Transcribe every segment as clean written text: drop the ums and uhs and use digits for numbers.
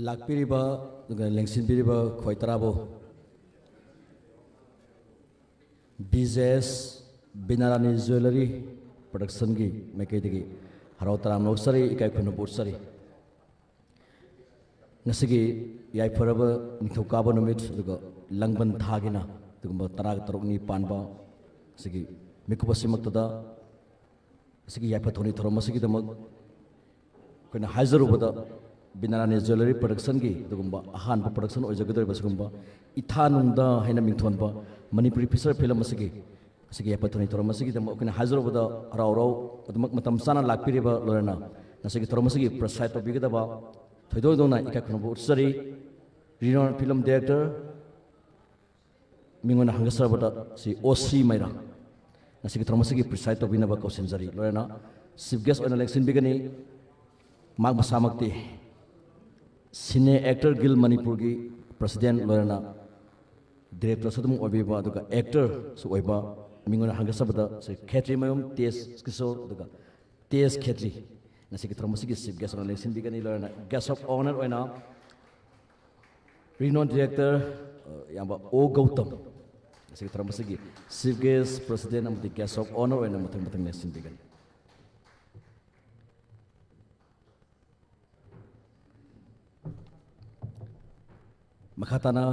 ꯂꯥꯛꯄꯤꯔꯤꯕ ꯂꯦꯡꯁꯤꯟꯕꯤꯔꯤꯕ ꯈꯣꯏ ꯇꯔꯥꯕꯨ ꯕꯤꯖꯦꯁ ꯕꯤꯅꯥꯔꯥꯅꯤ ꯖꯨꯋꯦꯂꯔꯤ ꯄ꯭ꯔꯣꯗꯛꯁꯟꯒꯤ ꯃꯥꯏꯀꯩꯗꯒꯤ ꯍꯔꯥꯎ ꯇꯔꯥꯝꯅ ꯂꯧꯆꯔꯤ ꯏꯀꯥꯏ ꯈꯨꯝꯅꯕ ꯎꯠꯆꯔꯤ ꯉꯁꯤꯒꯤ ꯌꯥꯏꯐꯔꯕ ꯅꯤꯡꯊꯧꯀꯥꯕ ꯅꯨꯃꯤꯠ ꯑꯗꯨꯒ ꯂꯪꯕꯟ ꯊꯥꯒꯤꯅ ꯑꯗꯨꯒꯨꯝꯕ 13ꯅꯤ ꯄꯥꯟꯕ ꯑꯁꯤꯒꯤ ꯃꯤꯀꯨꯞ ꯑꯁꯤꯃꯛꯇꯗ ꯑꯁꯤꯒꯤ ꯌꯥꯏꯐ ꯊꯧꯅꯤ ꯊꯧꯔꯝ ꯑꯁꯤꯒꯤꯗꯃꯛ ꯑꯩꯈꯣꯏꯅ ꯍꯥꯏꯖꯔꯨꯕꯗ ꯕꯤꯅꯥꯔꯥꯅꯤ ꯖꯨꯋꯦꯂꯔꯤ ꯄ꯭ꯔꯣꯗꯛꯁꯟꯒꯤ ꯑꯗꯨꯒꯨꯝꯕ ꯑꯍꯥꯟꯕ ꯄ꯭ꯔꯣꯗꯛꯁꯟ ꯑꯣꯏꯖꯒꯗꯧꯔꯤꯕ ꯑꯁꯤꯒꯨꯝꯕ ꯏꯊꯥꯅꯨꯡꯗ ꯍꯥꯏꯅ ꯃꯤꯡꯊꯣꯟꯕ ꯃꯅꯤꯄꯨꯔꯤ ꯐꯤꯆꯔ ꯐꯤꯂꯝ ꯑꯁꯤꯒꯤ ꯌꯥꯏꯐ ꯊꯧꯅꯤ ꯊꯧꯔꯝ ꯑꯁꯤꯒꯤꯗꯃꯛ ꯑꯩꯈꯣꯏꯅ ꯍꯥꯏꯖꯔꯨꯕꯗ ꯍꯔꯥꯎ ꯍꯔꯥꯎ ꯑꯗꯨꯃꯛ ꯃꯇꯝ ꯆꯥꯅ ꯂꯥꯛꯄꯤꯔꯤꯕ ꯂꯣꯏꯅꯅ ꯉꯁꯤꯒꯤ ꯊꯧꯔꯝ ꯑꯁꯤꯒꯤ ꯄ꯭ꯔꯁꯥꯏꯗ ꯇꯧꯕꯤꯒꯗꯕ ꯊꯣꯏꯗꯣꯛꯅ ꯏꯀꯥꯏ ꯈꯨꯝꯅꯕ ꯎꯠꯆꯔꯤ ꯔꯤꯅꯣꯟ ꯐꯤꯂꯝ ꯗꯤꯔꯦꯛꯇꯔ ꯃꯤꯉꯣꯟꯗ ꯍꯪꯒꯠꯆꯔꯕꯗ ꯁꯤ O.C. ꯃꯩꯔꯥ ꯉꯁꯤꯒꯤ ꯊꯧꯔꯝ ꯑꯁꯤꯒꯤ ꯄ꯭ꯔꯤꯁꯥꯏꯗ ꯇꯧꯕꯤꯅꯕ ꯀꯧꯁꯤꯟꯖꯔꯤ ꯂꯣꯏꯅꯅ ꯆꯤꯐ ꯒꯦꯁ ꯑꯣꯏꯅ ꯂꯦꯡꯁꯤꯟꯕꯤꯒꯅꯤ ꯃꯍꯥꯛ ꯃꯁꯥꯃꯛꯇꯤ ꯁꯤꯅꯦ ꯑꯦꯛꯇꯔ ꯒꯤꯜ ꯃꯅꯤꯄꯨꯔꯒꯤ ꯄ꯭ꯔꯁꯤꯗꯦꯟ ꯂꯣꯏꯅꯅ ꯗꯤꯔꯦꯛꯇꯔꯁꯨ ꯑꯗꯨꯝ ꯑꯣꯏꯕꯤꯕ ꯑꯗꯨꯒ ꯑꯦꯛꯇꯔꯁꯨ ꯑꯣꯏꯕ ꯃꯤꯉꯣꯟꯗ ꯍꯪꯒꯠꯆꯕꯗ ꯈꯦꯇ꯭ꯔꯤꯃꯌꯨꯝ ꯇꯦꯖ ꯀꯤꯁꯣꯔ ꯑꯗꯨꯒ ꯇꯦꯖ ꯈꯦꯇ꯭ꯔꯤ ꯉꯁꯤꯒꯤ ꯊꯧꯔꯝ ꯑꯁꯤꯒꯤ ꯆꯤꯐ ꯒꯦꯁ ꯑꯣꯏꯅ ꯂꯦꯡꯁꯤꯟꯕꯤꯒꯅꯤ ꯂꯣꯏꯅꯅ ꯒꯦꯁ ꯑꯣꯐ ꯑꯣꯅꯔ ꯑꯣꯏꯅ ꯔꯤꯅꯣꯟ ꯗꯤꯔꯦꯛꯇꯔ ꯌꯥꯝꯕ O. ꯒꯧꯇꯝꯉꯁꯤꯒꯤ ꯊꯧꯔꯝ ꯑꯁꯤꯒꯤ ꯆꯤꯐ ꯒꯦꯁ ꯄ꯭ꯔꯁꯤꯗꯦꯟ ꯑꯃꯗꯤ ꯒꯦꯁ ꯑꯣꯐ ꯑꯣꯅꯔ ꯑꯣꯏꯅ ꯃꯊꯪ ꯃꯊꯪ ꯂꯦꯡꯁꯤꯟꯕꯤꯒꯅꯤ ꯃꯈꯥ ꯇꯥꯅ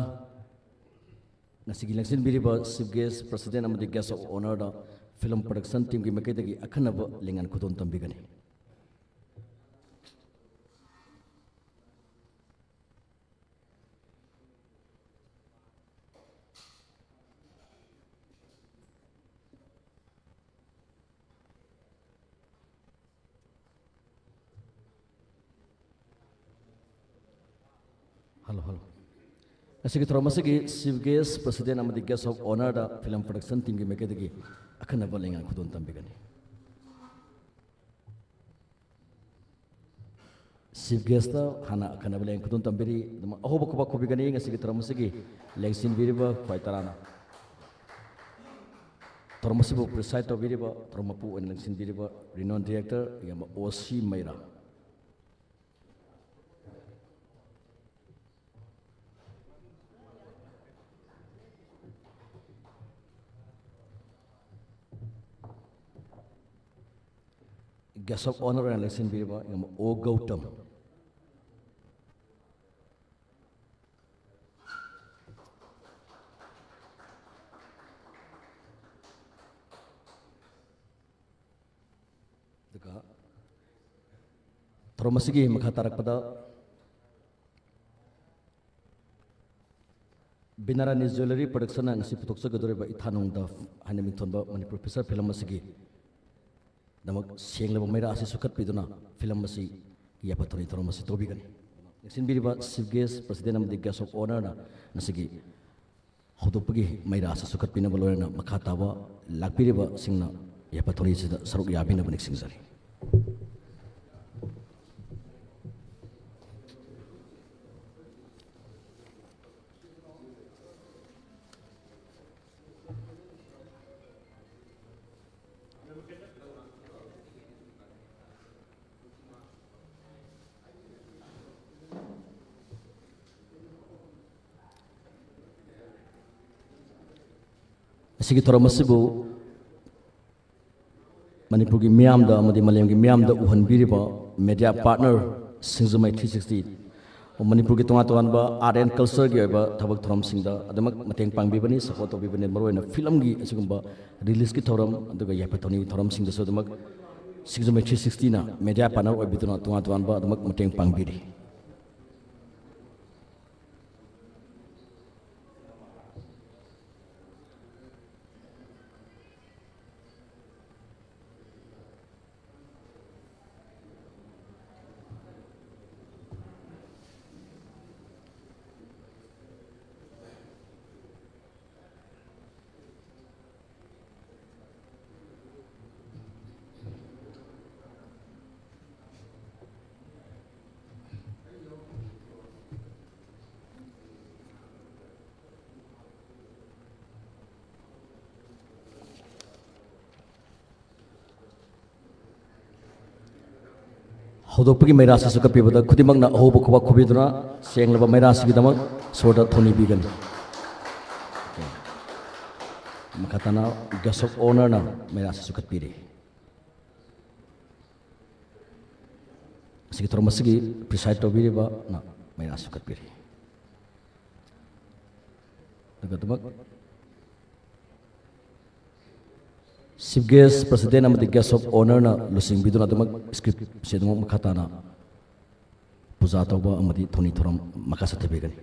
ꯉꯁꯤꯒꯤ ꯂꯦꯡꯁꯤꯟꯕꯤꯔꯤꯕ ꯆꯤꯐ ꯒꯦꯁ ꯄ꯭ꯔꯁꯤꯗꯦꯟ ꯑꯃꯗꯤ ꯒꯦꯁ ꯑꯣꯐ ꯑꯣꯅꯔꯗ ꯐꯤꯂꯝ ꯄ꯭ꯔꯣꯗꯛꯁꯟ ꯇꯤꯝꯒꯤ ꯃꯥꯏꯀꯩꯗꯒꯤ ꯑꯈꯟꯅꯕ ꯂꯦꯡꯌꯥꯟ ꯈꯨꯗꯣꯜ ꯇꯝꯕꯤꯒꯅꯤ ꯍꯜꯂꯣ ꯍꯜꯂꯣ ꯉꯁꯤꯒꯤ ꯊꯧꯔꯝ ꯑꯁꯤꯒꯤ ꯆꯤꯐ ꯒꯦꯁ ꯄ꯭ꯔꯁꯤꯗꯦꯟ ꯑꯃꯗꯤ ꯒꯦꯁ ꯑꯣꯐ ꯑꯣꯅꯔꯗ ꯐꯤꯂꯝ ꯄ꯭ꯔꯣꯗꯛꯁꯟ ꯇꯤꯝꯒꯤ ꯃꯥꯏꯀꯩꯗꯒꯤ ꯑꯈꯟꯅꯕ ꯂꯦꯡꯌꯥꯟ ꯈꯨꯗꯣꯜ ꯇꯝꯕꯤꯒꯅꯤ ꯆꯤꯐ ꯒꯦꯁꯇ ꯍꯥꯟꯅ ꯑꯈꯟꯅꯕ ꯂꯦꯡꯌꯥꯟ ꯈꯨꯗꯣꯜ ꯇꯝꯕꯤꯔꯤ ꯑꯗꯨꯃꯛ ꯑꯍꯧꯕ ꯈꯨꯕꯥꯛ ꯈꯨꯕꯤꯒꯅꯤ ꯉꯁꯤꯒꯤ ꯊꯧꯔꯝ ꯑꯁꯤꯒꯤ ꯂꯦꯡꯁꯤꯟꯕꯤꯔꯤꯕ ꯈ꯭ꯋꯥꯏ ꯇꯔꯥꯅ ꯊꯧꯔꯝ ꯑꯁꯤꯕꯨ ꯄ꯭ꯔꯤꯁꯥꯏꯗ ꯇꯧꯕꯤꯔꯤꯕ ꯊꯧꯔꯝ ꯃꯄꯨ ꯑꯣꯏꯅ ꯂꯦꯡꯁꯤꯟꯕꯤꯔꯤꯕ ꯔꯤꯅꯣꯟ ꯗꯤꯔꯦꯛꯇꯔ ꯌꯥꯝꯕ O.C. ꯃꯩꯔꯥ ꯒꯦꯁ ꯑꯣꯐ ꯑꯣꯅꯔ ꯑꯣꯏꯅ ꯂꯦꯡꯁꯤꯟꯕꯤꯔꯤꯕ ꯌꯥꯝꯕ O. ꯒꯧꯇꯝ ꯑꯗꯨꯒ ꯊꯧꯔꯝ ꯑꯁꯤꯒꯤ ꯃꯈꯥ ꯇꯥꯔꯛꯄꯗ ꯕꯤꯅꯥꯔꯥꯅꯤ ꯖꯨꯋꯦꯂꯔꯤ ꯄ꯭ꯔꯣꯗꯛꯁꯟꯅ ꯉꯁꯤ ꯄꯨꯊꯣꯛꯆꯒꯗꯧꯔꯤꯕ ꯏꯊꯥꯅꯨꯡꯗ ꯍꯥꯏꯅ ꯃꯤꯡꯊꯣꯟꯕ ꯃꯅꯤꯄꯨꯔ ꯐꯤꯆꯔ ꯐꯤꯂꯝ ꯑꯁꯤꯒꯤ ꯗꯃꯛ ꯁꯦꯡꯂꯕ ꯃꯩꯔꯥ ꯑꯁꯤ ꯁꯨꯈꯠꯄꯤꯗꯨꯅ ꯐꯤꯂꯝ ꯑꯁꯤ ꯌꯥꯏꯐ ꯊꯧꯅꯤ ꯊꯧꯔꯝ ꯑꯁꯤ ꯇꯧꯕꯤꯒꯅꯤ ꯂꯦꯡꯁꯤꯟꯕꯤꯔꯤꯕ ꯆꯤꯐ ꯒꯦꯁ ꯄ꯭ꯔꯁꯤꯗꯦꯟ ꯑꯃꯗꯤ ꯒꯦꯁ ꯑꯣꯐ ꯑꯣꯅꯔꯅ ꯉꯁꯤꯒꯤ ꯍꯧꯗꯣꯛꯄꯒꯤ ꯃꯩꯔꯥ ꯑꯁꯤ ꯁꯨꯈꯠꯄꯤꯅꯕ ꯂꯣꯏꯅꯅ ꯃꯈꯥ ꯇꯥꯕ ꯂꯥꯛꯄꯤꯔꯤꯕꯁꯤꯡꯅ ꯌꯥꯏꯐ ꯊꯧꯅꯤꯁꯤꯗ ꯁꯔꯨꯛ ꯌꯥꯕꯤꯅꯕ ꯅꯤꯡꯁꯤꯡꯖꯔꯤ ꯑꯁꯤꯒꯤ ꯊꯧꯔꯝ ꯑꯁꯤꯕꯨ ꯃꯅꯤꯄꯨꯔꯒꯤ ꯃꯤꯌꯥꯝꯗ ꯑꯃꯗꯤ ꯃꯥꯂꯦꯝꯒꯤ ꯃꯤꯌꯥꯝꯗ ꯎꯍꯟꯕꯤꯔꯤꯕ ꯃꯦꯗꯤꯌꯥ ꯄꯥꯔꯠꯅꯔ ꯁꯤꯡꯖꯃꯩ 360 ꯃꯅꯤꯄꯨꯔꯒꯤ ꯇꯣꯉꯥꯟ ꯇꯣꯉꯥꯟꯕ ꯑꯥꯔꯠ ꯑꯦꯟड ꯀꯜꯆꯔꯒꯤ ꯑꯣꯏꯕ ꯊꯕꯛ ꯊꯧꯔꯝꯁꯤꯡꯗ ꯑꯗꯨꯃꯛ ꯃꯇꯦꯡ ꯄꯥꯡꯕꯤꯕꯅꯤ ꯁꯄꯣꯔꯠ ꯇꯧꯕꯤꯕꯅꯤ ꯃꯔꯨꯑꯣꯏꯅ ꯐꯤꯂꯝꯒꯤ ꯑꯁꯤꯒꯨꯝꯕ ꯔꯤꯂꯤꯁꯀꯤ ꯊꯧꯔꯝ ꯑꯗꯨꯒ ꯌꯥꯏꯐ ꯊꯧꯅꯤꯒꯤ ꯊꯧꯔꯝꯁꯤꯡꯗꯁꯨ ꯑꯗꯨꯃꯛ ꯁꯤꯡꯖꯃꯩ 360ꯅ ꯃꯦꯗꯤꯌꯥ ꯄꯥꯔꯠꯅꯔ ꯑꯣꯏꯕꯤꯗꯨꯅ ꯇꯣꯉꯥꯟ ꯇꯣꯉꯥꯟꯕ ꯑꯗꯨꯃꯛ ꯃꯇꯦꯡ ꯄꯥꯡꯕꯤꯔꯤ ꯍꯧꯗꯣꯛꯄꯒꯤ ꯃꯩꯔꯥꯁꯤꯁꯨ ꯀꯠꯄꯤꯕꯗ ꯈꯨꯗꯤꯡꯃꯛꯅ ꯑꯍꯧꯕ ꯈꯨꯕꯥꯛ ꯈꯨꯕꯤꯗꯨꯅ ꯁꯦꯡꯂꯕ ꯃꯩꯔꯥꯁꯤꯒꯤꯗꯃꯛ ꯏꯁꯣꯔꯗ ꯊꯧꯅꯤꯕꯤꯒꯅꯤ ꯃꯈꯥ ꯇꯥꯅ ꯒꯦꯁ ꯑꯣꯐ ꯑꯣꯅꯔꯅ ꯃꯩꯔꯥꯁꯤꯁꯨ ꯀꯠꯄꯤꯔꯤ ꯑꯁꯤꯒꯤ ꯊꯧꯔꯝ ꯑꯁꯤꯒꯤ ꯄ꯭ꯔꯤꯁꯥꯏꯠ ꯇꯧꯕꯤꯔꯤꯕꯅ ꯃꯩꯔꯥꯁꯤꯁꯨ ꯀꯠꯄꯤꯔꯤ ꯑꯗꯨꯒ ꯆꯤꯐ ꯒꯦꯁ ꯄ꯭ꯔꯁꯤꯗꯦꯟ ꯑꯃꯗꯤ ꯒꯦꯁ ꯑꯣꯐ ꯑꯣꯅꯔꯅ ꯂꯨꯆꯤꯡꯕꯤꯗꯨꯅ ꯁ꯭ꯀ꯭ꯔꯤꯞꯁꯤ ꯃꯈꯥ ꯇꯥꯅ ꯄꯨꯖꯥ ꯇꯧꯕ ꯑꯃꯗꯤ ꯊꯧꯅꯤ ꯊꯧꯔꯝ ꯃꯈꯥ ꯆꯠꯊꯕꯤꯒꯅꯤ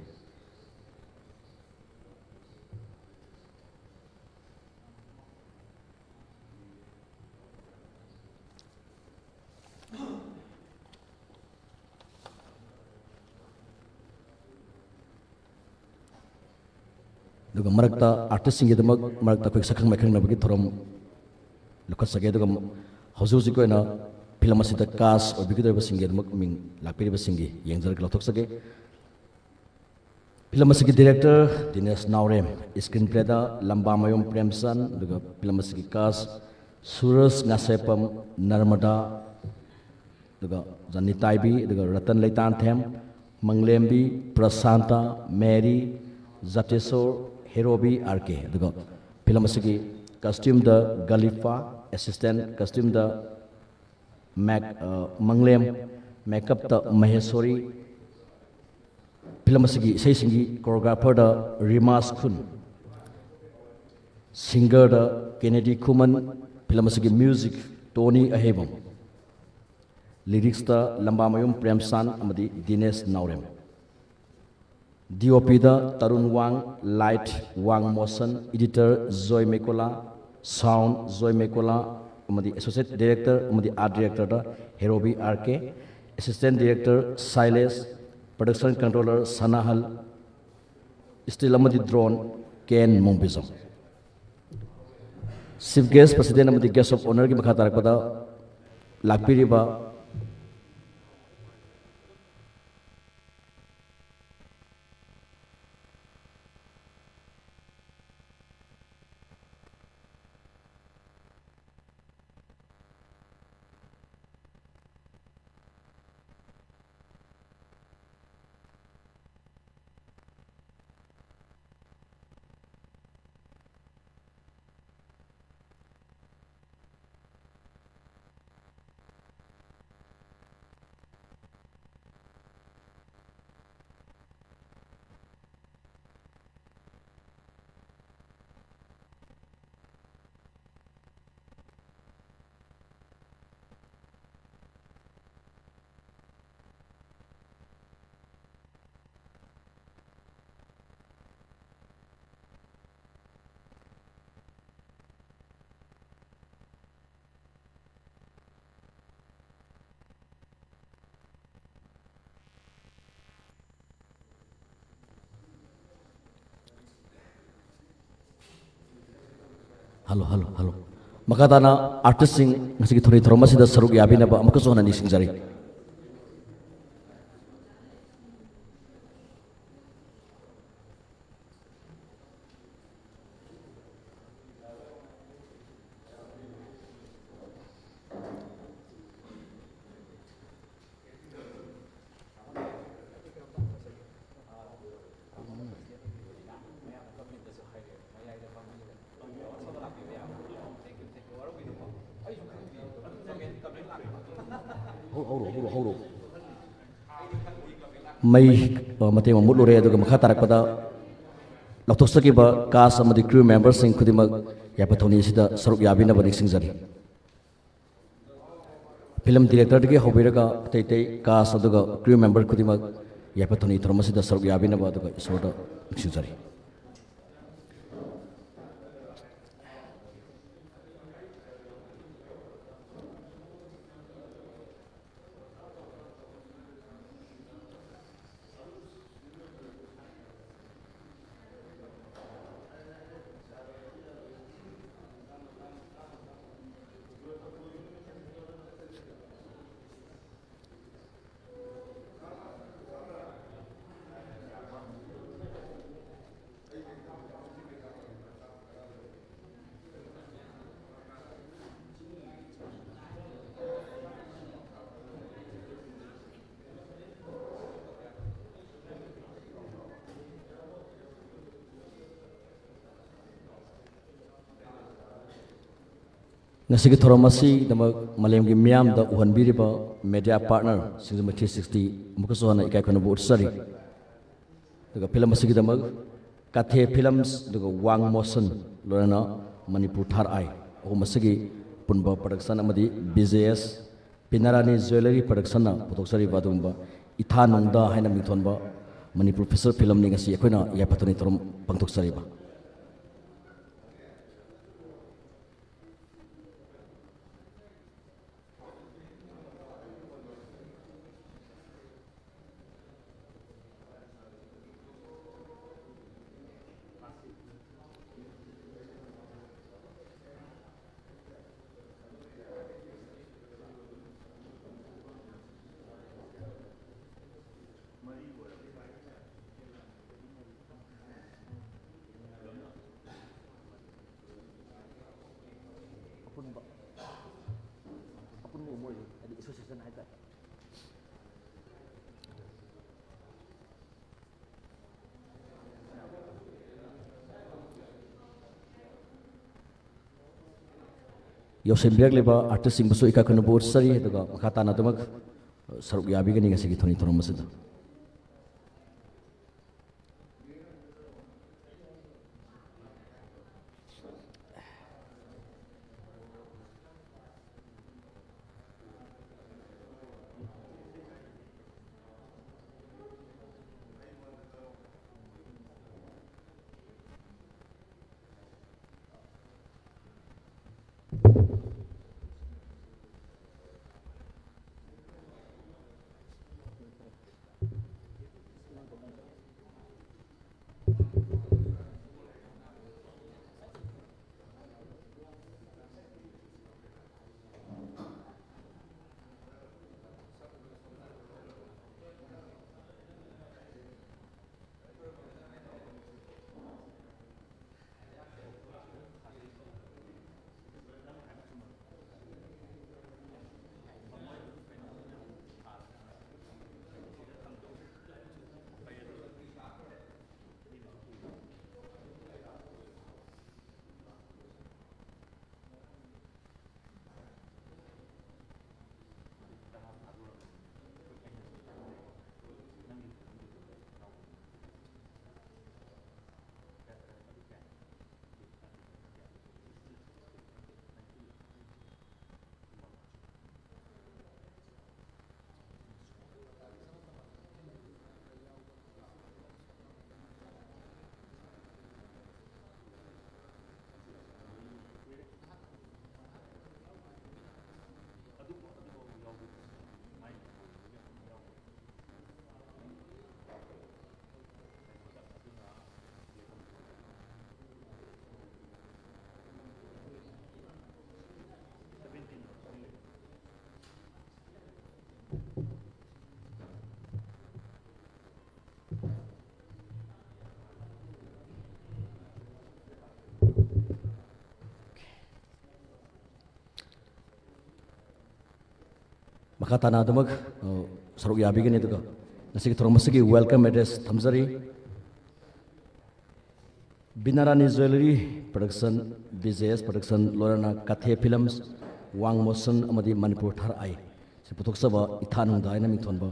ꯑꯗꯨꯒ ꯃꯔꯛꯇ ꯑꯥꯔꯇꯤꯁꯁꯤꯡꯒꯤꯗꯃꯛ ꯃꯔꯛꯇ ꯑꯩꯈꯣꯏ ꯁꯛꯈꯪ ꯃꯥꯏꯈꯪꯅꯕꯒꯤ ꯊꯧꯔꯝ ꯂꯧꯈꯠꯆꯒꯦ ꯑꯗꯨꯒ ꯍꯧꯖꯤꯛ ꯍꯧꯖꯤꯛ ꯑꯣꯏꯅ ꯐꯤꯂꯝ ꯑꯁꯤꯗ ꯀꯥꯁ ꯑꯣꯏꯕꯤꯒꯗꯧꯔꯤꯕꯁꯤꯡꯒꯤꯗꯃꯛ ꯃꯤꯡ ꯂꯥꯛꯄꯤꯔꯤꯕꯁꯤꯡꯒꯤ ꯌꯦꯡꯖꯔꯒ ꯂꯧꯊꯣꯛꯆꯒꯦ ꯐꯤꯂꯝ ꯑꯁꯤꯒꯤ ꯗꯤꯔꯦꯛꯇꯔ ꯗꯤꯅꯦꯁ ꯅꯥꯎꯔꯦꯝ ꯁ꯭ꯀ꯭ꯔꯤꯟ ꯄ꯭ꯂꯦꯗ ꯂꯝꯕꯥꯃꯌꯨꯝ ꯄ꯭ꯔꯦꯝꯆꯟ ꯑꯗꯨꯒ ꯐꯤꯂꯝ ꯑꯁꯤꯒꯤ ꯀꯥꯁ ꯁꯨꯔꯖ ꯉꯥꯁꯦꯄꯝ ꯅꯔꯃꯗꯥ ꯑꯗꯨꯒ ꯖꯅꯤꯇꯥꯏꯕꯤ ꯑꯗꯨꯒ ꯔꯇꯟ ꯂꯩꯇꯥꯟꯊꯦꯝ ꯃꯪꯂꯦꯝꯕꯤ ꯄ꯭ꯔꯁꯥꯟꯇ ꯃꯦꯔꯤ ꯖꯇꯦꯁꯣꯔ ꯍꯦꯔꯣꯕꯤ ꯑꯥꯔ ꯀꯦ ꯑꯗꯨꯒ ꯐꯤꯂꯝ ꯑꯁꯤꯒꯤ ꯀꯁꯇ꯭ꯌꯨꯝꯗ ꯒꯂꯤꯐꯥ ꯑꯦꯁꯤꯁꯇꯦꯟ ꯀꯁꯇ꯭ꯌꯨꯝꯗ ꯃꯪꯂꯦꯝ ꯃꯦꯀꯞꯇ ꯃꯍꯦꯁꯣꯔꯤ ꯐꯤꯂꯝ ꯑꯁꯤꯒꯤ ꯏꯁꯩꯁꯤꯡꯒꯤ ꯀꯣꯔꯤꯌꯣꯒ꯭ꯔꯥꯐꯔꯗ ꯔꯤꯃꯥꯁ ꯈꯨꯟ ꯁꯤꯡꯒꯔꯗ ꯀꯦꯅꯦꯗꯤ ꯈꯨꯃꯟ ꯐꯤꯂꯝ ꯑꯁꯤꯒꯤ ꯃ꯭ꯌꯨꯖꯤꯛ ꯇꯣꯅꯤ ꯑꯍꯦꯕꯝ ꯂꯤꯔꯤꯛꯁꯇ ꯂꯝꯕꯥꯃꯌꯨꯝ ꯄ꯭ꯔꯦꯝꯆꯥꯟ ꯑꯃꯗꯤ ꯗꯤꯅꯦꯁ ꯅꯥꯎꯔꯦꯝ DOPꯗ ꯇꯔꯨꯟ ꯋꯥꯡ ꯂꯥꯏꯠ ꯋꯥꯡ ꯃꯣꯁꯟ ꯏꯗꯤꯇꯔ ꯖꯣꯏ ꯃꯦꯀꯣꯂꯥ ꯁꯥꯎꯟ ꯖꯣꯏ ꯃꯦꯀꯣꯂꯥ ꯑꯃꯗꯤ ꯑꯦꯁꯣꯁꯤꯌꯦꯠ ꯗꯤꯔꯦꯛꯇꯔ ꯑꯃꯗꯤ ꯑꯥꯔꯠ ꯗꯤꯔꯦꯛꯇꯔꯗ ꯍꯦꯔꯣꯕꯤ ꯑꯥꯔ ꯀꯦ ꯑꯦꯁꯤꯁꯇꯦꯟ ꯗꯤꯔꯦꯛꯇꯔ ꯁꯥꯏꯂꯦꯁ ꯄ꯭ꯔꯗꯛꯁꯟ ꯀꯟꯇ꯭ꯔꯣꯂꯔ ꯁꯅꯥꯍꯜ ꯁ꯭ꯇꯤꯜ ꯑꯃꯗꯤ ꯗ꯭ꯔꯣꯟ ꯀꯦꯟ ꯃꯣꯡꯕꯤꯖꯝ ꯆꯤꯐ ꯒꯦꯁ ꯄ꯭ꯔꯁꯤꯗꯦꯟ ꯑꯃꯗꯤ ꯒꯦꯁ ꯑꯣꯐ ꯑꯣꯅꯔꯒꯤ ꯃꯈꯥ ꯇꯥꯔꯛꯄꯗ ꯂꯥꯛꯄꯤꯔꯤꯕ ꯍꯜꯂꯣ ꯃꯈꯥ ꯇꯥꯅ ꯑꯥꯔꯇꯤꯁꯁꯤꯡ ꯉꯁꯤꯒꯤ ꯊꯧꯔꯤ ꯊꯧꯔꯝ ꯑꯁꯤꯗ ꯁꯔꯨꯛ ꯌꯥꯕꯤꯅꯕ ꯑꯃꯨꯛꯀꯁꯨ ꯍꯟꯅ ꯅꯤꯡꯁꯤꯡꯖꯔꯤ ꯍꯧꯔꯣ ꯃꯩ ꯃꯇꯦꯡ ꯑꯃ ꯃꯨꯠꯂꯨꯔꯦ ꯑꯗꯨꯒ ꯃꯈꯥ ꯇꯥꯔꯛꯄꯗ ꯂꯧꯊꯣꯛꯆꯈꯤꯕ ꯀꯥꯁ ꯑꯃꯗꯤ ꯀ꯭ꯔꯨ ꯃꯦꯝꯕꯔꯁꯤꯡ ꯈꯨꯗꯤꯡꯃꯛ ꯌꯥꯏꯐ ꯊꯧꯅꯤ ꯑꯁꯤꯗ ꯁꯔꯨꯛ ꯌꯥꯕꯤꯅꯕ ꯅꯤꯡꯁꯤꯡꯖꯔꯤ ꯐꯤꯂꯝ ꯗꯤꯔꯦꯛꯇꯔꯗꯒꯤ ꯍꯧꯕꯤꯔꯒ ꯑꯇꯩ ꯀꯥꯁ ꯑꯗꯨꯒ ꯀ꯭ꯔꯨ ꯃꯦꯝꯕꯔ ꯈꯨꯗꯤꯡꯃꯛ ꯌꯥꯏꯐ ꯊꯧꯅꯤ ꯊꯧꯔꯝ ꯑꯁꯤꯗ ꯁꯔꯨꯛ ꯌꯥꯕꯤꯅꯕ ꯑꯗꯨꯒ ꯏꯁꯣꯔꯗ ꯅꯤꯡꯁꯤꯡꯖꯔꯤ Ngasigi thoram asi damak malemgi miyam da uhanbiriba media partner singzuma 360 mukaso hana ikai kono bu utsari daga film asigi damak kathe films daga wang motion lorana manipur thar ai o masigi punba production amadi BJS Pinarani Jewelry production na putoksari badumba itha nongda haina mithonba manipur feature film ni ngasi akoina ya patoni thoram pangtoksari ba Yosembek leba artist sing busu ika kono bu utsari daga makata na damak saruk yabi gani ngasigi thoni thoram masida makata na damak saruk yabi gani daga ngasigi thoram masigi welcome address thamjari Binarani Jewelry production BJS production lorana kathe films wang motion amadi manipur thar ai se putok saba ithanung da ina mithonba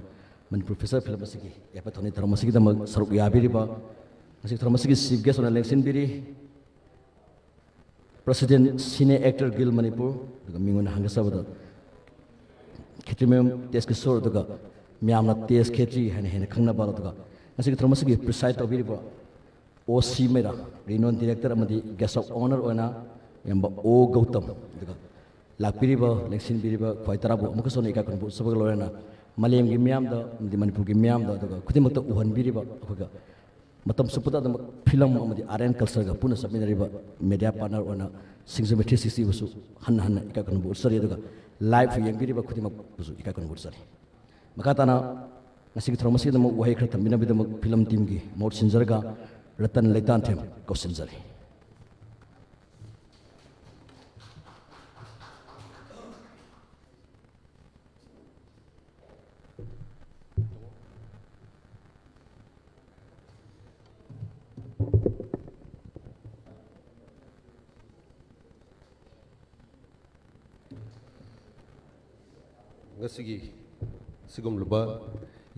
manipur feature film asigi ya pathoni thoram masigi damak saruk yabi riba ngasigi thoram masigi chief guest on election biri president cine actor guild manipur daga mingon hangasabada Ketimem tes kisor daga miyamna tes ketri hene hene khangna bala daga ngasigi thoram masigi preside tabiriba OC mera renowned director amadi guest of honor ona yamba O Gautam daga lakpiriba leksin biriba khwaitarabu amukasone ika kanbu sabag lorena malem gi miyam da amadi manipur gi miyam da daga khudimakta uhan biriba akhoga matam supuda da film amadi RN culture ga puna sabminariba media partner ona singzame 360 busu han han ika kanbu sari daga live yang biriba khudimak busu ika kanbu sari makatana ngasigi thromasi da mo wahai khra tambina bi da film team gi mot sinjarga Ratan Leitan Them Kausinjari. ngasi sigum luba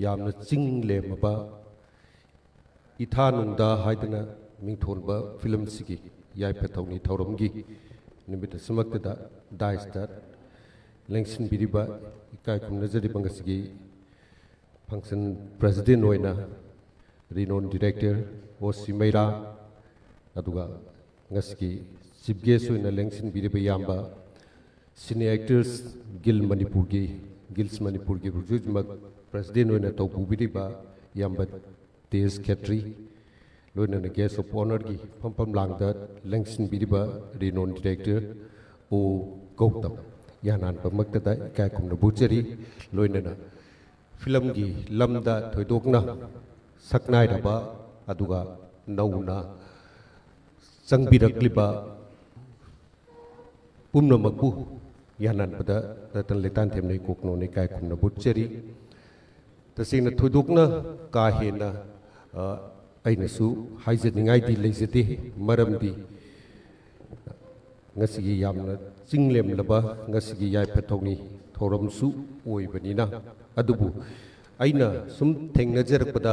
yamna ching le maba itha nungda haidana mingthon ba film sigi yai phathongni thauramgi nimit samakta daista lengsin biriba ikai kum nazari bangasigi function president oina renowned director osi meira aduga ngasigi chief guest oina lengsin biriba yamba senior actors gils manipur gi rujujmak president oina tawpu biriba yamba tes khetri loina na guest of honor gi pampam langda lengsin biriba renowned director o gautam yanan pamakta da kai kum na buchari loina na film gi lamda thoidokna saknai daba aduga nauna changbirakliba pumna makbu yanan pada ratan letan themnei kokno ne kai kum na buchari tasina thoidokna ka hena ainasu haijaningai di leijate maramdi ngasigi yamna chinglem laba ngasigi yai phathongni thoramsu oibanina adubu aina sum thengnajarakpada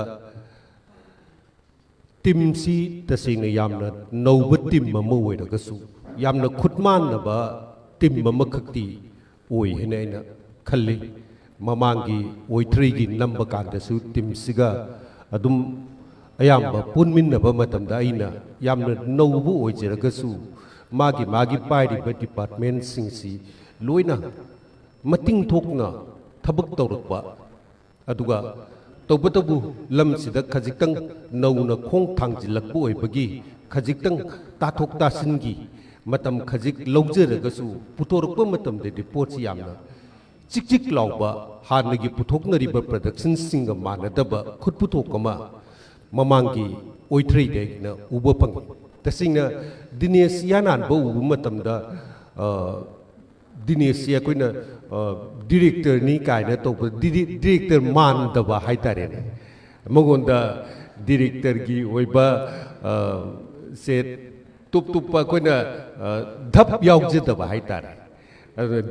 timsi tasina yamna nauba tim mama oiragasu yamna khutman naba tim mama khakti oi hena aina khalli mamangi oitrigi namba kandasu timsiga adum ayamba punminnaba matamda aina yamna naubu oijeragasu magi pairiba department singsi loina mating thokna thabak tawrakpa aduga tawbatabu lamsida khajiktang nauna khong thangjilakbu oibagi khajiktang tathok tasingi matam khajik lawjeragasu putorpa matamde report yamna chik lawba hanagi puthoknariba production singa manadaba khut puthokama mamangi oitrei de na uba pang tasingna dinesh yanan ba ubu matamda dinesh ya koina director ni kaina to director man daba haitare ne magonda director gi oiba se tup pa koina dhap yauje daba haitare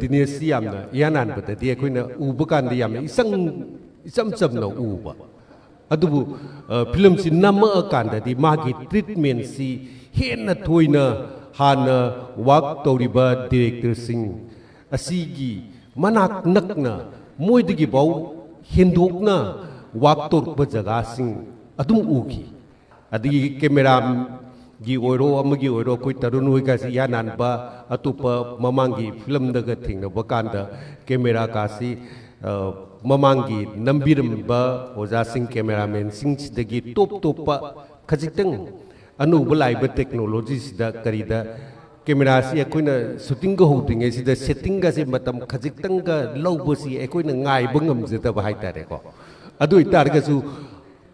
dinesh yamna yanan ba de koina uba kan de yamna isam na uba adubu film si nama akanda di magi treatment si hena thoina hana wak toriba director sing asigi manak nakna moidigi bau hendokna wak torpa jaga sing adum uki adigi camera gi oiro amagi oiro koi tarun hoi ka si yanan ba atupa mamangi film daga thingna bakanda camera ka si mamangi nambirimba oja sing cameraman sing sidagi top pa khajitang anu bulai ba technology sida karida camera si akoina shooting go holding e sida setting ga se matam khajitang ga lawbo si akoina ngai bangam jeta ba haitare ko adu itar ga su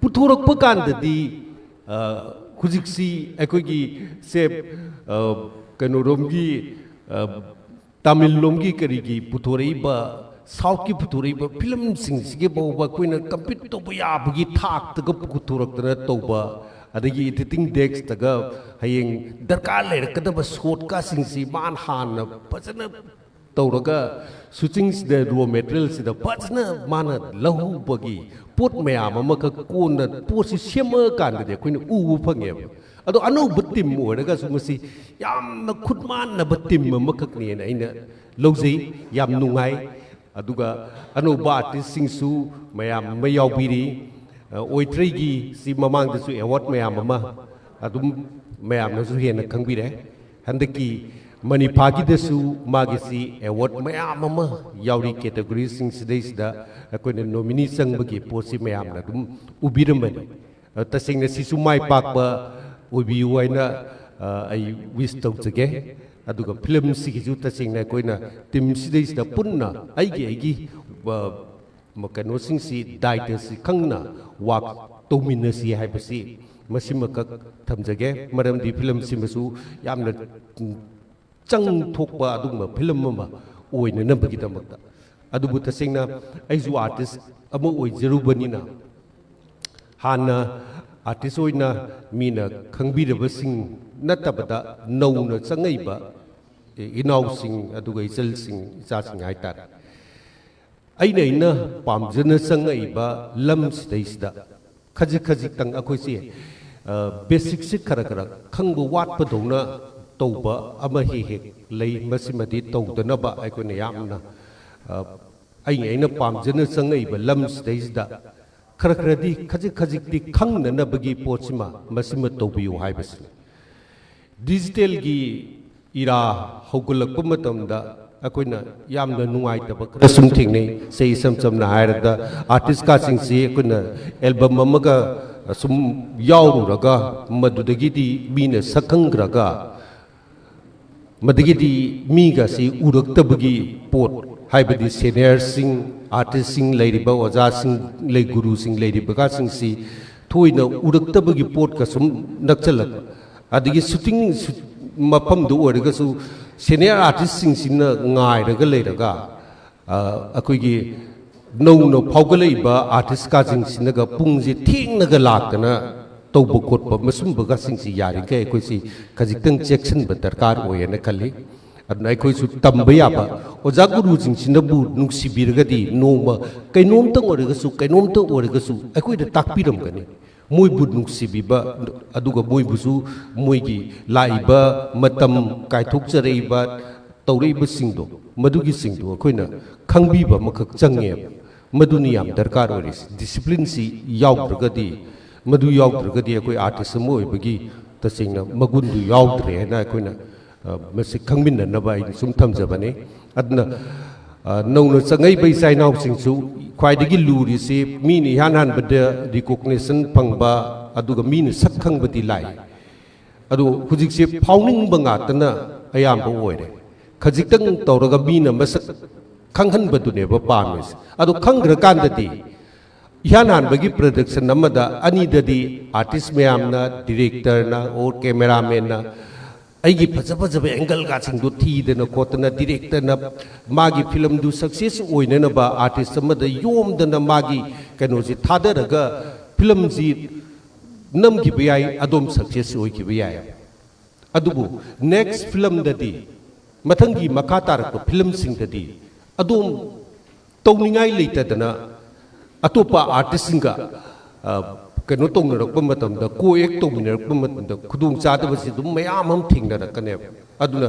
puthorok pa kan di khujik si akoigi se kanoromgi tamil lomgi karigi puthorei ba South ki puthuri ba film sing sige ba ba koina compete to ba ya bagi thak taga puturak tana to ba adagi editing decks taga hayeng darkar le kada ba shot ka sing si man han na pajana tawraga shooting the raw materials da pajana man lahu bagi pot mayam ama ka kon na pot si sema kan de koina u phange ado anu batim mo daga sumasi yam na khutman na batim ma kakni na ina lojei yam nungai aduga anuba artist singsu mayam mayau biri oitregi si mamang da su award mayam ama adum mayam na su hena khangbire handaki manipagi da su magi si award mayam ama yauri category sing sidais da akoina nominee sangbagi posi mayam na dum ubiramani tasingna sisu mai pakba obi waina ai wish tawjage aduga film sigisu tasingna koina tim sidais da punna aigi makano sing si daita si khangna wak tomina si haibasi masimaka thamjage maram di film simasu yamna chang thokpa aduma film ma oina nambagi damakta adubu tasingna aizu artist amo oi jerubani hana artist oina mina khangbiraba sing natabada nauna changaiba inau sing aduga isel sing isa sing haitar ꯑꯩꯅ ꯄꯥꯝꯖꯅ ꯆꯪꯉꯛꯏꯕ ꯂꯝꯁꯤꯗꯩꯁꯤꯗ ꯈꯖꯤꯛ ꯈꯖꯤꯛꯇꯪ ꯑꯩꯈꯣꯏꯁꯦ ꯕꯦꯁꯤꯛꯁꯤ ꯈꯔ ꯈꯔ ꯈꯪꯕ ꯋꯥꯠꯄꯗꯧꯅ ꯇꯧꯕ ꯑꯃ ꯍꯦꯛ ꯂꯩ ꯃꯁꯤꯃꯗꯤ ꯇꯧꯗꯅꯕ ꯑꯩꯈꯣꯏꯅ ꯌꯥꯝꯅ ꯑꯩꯅ ꯄꯥꯝꯖꯅ ꯆꯪꯉꯛꯏꯕ ꯂꯝꯁꯤꯗꯩꯁꯤꯗ ꯈꯔ ꯈꯔꯗꯤ ꯈꯖꯤꯛ ꯈꯖꯤꯛꯇꯤ ꯈꯪꯅꯅꯕꯒꯤ ꯄꯣꯠꯁꯤꯃ ꯃꯁꯤꯃ ꯇꯧꯕꯤꯌꯨ ꯍꯥꯏꯕꯁꯤꯅꯤ ꯗꯤꯖꯤꯇꯦꯜꯒꯤ ꯏꯔꯥ ꯍꯧꯒꯠꯂꯛꯄ ꯃꯇꯝꯗ ꯑꯩꯈꯣꯏꯅ ꯌꯥꯝꯅ ꯅꯨꯡꯉꯥꯏꯇꯕ ꯈꯔ ꯁꯨꯝ ꯊꯦꯡꯅꯩ ꯁꯦ ꯏꯁꯝ ꯁꯝꯅ ꯍꯥꯏꯔꯕꯗ ꯑꯥꯔꯇꯤꯁꯀꯥꯁꯤꯡꯁꯤ ꯑꯩꯈꯣꯏꯅ ꯑꯦꯜꯕꯝ ꯑꯃꯒ ꯁꯨꯝ ꯌꯥꯎꯔꯨꯔꯒ ꯃꯗꯨꯗꯒꯤꯗꯤ ꯃꯤꯅ ꯁꯛꯈꯪꯈ꯭ꯔꯒ ꯃꯗꯒꯤꯗꯤ ꯃꯤꯒꯁꯤ ꯎꯔꯛꯇꯕꯒꯤ ꯄꯣꯠ ꯍꯥꯏꯕꯗꯤ ꯁꯦꯅꯤꯌꯔꯁꯤꯡ आर्टिस्टिंग लेरिबा ओजासिंग ले गुरुसिंग लेरिबा कासिंगसी थोइना उरक्तबगी पोट का सुम नक्चलक अदिगी शूटिंग मफम दु ओरगसु सीनियर आर्टिस्टिंग सिंना ngairaga leiraga अखोइगी नौनो फाउगलेइबा आर्टिस्ट काजिंग सिनगा पुंगजे थेंगनगा लाकना तौबो कोटबा मसुमबगा सिंगसी यारिगे अखोइसी खजिक्तंग चेक्सन ब दरकार ओयेना खल्ली अदना अखोइसु तंबा याबा ओजा गुरुजिंग सिनबु नुंसिबिरगदी नोमा कैनोमतंग ओरगसु अखोइदा ताकपिरमगनी मोइबु नुंसिबिबा अदुगा मोइबुसु मोइगी लाइबा मतम कायथोकजरेइबा तौरेइबा सिंगदो मदुगी सिंगदो अखोइना खंगबीबा मखक चंगे मदुनी याम दरकार ओरिस डिसिप्लिन सी याउद्रगदी मदु याउद्रगदी अखोइ आर्टिस्ट अमा ओइबगी तसेंगना मगुनदु याउद्रे हैना अखोइना मसे खंगमिन्ननबा आइ सुम थमजबने अदना नौनो चंगैबा इचाइनाउसिंगसु ख्वाइदगी लुरिसे मीनि हान हानबदा रिकॉग्निशन फंगबा अदुगा मीनि सक खंगबदी लाई अदु हुजिकसे फाउनिंगबा ngaतना अयामबा ओइरे खजिक्तंग तौरगा मीना मसक खंगहनबदुनेबा पामिस अदु खंग्रकांददी इहान हानबगी प्रोडक्शन अमदा अनिददी आर्टिस्ट मयामना डायरेक्टरना और कैमरामैनना अगी फज फजब एंगल का सिंगदु थीदना खोतना डायरेक्टरना मागी फिल्म दु सक्सेस ओइननबा आर्टिस्ट अमदा योमदना मागी कनोजि थादरगा फिल्म जी नमगी बयाई अदोम सक्सेस ओइखिबा याय अदुबु नेक्स्ट फिल्म ददी मथंगी मखा तारक फिल्म सिंगददी अदोम तौनिंगाई लेतदना अतोपा आर्टिस्ट सिंगा कनो तौनरक्पा मतमदा को एक तौमिनरक्पा मतमदा खुदुंग चादबसि दुम मयाम हम थिंगनरकने अदुना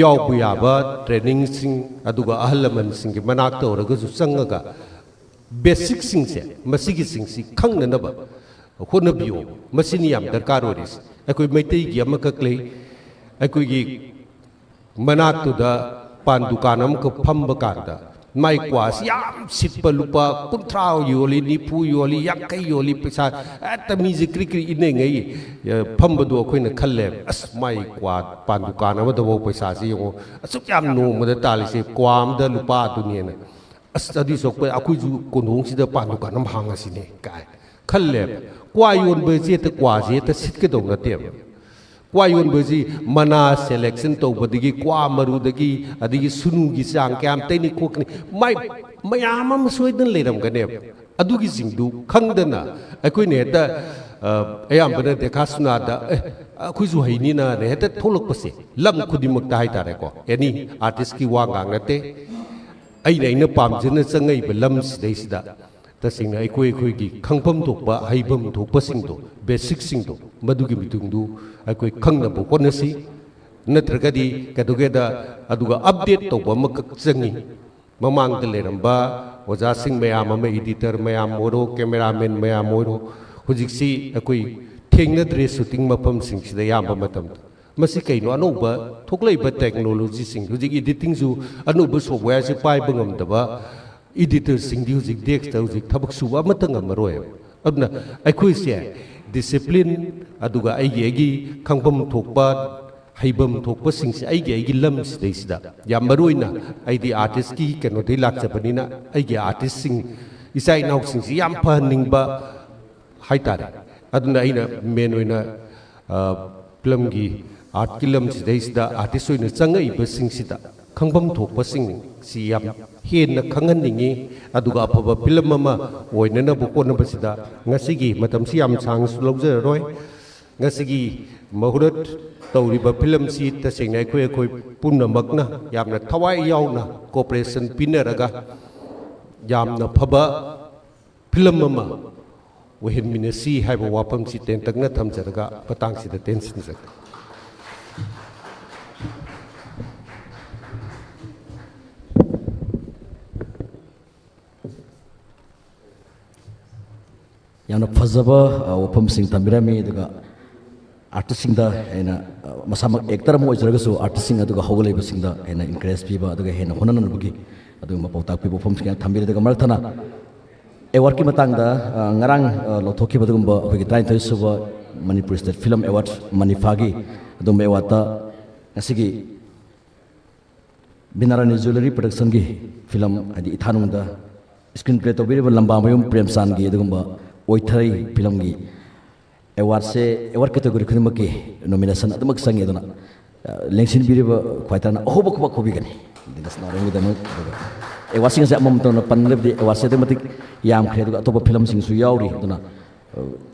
यावबु याबा ट्रेनिंग सिंग अदुगा अहलमन सिंग मनाक तौरगसु चंगगा बेसिक सिंगसे मसिगी सिंगसि खंगननबा होनबियो मसिनि याम दरकार ओरिस अखोइ मैतैगी अमकक लei अखोइगी मनाक्तुदा पान दुकान अमक फंबा कांदा माइ क्वास याम सिटपा लुपा कुंथ्रा योली निफु योली याकै योली पैसा तमीज क्रि क्रि इने ngei फंबदो अखोइना खल्ले अस माइ क्वा पान दुकान अमदबो पैसा सि यंगो असुक याम नोमदा तालिसे क्वामदा लुपा दुनियना अस अदि सोक अखोइजु कोनोंसिदा पान दुकान अम हांगासिने काय खल्ले क्वा योनबे जेता क्वा जेता सिटकेदौ नतेब क्वा योनबजी मना सेलेक्शन तौबदगी क्वा मरुदगी अदगी सुनुगी चांग क्याम तैनि कोकनि माइ मयाम अम सोइदन लेरमगने अदुगी जिंगदु खंगदना अखोइने हेता अयामबना देखा सुनादा अखोइजु हैनिना ने हेता थोलकपसे लम खुदिमकता हाइतारेको एनी आर्टिस्ट की वा गांगनते अइना पामजन चंगैब लम सिदैसिदा तसिंगना अखोइगी खंगफम थोकबा हैबम थोकपसिंगदो बेसिक सिंगदो मदुगी मितुंगदु अखोइ खंगनबो होनसी नत्रगदी कदुगेदा अदुगा अपडेट तौबा मकक चंगी ममांगदा लेरंबा ओजासिंग मयाम अमा एडिटर मयाम ओरो कैमरामैन मयाम ओरो हुजिक्सी अखोइ थेंगनद्रे शूटिंग मफम सिंगसिदा याम मतम मसी कैनो अनौबा थोकलैबा टेक्नोलॉजी सिंग हुजिक एडिटिंग जु अनौबा सॉफ्टवेयर से पाइबा ngamdaba एडिटर सिंगदी हुजिक डेस्क हुजिक थबक सुबा मतंग मरोय अदना अखोइ से डिसिप्लिन अदुगा आइगी खंगफम थोकबा हैबम थोकबा सिंगसे आइगी लम सिदैसिदा याम मरोइना आइदी आर्टिस्ट की कनोदै लाक्चबनिना आइगी आर्टिस्ट सिंग इसाइ नाउ सिंगसे याम फहनिंगबा हाइतारे अदुना आइना मेन ओइना फिल्म की आर्ट की लम सिदैसिदा आर्टिस्ट ओइना चंगैबा सिंगसिदा खंगफम थोकबा सिंग सि याम हेन खंगनिंगी अदुगा अफबा फिल्म अमा ओइननबो कोनबसिदा ngasiगी matamsi yam sang sulaujaroi ngasiगी mahurat तौरीबा फिल्म सी तसेंगना अखोइ पुनमकना यामना थवाई यावना कोऑपरेशन पिनरगा ꯌꯥꯝꯅ ꯐꯕ ꯐꯤꯂꯝ ꯑꯃ ꯑꯣꯏꯍꯟꯃꯤꯟꯅꯁꯤ ꯍꯥꯏꯕ ꯋꯥꯐꯝꯁꯤ ꯇꯦꯟꯇꯛꯅ ꯊꯝꯖꯔꯒ ꯃꯇꯥꯡꯁꯤꯗ ꯇꯦꯟꯁꯤꯟꯖꯒꯦ. ꯌꯥꯝꯅ ꯐꯖꯕ ꯋꯥꯐꯝꯁꯤꯡ ꯊꯝꯕꯤꯔꯝꯃꯤ ꯑꯗꯨꯒ ꯑꯥꯔꯇꯤꯁꯁꯤꯡꯗ ꯍꯦꯟꯅ ꯃꯁꯥꯃꯛ ꯑꯦꯛꯇꯔ ꯑꯃ ꯑꯣꯏꯖꯔꯒꯁꯨ ꯑꯥꯔꯇꯤꯁꯁꯤꯡ ꯑꯗꯨꯒ ꯍꯧꯒꯠꯂꯛꯏꯕꯁꯤꯡꯗ ꯍꯦꯟꯅ ꯏꯟꯀꯔꯦꯖ ꯄꯤꯕ ꯑꯗꯨꯒ ꯍꯦꯟꯅ ꯍꯣꯠꯅꯅꯕꯒꯤ ꯑꯗꯨꯒꯨꯝꯕ ꯄꯥꯎꯇꯥꯛ ꯄꯤꯕ ꯋꯥꯐꯝꯁꯤꯡ ꯌꯥꯝ ꯊꯝꯕꯤꯔꯦ. ꯑꯗꯨꯒ ꯃꯔꯛ ꯊꯠꯅ ꯑꯦꯋꯥꯔꯗꯀꯤ ꯃꯇꯥꯡꯗ ꯉꯔꯥꯡ ꯂꯧꯊꯣꯛꯈꯤꯕ ꯑꯗꯨꯒꯨꯝꯕ ꯑꯩꯈꯣꯏꯒꯤ 32 ꯁꯨꯕ ꯃꯅꯤꯄꯨꯔ ꯁ꯭ꯇꯦꯠ ꯐꯤꯂꯝ ꯑꯦꯋꯥꯔꯗ ꯃꯅꯤꯐꯥꯒꯤ ꯑꯗꯨꯒꯨꯝꯕ ꯑꯦꯋꯥꯔꯗꯇ ꯉꯁꯤꯒꯤ ꯕꯤꯅꯥꯔꯥꯅꯤ ꯖꯨꯋꯦꯂꯔꯤ ꯄ꯭ꯔꯗꯛꯁꯟꯒꯤ ꯐꯤꯂꯝ ꯍꯥꯏꯗꯤ ꯏꯊꯥꯅꯨꯡꯗ ꯁ꯭ꯀ꯭ꯔꯤꯟ ꯄ꯭ꯂꯦ ꯇꯧꯕꯤꯔꯤꯕ ꯂꯝꯕꯥꯃꯌꯨꯝ ꯄ꯭ꯔꯦꯝꯆꯥꯟꯒꯤ ꯑꯗꯨꯒꯨꯝꯕ ꯑꯣꯏꯊꯔꯩ ꯐꯤꯂꯝꯒꯤ ꯑꯦꯋꯥꯔꯗꯁꯦ ꯑꯦꯋꯥꯔꯗ ꯀꯦꯇꯦꯒꯣꯔꯤ ꯈꯨꯗꯤꯡꯃꯛꯀꯤ ꯅꯣꯃꯤꯅꯦꯁꯟ ꯑꯗꯨꯃꯛ ꯆꯪꯉꯤ. ꯑꯗꯨꯅ ꯂꯦꯡꯁꯤꯟꯕꯤꯔꯤꯕ ꯈ꯭ꯋꯥꯏꯇꯥꯔꯅ ꯑꯍꯧꯕ ꯈꯨꯕꯥꯛ ꯈꯨꯕꯤꯒꯅꯤ ꯅꯥꯎꯔꯦꯝꯒꯤꯗꯃꯛ. ꯑꯗꯨꯒ ꯑꯦꯋꯥꯔꯗꯁꯤꯡ ꯑꯁꯦ ꯑꯃꯃꯝ ꯇꯧꯅ ꯄꯟꯒꯗꯕꯗꯤ ꯑꯦꯋꯥꯔꯗꯁꯦ ꯑꯗꯨꯛ ꯃꯇꯤꯛ ꯌꯥꯝꯈ꯭ꯔꯦ. ꯑꯗꯨꯒ ꯑꯇꯣꯞꯄ ꯐꯤꯂꯝꯁꯤꯡꯁꯨ ꯌꯥꯎꯔꯤ. ꯑꯗꯨꯅ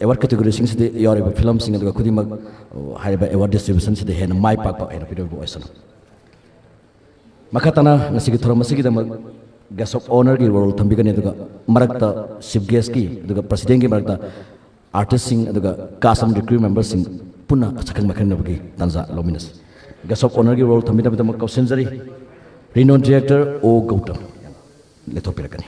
ꯑꯦꯋꯥꯔꯗ ꯀꯦꯇꯦꯒꯣꯔꯤꯁꯤꯡꯁꯤꯗ ꯌꯥꯎꯔꯤꯕ ꯐꯤꯂꯝꯁꯤꯡ ꯑꯗꯨꯒ ꯈꯨꯗꯤꯡꯃꯛ ꯍꯥꯏꯔꯤꯕ ꯑꯦꯋꯥꯔꯗ ꯗꯤꯁꯇ꯭ꯔꯤꯕ꯭ꯌꯨꯁꯟꯁꯤꯗ ꯍꯦꯟꯅ ꯃꯥꯏ ꯄꯥꯛꯄ ꯍꯦꯟꯅ ꯄꯤꯔꯛꯄ ꯑꯣꯏꯁꯅꯨ. ꯃꯈꯥ ꯇꯥꯅ ꯉꯁꯤꯒꯤ ꯊꯧꯔꯝ ꯑꯁꯤꯒꯤꯗꯃꯛ ꯒꯦꯁ ꯑꯣꯐ ꯑꯣꯅꯔꯒꯤ ꯔꯣꯜ ꯊꯝꯕꯤꯒꯅꯤ. ꯑꯗꯨꯒ ꯃꯔꯛꯇ ꯆꯤꯐ ꯒꯦꯁꯀꯤ ꯑꯗꯨꯒ ꯄ꯭ꯔꯁꯤꯗꯦꯟꯒꯤ ꯃꯔꯛꯇ ꯑꯥꯔꯇꯤꯁꯁꯤꯡ ꯑꯗꯨꯒ ꯀꯥꯁ ꯑꯃꯗꯤ ꯀ꯭ꯔꯨ ꯃꯦꯝꯕꯔꯁꯤꯡ ꯄꯨꯟꯅ ꯁꯛꯈꯪ ꯃꯥꯏꯈꯪꯅꯕꯒꯤ ꯇꯥꯟꯖꯥ ꯂꯧꯃꯤꯟꯅꯁꯤ. ꯒꯦꯁ ꯑꯣꯐ ꯑꯣꯅꯔꯒꯤ ꯔꯣꯜ ꯊꯝꯕꯤꯅꯕꯒꯤꯗꯃꯛ ꯀꯧꯁꯤꯟꯖꯔꯤ. ꯔꯤꯅꯣꯟ ꯗꯤꯔꯦꯛꯇꯔ ꯑꯣ ꯒꯧꯇꯝ ꯂꯦꯞꯊꯣꯛꯄꯤꯔꯛꯀꯅꯤ.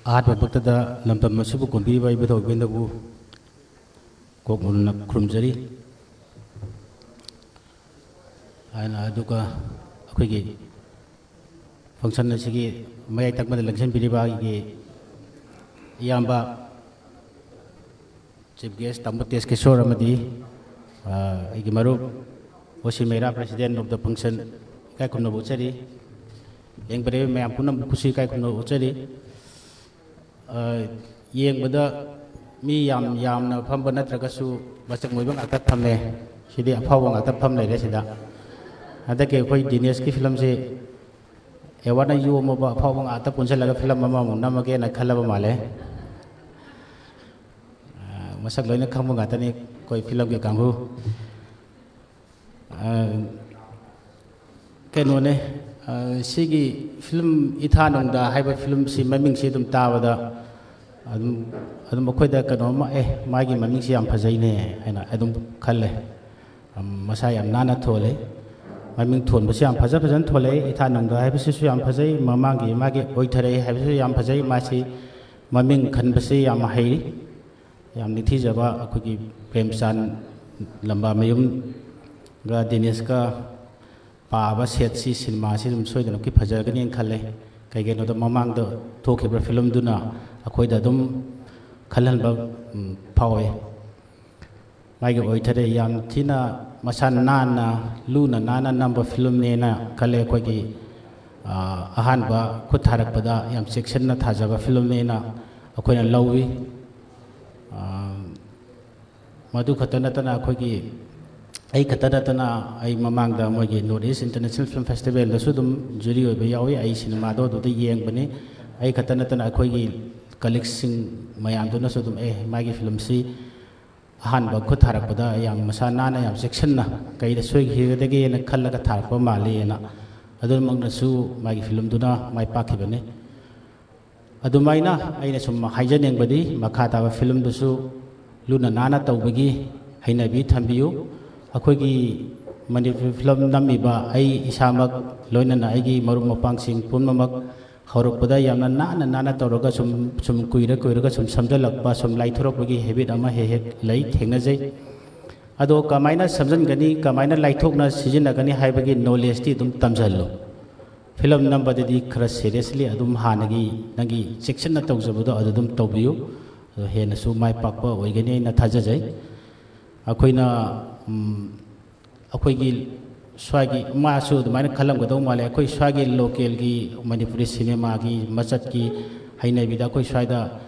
ꯑꯍꯥꯟꯕ ꯃꯛꯇꯗ ꯂꯝꯗꯝ ꯑꯁꯤꯕꯨ ꯀꯣꯟꯕꯤꯔꯤꯕ ꯏꯕꯨꯙꯧ ꯏꯕꯦꯟꯗꯕꯨ ꯀꯣꯛꯅ ꯈꯨꯔꯨꯝꯖꯔꯤ. ꯑꯗꯨꯒ ꯑꯩꯈꯣꯏꯒꯤ ꯐꯪꯁꯟ ꯑꯁꯤꯒꯤ ꯃꯌꯥꯏ ꯊꯪꯕꯗ ꯂꯦꯡꯁꯤꯟꯕꯤꯔꯤꯕ ꯑꯩꯒꯤ ꯏꯌꯥꯝꯕ ꯆꯤꯐ ꯒꯦꯁ ꯇꯥꯃꯣ ꯇꯦꯖ ꯀꯤꯁꯣꯔ ꯑꯃꯗꯤ ꯑꯩꯒꯤ ꯃꯔꯨꯞ ꯋꯥꯁꯤꯝ ꯃꯩꯔꯥ ꯄ꯭ꯔꯁꯤꯗꯦꯟ ꯑꯣꯐ ꯗ ꯐꯪꯁꯟ ꯏꯀꯥꯏ ꯈꯨꯝꯅꯕ ꯎꯠꯆꯔꯤ. ꯌꯦꯡꯕꯤꯔꯤꯕ ꯃꯌꯥꯝ ꯄꯨꯝꯅꯃꯛꯄꯨꯁꯨ ꯏꯀꯥꯏ ꯈꯨꯝꯅꯕ ꯎꯠꯆꯔꯤ. ꯌꯦꯡꯕꯗ ꯃꯤ ꯌꯥꯝꯅ ꯐꯝꯕ ꯅꯠꯇ꯭ꯔꯒꯁꯨ ꯃꯆꯪ ꯑꯣꯏꯕ ꯉꯥꯛꯇ ꯐꯝꯃꯦ. ꯁꯤꯗꯤ ꯑꯐꯥꯎꯕ ꯉꯥꯛꯇ ꯐꯝ ꯂꯩꯔꯦ ꯁꯤꯗ. ꯍꯟꯗꯛꯀꯤ ꯑꯩꯈꯣꯏ ꯗꯤꯅꯦꯁꯀꯤ ꯐꯤꯂꯝꯁꯤ ꯑꯦꯋꯥꯔꯗꯅ ꯌꯣꯝꯃꯕ ꯑꯐꯥꯎꯕ ꯉꯥꯛꯇ ꯄꯨꯟꯁꯤꯜꯂꯒ ꯐꯤꯂꯝ ꯑꯃꯃꯨꯛ ꯅꯝꯃꯒꯦꯅ ꯈꯜꯂꯕ ꯃꯥꯜꯂꯦ. ꯃꯁꯛ ꯂꯣꯏꯅ ꯈꯪꯕ ꯉꯥꯛꯇꯅꯤ ꯑꯩꯈꯣꯏ ꯐꯤꯂꯝꯒꯤ ꯀꯥꯡꯕꯨ. ꯀꯩꯅꯣꯅꯦ ꯁꯤꯒꯤ ꯐꯤꯂꯝ ꯏꯊꯥꯅꯨꯡꯗ ꯍꯥꯏꯕ ꯐꯤꯂꯝꯁꯤ ꯃꯃꯤꯡꯁꯤ ꯑꯗꯨꯝ ꯇꯥꯕꯗ ꯑꯗꯨꯝ ꯑꯩꯈꯣꯏꯗ ꯀꯩꯅꯣꯝꯃ ꯃꯥꯒꯤ ꯃꯃꯤꯡꯁꯤ ꯌꯥꯝ ꯐꯖꯩꯅꯦ ꯍꯥꯏꯅ ꯑꯗꯨꯝ ꯈꯜꯂꯦ. ꯃꯁꯥ ꯌꯥꯝ ナꯅ ꯊꯣꯜꯂꯦ. ꯃꯃꯤꯡ ꯊꯣꯟꯕꯁꯤ ꯌꯥꯝ ꯐꯖꯅ ꯊꯣꯜꯂꯦ. ꯏꯊꯥꯅꯨꯡꯗ ꯍꯥꯏꯕꯁꯤꯁꯨ ꯌꯥꯝ ꯐꯖꯩ. ꯃꯃꯥꯡꯒꯤ ꯃꯥꯒꯤ ꯑꯣꯏꯊꯔꯩ ꯍꯥꯏꯕꯁꯤꯁꯨ ꯌꯥꯝ ꯐꯖꯩ. ꯃꯥꯁꯤ ꯃꯃꯤꯡ ꯈꯟꯕꯁꯤ ꯌꯥꯝ ꯍꯩ. ꯌꯥꯝ ꯅꯤꯡꯊꯤꯖꯕ ꯑꯩꯈꯣꯏꯒꯤ ꯄ꯭ꯔꯦꯝꯆꯥꯟ ꯂꯝꯕꯥꯃꯌꯨꯝꯒ ꯗꯤꯅꯦꯁꯀ ꯄꯥꯕ ꯁꯦꯠꯁꯤ ꯁꯤꯅꯦꯃꯥꯁꯤ ꯑꯗꯨꯝ ꯁꯣꯏꯗꯅꯃꯛꯀꯤ ꯐꯖꯒꯅꯤꯅ ꯈꯜꯂꯦ. ꯀꯩꯒꯤꯅꯣꯗ ꯃꯃꯥꯡꯗ ꯊꯣꯛꯈꯤꯕ ꯐꯤꯂꯝꯗꯨꯅ ꯑꯩꯈꯣꯏꯗ ꯑꯗꯨꯝ ꯈꯜꯍꯟꯕ ꯐꯥꯎꯋꯦ. ꯃꯥꯒꯤ ꯑꯣꯏꯊꯔꯩ ꯌꯥꯝ ꯊꯤꯅ ꯃꯁꯥ ꯅꯥꯟꯅ ꯂꯨꯅ ꯅꯥꯟꯅ ꯅꯝꯕ ꯐꯤꯂꯝꯅꯦꯅ ꯈꯜꯂꯦ. ꯑꯩꯈꯣꯏꯒꯤ ꯑꯍꯥꯟꯕ ꯈꯨꯠ ꯊꯥꯔꯛꯄꯗ ꯌꯥꯝ ꯆꯦꯛꯁꯤꯟꯅ ꯊꯥꯖꯕ ꯐꯤꯂꯝꯅꯦꯅ ꯑꯩꯈꯣꯏꯅ ꯂꯧꯏ. ꯃꯗꯨ ꯈꯛꯇ ꯅꯠꯇꯅ ꯑꯩꯈꯣꯏꯒꯤ ꯑꯩ ꯈꯛꯇ ꯅꯠꯇꯅ ꯑꯩ ꯃꯃꯥꯡꯗ ꯃꯣꯏꯒꯤ ꯅꯣꯔꯠ ꯏꯁ ꯏꯟꯇꯔꯅꯦꯁꯅꯦꯜ ꯐꯤꯂꯝ ꯐꯦꯁꯇꯤꯚꯦꯜꯗꯁꯨ ꯑꯗꯨꯝ ꯖꯨꯔꯤ ꯑꯣꯏꯕ ꯌꯥꯎꯏ. ꯑꯩ ꯁꯤꯅꯦꯃꯥꯗꯣ ꯑꯗꯨꯗ ꯌꯦꯡꯕꯅꯤ. ꯑꯩ ꯈꯛꯇ ꯅꯠꯇꯅ ꯑꯩꯈꯣꯏꯒꯤ ꯀꯂꯤꯛꯁꯤꯡ ꯃꯌꯥꯝꯗꯨꯅꯁꯨ ꯑꯗꯨꯝ ꯃꯥꯒꯤ ꯐꯤꯂꯝꯁꯤ ꯑꯍꯥꯟꯕ ꯈꯨꯠ ꯊꯥꯔꯛꯄꯗ ꯌꯥꯝ ꯃꯁꯥ ꯅꯥꯟꯅ ꯌꯥꯝ ꯆꯦꯛꯁꯤꯟꯅ ꯀꯩꯗ ꯁꯣꯏꯈꯤꯒꯗꯒꯦꯅ ꯈꯜꯂꯒ ꯊꯥꯔꯛꯄ ꯃꯥꯜꯂꯤꯅ ꯑꯗꯨꯃꯛꯅꯁꯨ ꯃꯥꯒꯤ ꯐꯤꯂꯝꯗꯨꯅ ꯃꯥꯏ ꯄꯥꯛꯈꯤꯕꯅꯤ. ꯑꯗꯨꯃꯥꯏꯅ ꯑꯩꯅ ꯁꯨꯝ ꯍꯥꯏꯖꯅꯤꯡꯕꯗꯤ ꯃꯈꯥ ꯇꯥꯕ ꯐꯤꯂꯝꯗꯨꯁꯨ ꯂꯨꯅ ꯅꯥꯟꯅ ꯇꯧꯕꯒꯤ ꯍꯩꯅꯕꯤ ꯊꯝꯕꯤꯌꯨ. ꯑꯩꯈꯣꯏꯒꯤ ꯃꯅꯤꯄꯨꯔꯤ ꯐꯤꯂꯝ ꯅꯝꯃꯤꯕ ꯑꯩ ꯏꯁꯥꯃꯛ ꯂꯣꯏꯅꯅ ꯑꯩꯒꯤ ꯃꯔꯨꯞ ꯃꯄꯥꯡꯁꯤꯡ ꯄꯨꯝꯅꯃꯛ ꯍꯧꯔꯛꯄꯗ ꯌꯥꯝꯅ ꯅꯥꯟꯅ ꯇꯧꯔꯒ ꯁꯨꯝ ꯀꯨꯏꯔꯒ ꯁꯨꯝ ꯁꯝꯖꯜꯂꯛꯄ ꯁꯨꯝ ꯂꯥꯏꯊꯣꯔꯛꯄꯒꯤ ꯍꯦꯕꯤꯠ ꯑꯃ ꯍꯦꯛ ꯂꯩ ꯊꯦꯡꯅꯖꯩ. ꯑꯗꯣꯀꯃꯥꯏꯅ ꯁꯝꯖꯟꯒꯅꯤ ꯀꯃꯥꯏꯅ ꯂꯥꯏꯊꯣꯛꯅ ꯁꯤꯖꯤꯟꯅꯒꯅꯤ ꯍꯥꯏꯕꯒꯤ ꯅꯣꯂꯦꯖꯇꯤ ꯑꯗꯨꯝ ꯇꯝꯁꯤꯜꯂꯨ. ꯐꯤꯂꯝ ꯅꯝꯕꯗꯗꯤ ꯈꯔ ꯁꯦꯔꯤꯌꯁꯂꯤ ꯑꯗꯨꯝ ꯍꯥꯟꯅꯒꯤ ꯅꯪꯒꯤ ꯆꯦꯛꯁꯤꯟꯅ ꯇꯧꯖꯕꯗꯣ ꯑꯗꯨ ꯑꯗꯨꯝ ꯇꯧꯕꯤꯌꯨ. ꯑꯗꯣ ꯍꯦꯟꯅꯁꯨ ꯃꯥꯏ ꯄꯥꯛꯄ ꯑꯣꯏꯒꯅꯤ ꯑꯩꯅ ꯊꯥꯖꯖꯩ. ꯑꯩꯈꯣꯏꯅ ꯑꯩꯈꯣꯏꯒꯤ ꯁ꯭ꯋꯥꯏꯒꯤ ꯃꯥꯁꯨ ꯑꯗꯨꯃꯥꯏꯅ ꯈꯜꯂꯝꯒꯗꯧ ꯃꯥꯜꯂꯦ. ꯑꯩꯈꯣꯏ ꯁ꯭ꯋꯥꯏꯒꯤ ꯂꯣꯀꯦꯜꯒꯤ ꯃꯅꯤꯄꯨꯔꯤ ꯁꯤꯅꯦꯃꯥꯒꯤ ꯃꯆꯠꯀꯤ ꯍꯩꯅꯕꯤꯗ ꯑꯩꯈꯣꯏ ꯁ꯭ꯋꯥꯏꯗ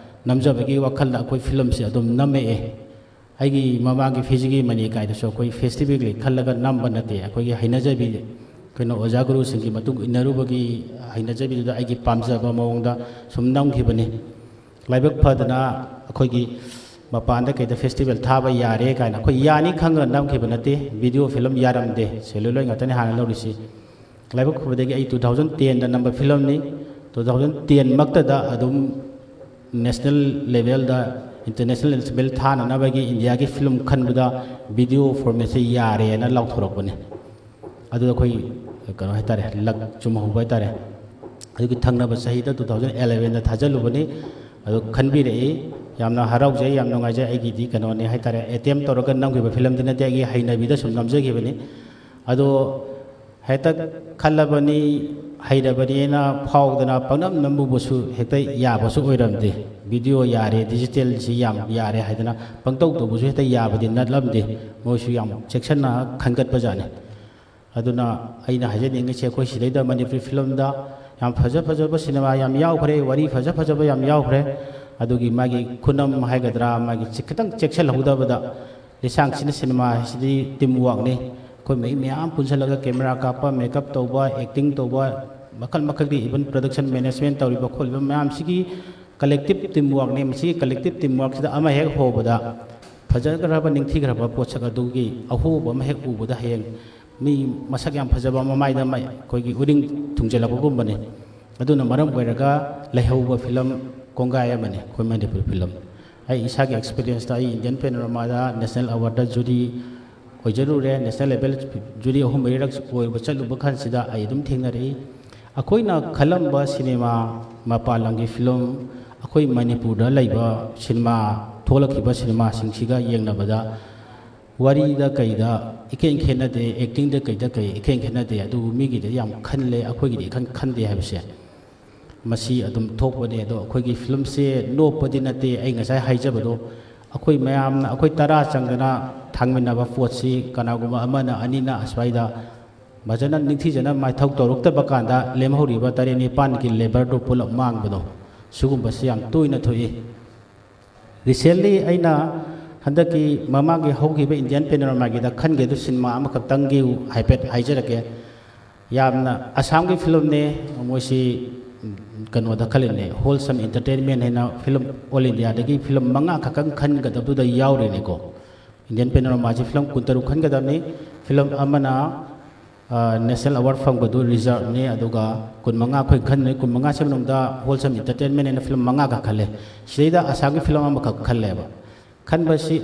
ꯅꯝꯖꯕꯒꯤ ꯋꯥꯈꯜꯗ ꯑꯩꯈꯣꯏ ꯐꯤꯂꯝꯁꯦ ꯑꯗꯨꯝ ꯅꯝꯃꯛꯑꯦ ꯑꯩꯒꯤ ꯃꯃꯥꯡꯒꯤ ꯐꯤꯖꯤꯒꯤ ꯃꯅꯤ ꯀꯥꯏꯗꯁꯨ ꯑꯩꯈꯣꯏ ꯐꯦꯁꯇꯤꯚꯦꯜꯒꯤ ꯈꯜꯂꯒ ꯅꯝꯕ ꯅꯠꯇꯦ ꯑꯩꯈꯣꯏꯒꯤ ꯍꯩꯅꯖꯕꯤ ꯀꯩꯅꯣ ꯑꯣꯖꯥ ꯒꯨꯔꯨꯁꯤꯡꯒꯤ ꯃꯇꯨꯡ ꯏꯟꯅꯔꯨꯕꯒꯤ ꯍꯩꯅꯖꯕꯤꯗꯨꯗ ꯑꯩꯒꯤ ꯄꯥꯝꯖꯕ ꯃꯑꯣꯡꯗ ꯁꯨꯝ ꯅꯝꯈꯤꯕꯅꯤ ꯂꯥꯏꯕꯛ ꯐꯗꯅ ꯑꯩꯈꯣꯏꯒꯤ ꯃꯄꯥꯟꯗ ꯀꯩꯗ ꯐꯦꯁꯇꯤꯚꯦꯜ ꯊꯥꯕ ꯌꯥꯔꯦ ꯀꯥꯏꯅ ꯑꯩꯈꯣꯏ ꯌꯥꯅꯤ ꯈꯪꯉꯒ ꯅꯝꯈꯤꯕ ꯅꯠꯇꯦ ꯚꯤꯗꯤꯑꯣ ꯐꯤꯂꯝ ꯌꯥꯔꯝꯗꯦ ꯁꯦꯂꯨꯂꯣꯏꯗ ꯉꯥꯛꯇꯅꯤ ꯍꯥꯟꯅ ꯂꯧꯔꯤꯁꯤ ꯂꯥꯏꯕꯛ ꯐꯕꯗꯒꯤ ꯑꯩ 2010ꯗ ꯅꯝꯕ ꯐꯤꯂꯝꯅꯤ 2010 ꯃꯛꯇꯗ ꯑꯗꯨꯝ ꯅꯦꯁꯅꯦꯜ ꯂꯦꯚꯦꯜꯗ ꯏꯟꯇꯔꯅꯦꯁꯅꯦꯜ ꯂꯦꯚꯦꯜ ꯊꯥꯅꯅꯕꯒꯤ ꯏꯟꯗꯤꯌꯥꯒꯤ ꯐꯤꯂꯝ ꯈꯟꯕꯗ ꯚꯤꯗꯤꯑꯣ ꯐꯣꯔꯃꯦꯠꯁꯦ ꯌꯥꯔꯦꯅ ꯂꯥꯎꯊꯣꯔꯛꯄꯅꯤ ꯑꯗꯨꯗ ꯑꯩꯈꯣꯏ ꯀꯩꯅꯣ ꯍꯥꯏꯇꯥꯔꯦ ꯂꯛ ꯆꯨꯝꯍꯧꯕ ꯍꯥꯏꯇꯥꯔꯦ ꯑꯗꯨꯒꯤ ꯊꯪꯅꯕ ꯆꯍꯤꯗ 2011ꯗ ꯊꯥꯖꯤꯜꯂꯨꯕꯅꯤ ꯑꯗꯨ ꯈꯟꯕꯤꯔꯛꯏ ꯌꯥꯝꯅ ꯍꯔꯥꯎꯖꯩ ꯌꯥꯝ ꯅꯨꯡꯉꯥꯏꯖꯩ ꯑꯩꯒꯤꯗꯤ ꯀꯩꯅꯣꯅꯤ ꯍꯥꯏꯇꯥꯔꯦ ꯑꯦꯇꯦꯝ ꯇꯧꯔꯒ ꯅꯝꯈꯤꯕ ꯐꯤꯂꯝꯗꯤ ꯅꯠꯇꯦ ꯑꯩꯒꯤ ꯍꯩꯅꯕꯤꯗ ꯁꯨꯝ ꯅꯝꯖꯈꯤꯕꯅꯤ ꯑꯗꯣ ꯍꯦꯛꯇ ꯈꯜꯂꯕꯅꯤ ꯍꯩꯔꯕꯅꯤꯅ ꯐꯥꯎꯗꯅ ꯄꯪꯅꯝ ꯅꯝꯃꯨꯕꯁꯨ ꯍꯦꯛꯇ ꯌꯥꯕꯁꯨ ꯑꯣꯏꯔꯝꯗꯦ ꯚꯤꯗꯤꯑꯣ ꯌꯥꯔꯦ ꯗꯤꯖꯤꯇꯦꯜꯁꯤ ꯌꯥꯝ ꯌꯥꯔꯦ ꯍꯥꯏꯗꯅ ꯄꯪꯇꯧ ꯇꯧꯕꯁꯨ ꯍꯦꯛꯇ ꯌꯥꯕꯗꯤ ꯅꯠꯂꯝꯗꯦ ꯃꯣꯏꯁꯨ ꯌꯥꯝ ꯆꯦꯛꯁꯤꯟꯅ ꯈꯟꯒꯠꯄꯖꯥꯠꯅꯤ ꯑꯗꯨꯅ ꯑꯩꯅ ꯍꯥꯏꯖꯅꯤꯡꯉꯤꯁꯦ ꯑꯩꯈꯣꯏ ꯁꯤꯗꯩꯗ ꯃꯅꯤꯄꯨꯔꯤ ꯐꯤꯂꯝꯗ ꯌꯥꯝ ꯐꯖ ꯐꯖꯕ ꯁꯤꯅꯦꯃꯥ ꯌꯥꯝ ꯌꯥꯎꯈ꯭ꯔꯦ ꯋꯥꯔꯤ ꯐꯖ ꯐꯖꯕ ꯌꯥꯝ ꯌꯥꯎꯈ꯭ꯔꯦ ꯑꯗꯨꯒꯤ ꯃꯥꯒꯤ ꯈꯨꯅꯝ ꯍꯥꯏꯒꯗ꯭ꯔꯥ ꯃꯥꯒꯤ ꯈꯤꯇꯪ ꯆꯦꯛꯁꯤꯜꯍꯧꯗꯕꯗ ꯂꯤꯁꯥꯡꯁꯤꯅ ꯁꯤꯅꯦꯃꯥ ꯍꯥꯏꯁꯤꯗꯤ ꯇꯤꯝ ꯋꯥꯛꯅꯤ ꯑꯩꯈꯣꯏ ꯃꯌꯥꯝ ꯄꯨꯟꯁꯤꯜꯂꯒ ꯀꯦꯃꯦꯔꯥ ꯀꯥꯞꯄ ꯃꯦꯀꯞ ꯇꯧꯕ ꯑꯦꯛꯇꯤꯡ ꯇꯧꯕ ꯃꯈꯜ ꯃꯈꯜꯒꯤ ꯏꯚꯟ ꯄ꯭ꯔꯗꯛꯁꯟ ꯃꯦꯅꯦꯖꯃꯦꯟ ꯇꯧꯔꯤꯕ ꯈꯣꯠꯂꯤꯕ ꯃꯌꯥꯝꯁꯤꯒꯤ ꯀꯂꯦꯛꯇꯤꯞ ꯇꯤꯝ ꯋꯥꯛꯅꯤ ꯃꯁꯤꯒꯤ ꯀꯂꯦꯛꯇꯤꯞ ꯇꯤꯝ ꯋꯥꯛꯁꯤꯗ ꯑꯃ ꯍꯦꯛ ꯍꯧꯕꯗ ꯐꯖꯈ꯭ꯔꯕ ꯅꯤꯡꯊꯤꯈ꯭ꯔꯕ ꯄꯣꯠꯁꯛ ꯑꯗꯨꯒꯤ ꯑꯍꯣꯕ ꯑꯃ ꯍꯦꯛ ꯎꯕꯗ ꯍꯌꯦꯡ ꯃꯤ ꯃꯁꯛ ꯌꯥꯝ ꯐꯖꯕ ꯃꯃꯥꯏꯗ ꯑꯩꯈꯣꯏꯒꯤ ꯎꯔꯤꯡ ꯊꯨꯡꯖꯤꯜꯂꯛꯄꯒꯨꯝꯕꯅꯤ ꯑꯗꯨꯅ ꯃꯔꯝ ꯑꯣꯏꯔꯒ ꯂꯩꯍꯧꯕ ꯐꯤꯂꯝ ꯀꯣꯡꯒꯥꯏ ꯑꯃꯅꯤ ꯑꯩꯈꯣꯏ ꯃꯅꯤꯄꯨꯔꯤ ꯐꯤꯂꯝ ꯑꯩ ꯏꯁꯥꯒꯤ ꯑꯦꯛꯁꯄꯤꯔꯤꯌꯦꯟꯁꯇ ꯑꯩ ꯏꯟꯗꯤꯌꯟ ꯄꯦꯅꯣꯔꯥꯃꯥꯗ ꯅꯦꯁꯅꯦꯜ ꯑꯦꯋꯥꯔꯗ ꯖꯨꯔꯤ ꯑꯣꯏꯖꯔꯨꯔꯦ ꯅꯦꯁꯅꯦꯜ ꯂꯦꯚꯦꯜ ꯖꯨꯔꯤ 3-4ꯔꯛ ꯑꯣꯏꯕ ꯆꯠꯂꯨꯕ ꯀꯥꯟꯁꯤꯗ ꯑꯩ ꯑꯗꯨꯝ ꯊꯦꯡꯅꯔꯛꯏ ꯑꯩꯈꯣꯏꯅ ꯈꯜꯂꯝꯕ ꯁꯤꯅꯦꯃꯥ ꯃꯄꯥꯟ ꯂꯝꯒꯤ ꯐꯤꯂꯝ ꯑꯩꯈꯣꯏ ꯃꯅꯤꯄꯨꯔꯗ ꯂꯩꯕ ꯁꯤꯅꯦꯃꯥ ꯊꯣꯛꯂꯛꯈꯤꯕ ꯁꯤꯅꯦꯃꯥꯁꯤꯡꯁꯤꯒ ꯌꯦꯡꯅꯕꯗ ꯋꯥꯔꯤꯗ ꯀꯩꯗ ꯏꯈꯦꯟ ꯈꯦꯠꯅꯗꯦ ꯑꯦꯛꯇꯤꯡꯗ ꯀꯩꯗ ꯀꯩ ꯏꯈꯦꯟ ꯈꯦꯠꯅꯗꯦ ꯑꯗꯨꯕꯨ ꯃꯤꯒꯤꯗꯤ ꯌꯥꯝ ꯈꯜꯂꯦ ꯑꯩꯈꯣꯏꯒꯤꯗꯤ ꯏꯈꯟ ꯈꯟꯗꯦ ꯍꯥꯏꯕꯁꯦ ꯃꯁꯤ ꯑꯗꯨꯝ ꯊꯣꯛꯄꯅꯦ ꯑꯗꯣ ꯑꯩꯈꯣꯏꯒꯤ ꯐꯤꯂꯝꯁꯦ ꯅꯣꯞꯄꯗꯤ ꯅꯠꯇꯦ ꯑꯩ ꯉꯁꯥꯏ ꯍꯥꯏꯖꯕꯗꯣ ꯑꯩꯈꯣꯏ ꯃꯌꯥꯝꯅ ꯑꯩꯈꯣꯏ 10 ꯆꯪꯗꯅ ꯊꯥꯡꯃꯤꯟꯅꯕ ꯄꯣꯠꯁꯤ ꯀꯅꯥꯒꯨꯝꯕ ꯑꯃꯅ ꯑꯅꯤꯅ ꯑꯁ꯭ꯋꯥꯏꯗ ꯐꯖꯅ ꯅꯤꯡꯊꯤꯖꯅ ꯃꯥꯏꯊꯧ ꯇꯧꯔꯛꯇꯕ ꯀꯥꯟꯗ ꯂꯦꯝꯍꯧꯔꯤꯕ 9-9ꯒꯤ ꯂꯦꯕꯔꯗꯨ ꯄꯨꯂꯞ ꯃꯥꯡꯕꯗꯣ ꯁꯤꯒꯨꯝꯕꯁꯤ ꯌꯥꯝ ꯇꯣꯏꯅ ꯊꯣꯛꯏ ꯔꯤꯁꯦꯟꯂꯤ ꯑꯩꯅ ꯍꯟꯗꯛꯀꯤ ꯃꯃꯥꯡꯒꯤ ꯍꯧꯈꯤꯕ ꯏꯟꯗꯤꯌꯟ ꯄꯦꯅꯣꯔꯥꯃꯥꯒꯤꯗ ꯈꯟꯒꯦꯗꯨ ꯁꯤꯅꯦꯃꯥ ꯑꯃꯈꯛꯇꯪꯒꯤ ꯍꯥꯏꯐꯦꯠ ꯍꯥꯏꯖꯔꯛꯀꯦ ꯌꯥꯝꯅ ꯑꯁꯥꯝꯒꯤ ꯐꯤꯂꯝꯅꯦ ꯃꯣꯏꯁꯤ ꯀꯩꯅꯣꯗ ꯈꯜꯂꯤꯅꯦ ꯍꯣꯜꯁꯝ ꯏꯟꯇꯔꯇꯦꯟꯃꯦꯟ ꯍꯥꯏꯅ ꯐꯤꯂꯝ ꯑꯣꯜ ꯏꯟꯗꯤꯌꯥꯗꯒꯤ ꯐꯤꯂꯝ 5 ꯈꯛꯇꯪ ꯈꯟꯒꯗꯕꯗꯨꯗ ꯌꯥꯎꯔꯤꯅꯤꯀꯣ ꯏꯟꯗꯤꯌꯟ ꯄꯦꯅꯣꯔꯥꯃꯥꯁꯤ ꯐꯤꯂꯝ 16 ಖꯟꯒꯗꯕꯅꯤ ꯐꯤꯂꯝ ꯑꯃꯅ ꯅꯦꯁꯅꯦल ꯑꯦꯋꯥꯔड ꯐꯪꯕꯗꯨ ꯔꯤꯖर्वꯅꯤ ꯑꯗꯨꯒ 15 ꯑꯩꯈꯣꯏ ꯈꯟꯅꯤ 15ꯁꯤ ꯃꯅꯨꯡꯗ ꯍꯣꯜꯁꯝ ꯏꯟꯇꯔꯇꯦꯟꯃꯦꯟ ꯍꯥꯏꯅ ꯐꯤꯂꯝ 5 ꯈꯛ ꯈꯜꯂꯦ ꯁꯤꯗꯩꯗ ꯑꯁꯥꯝꯒꯤ ꯐꯤꯂꯝ ꯑꯃꯈꯛ ꯈꯜꯂꯦꯕ खनबसी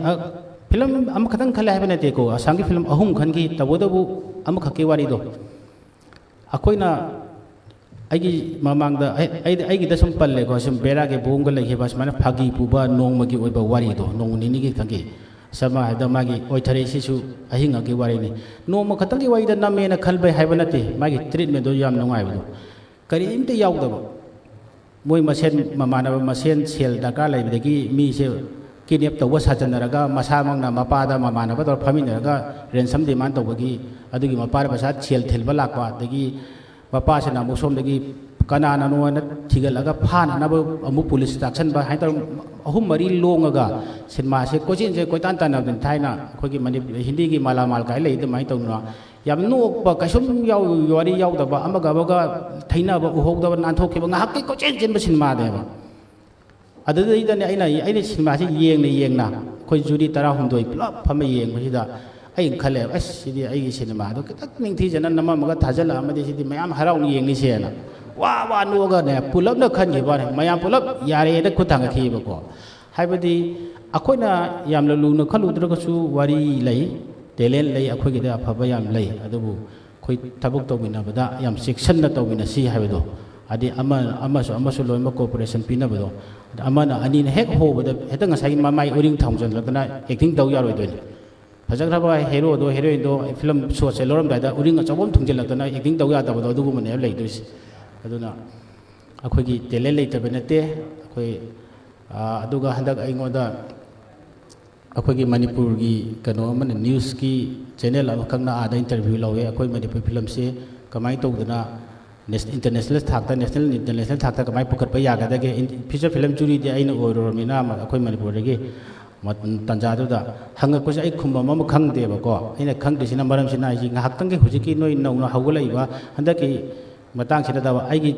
फिल्म अमखतंग खले है नते को असम की फिल्म अहुम खन की तबोदबु अमखकी वारीदो अखोइना अगी ममांगदा अगी दसम पल्ले को सम बेरा के बोंग लगे बस माने फागी पुबा नोंगमगी ओइबा वारीदो नोंगनिनि की खंगी समा है मागी ओइथरे सिसु अहिंग की वारीनि नोंम खतंगी वारीदा नमेना खलबे हाइबा नते मागी ट्रीटमेंट दो याम नोंगाइबदो करीमते यावदबो मोय मसेन ममानबा मसेन सेल दरकार लैबदगी मीसे किनेप तब साजनरगा मसामंगना मपादा ममानबा तौर फमिनरगा रेंसम डिमांड तौबगी अदुगी मपार बसा सेल थेलबा लाकवा दगी मपासना मुसोमदगी कनाना नोना थिगलगा फाननबा अमु पुलिस ताक्सनबा हाइतर अहुम मरी लोंगगा सिनेमा से कोचिन से कोइतान तानबन थाइना खोगी मनि हिंदी की माला माल काय लेइ दमाइ तौना याम नोकबा कसुम याव वारी यावदबा अमगा बगा थैनाबा उहोगदबा नानथोखिबा ngahak कोचिन जिन सिनेमा देबा अदुदैदने अइना सिनेमा से येंगना खोइ जुरी 13 पुलप फम येंगबसिदा अइ खले अस सिदि अइगी सिनेमा दो कितक निंगथि जन नममगा थाजला अमदि सिदि मयाम हराउनि येंगनि सेना वा वा नोगा ने पुलप न खनगि बारे मयाम पुलप यारे द खुथांग खिबको हाइबदि अखोइना याम लुना खलुद्रगसु वारी लई टेलेंट लई अखोइगिदा अफबा याम लई अदुबु खोइ थबक तौबिनाबदा याम सेक्शन तौबिना सि हाइबदो अदि अमसु लोइम कोऑपरेशन पिनबदो अमना अनिन हेक होबदा हेता ngasai mamai uring thongjon ladana acting tau yaroi doini fajagraba hero do heroine do film show se loram daida uring achobom thongjel ladana acting tau ya tabado adugu mane lei dois aduna akhoi gi talent lei tabenate akhoi aduga handak aingoda akhoi gi manipur gi kano amana news ki channel amakangna ada interview lawe akhoi manipur film se kamai tawdana international थाकता national international थाकता कमाई पुखटप यागदगे feature film जुरीदी अइना ओइरोरमिना अखोय मणिपुरदगी तंजादुदा हंगकपसे अइ खुम्बम अम खंगदेबको अइना खंगदिसिना मरमसिना अइ ngahaktangi hujiki noi nauna hawgalaiba handaki matang sida da aigi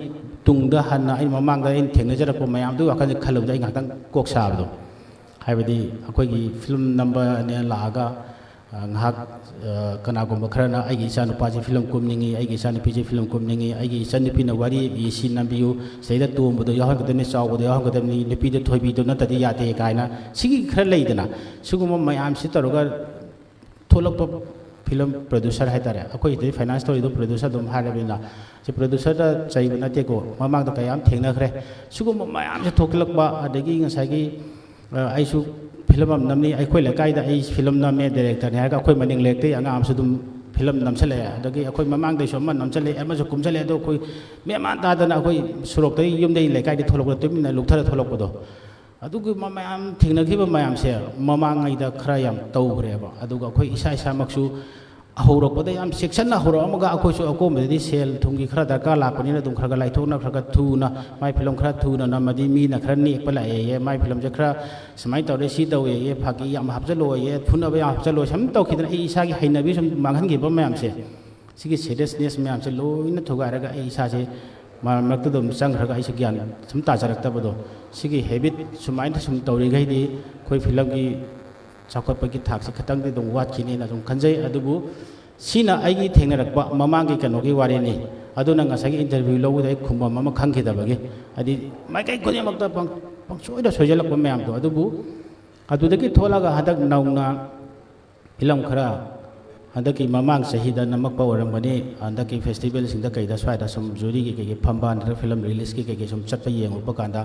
tungda hanna ai mamangda ai thengnajarappo mayam du akan khalubda ai ngahaktan kok sabdo haibadi akoigi film number ne laga ngahak kanagumba kharana aigi isa nupaji film kumningi aigi isa nupi film kumningi aigi isa nupi na wari isi nambiu seida tumbudo yahangadani chawbudo yahangadani nupi de thoibi do natadi yate kaina sigi khara leidana suguma mayam si taruga tholakpa film producer haitare akoi de finance story do producer dum harabina si producer da chaiba nate ko mamang da kayam thengna khre suguma mayam se thoklakba adagi ngasai gi aisu film am namni ai khoi lakai da ai film na me director ne ga khoi maning lekte anga am su dum film nam chale adagi akoi mamang dai som nam chale ama su kum chale do khoi me man ta da na khoi surok dai yum dai lekai di tholok to min luk thara tholok do adugu mayam thingna khiba mayam se mamang ai da khara yam tau khre ba aduga khoi isa isa maksu ahorokpada yam section na horo amaga akoi su akom de sel thungi khara darka lakoni na dum khara lai thona khara thuna mai film khara thuna na madi mi na khara nek pala ye mai film je khara samai tawre si taw ye phagi yam hapjalo ye thuna ba hapjalo sam taw khidna ei isa gi hainabi sum manghan gi ba mayam se sigi seriousness mayam se loina thoga raga ei isa se marmakta dum sang khara ai se gyan sum ta jarak ta bodo sigi habit sumai sum tawri gai di khoi film gi chakotpagi thakse khatang de dong wat kini na dong khanjai adubu sina aigi thengnarakpa mamangi kanogi warini aduna ngasagi interview lobu dai khumba mama khangkhidabagi adi mai kai khone makta pang soida soijalakpa mayam do adubu adudagi tholaga hadak nauna film khara hadaki mamang sahida namakpa warambani andaki festival singda kaida swaida sum juri gi phamban film release gi sum chatpa yengupa kanda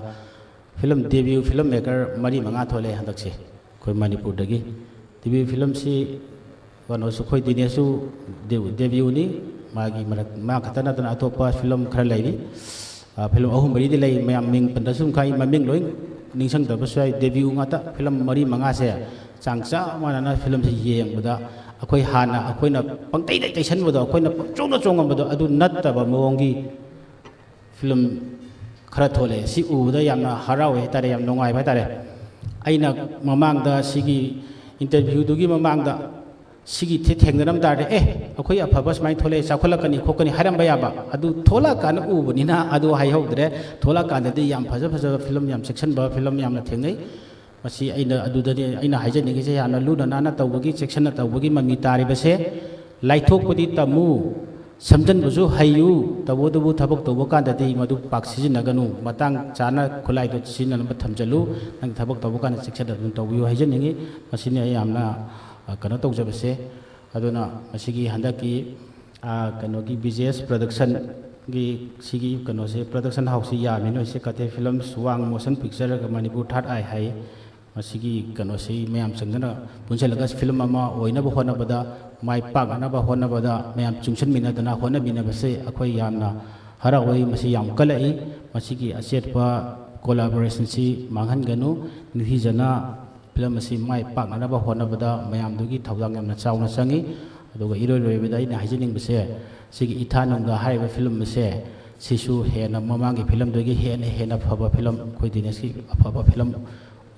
film debut film maker mari manga thole hadakse khoi manipur dagi tv film si wano su khoi dine su debut ni magi marak ma khatana tana atopa film khara laini film ahum bari de lai mayam ming pandasum khai maming loi ningsang da basai debut ngata film mari manga se changcha manana film si yeng bada akhoi hana akhoi na pangtai dai taisan bodo akhoi na chongna chongam bodo adu natta ba mongi film khara thole si uda yamna harawe tare yam nongai ba tare aina mamangda sigi interview dugi mamangda sigi the thengnaram tare akhoi afaba smai thole chakholakani khokani haramba yaba adu thola kan ubunina adu hai hodre thola kan de yam phaja phaja film yam section ba film yam na thengai masi aina adu de aina haijani gi se yana lu na na tawbagi section na tawbagi mami tare base laithokpadi tamu samjan buju hayu tabodubu thabok tobo kan da dei madu pak sijinaganu matang chana khulai do sin na thamjalu nang thabok tobo kan section da dun tawiu haijani masini ayamna kana tawjabase aduna masigi handaki kano gi BJS production gi sigi kano se production house ya mino se kate film suwang motion picture ga manipur that ai hai masigi kano se mayam sangana punchalaga film ama oina bo hona bada mai pak ana ba hona bada mayam chungchan mina dana hona bina base akhoi yamna harawai masi yam kalai masigi asetpa collaboration si manghan ganu nihi jana film asi mai pak ana ba hona bada mayam dugi thawdang yamna chawna sangi aduga iroi roi bada ina hajining base sigi ithanong da haiba film base sisu hena mamangi film dugi hena phaba film khoi dineski phaba film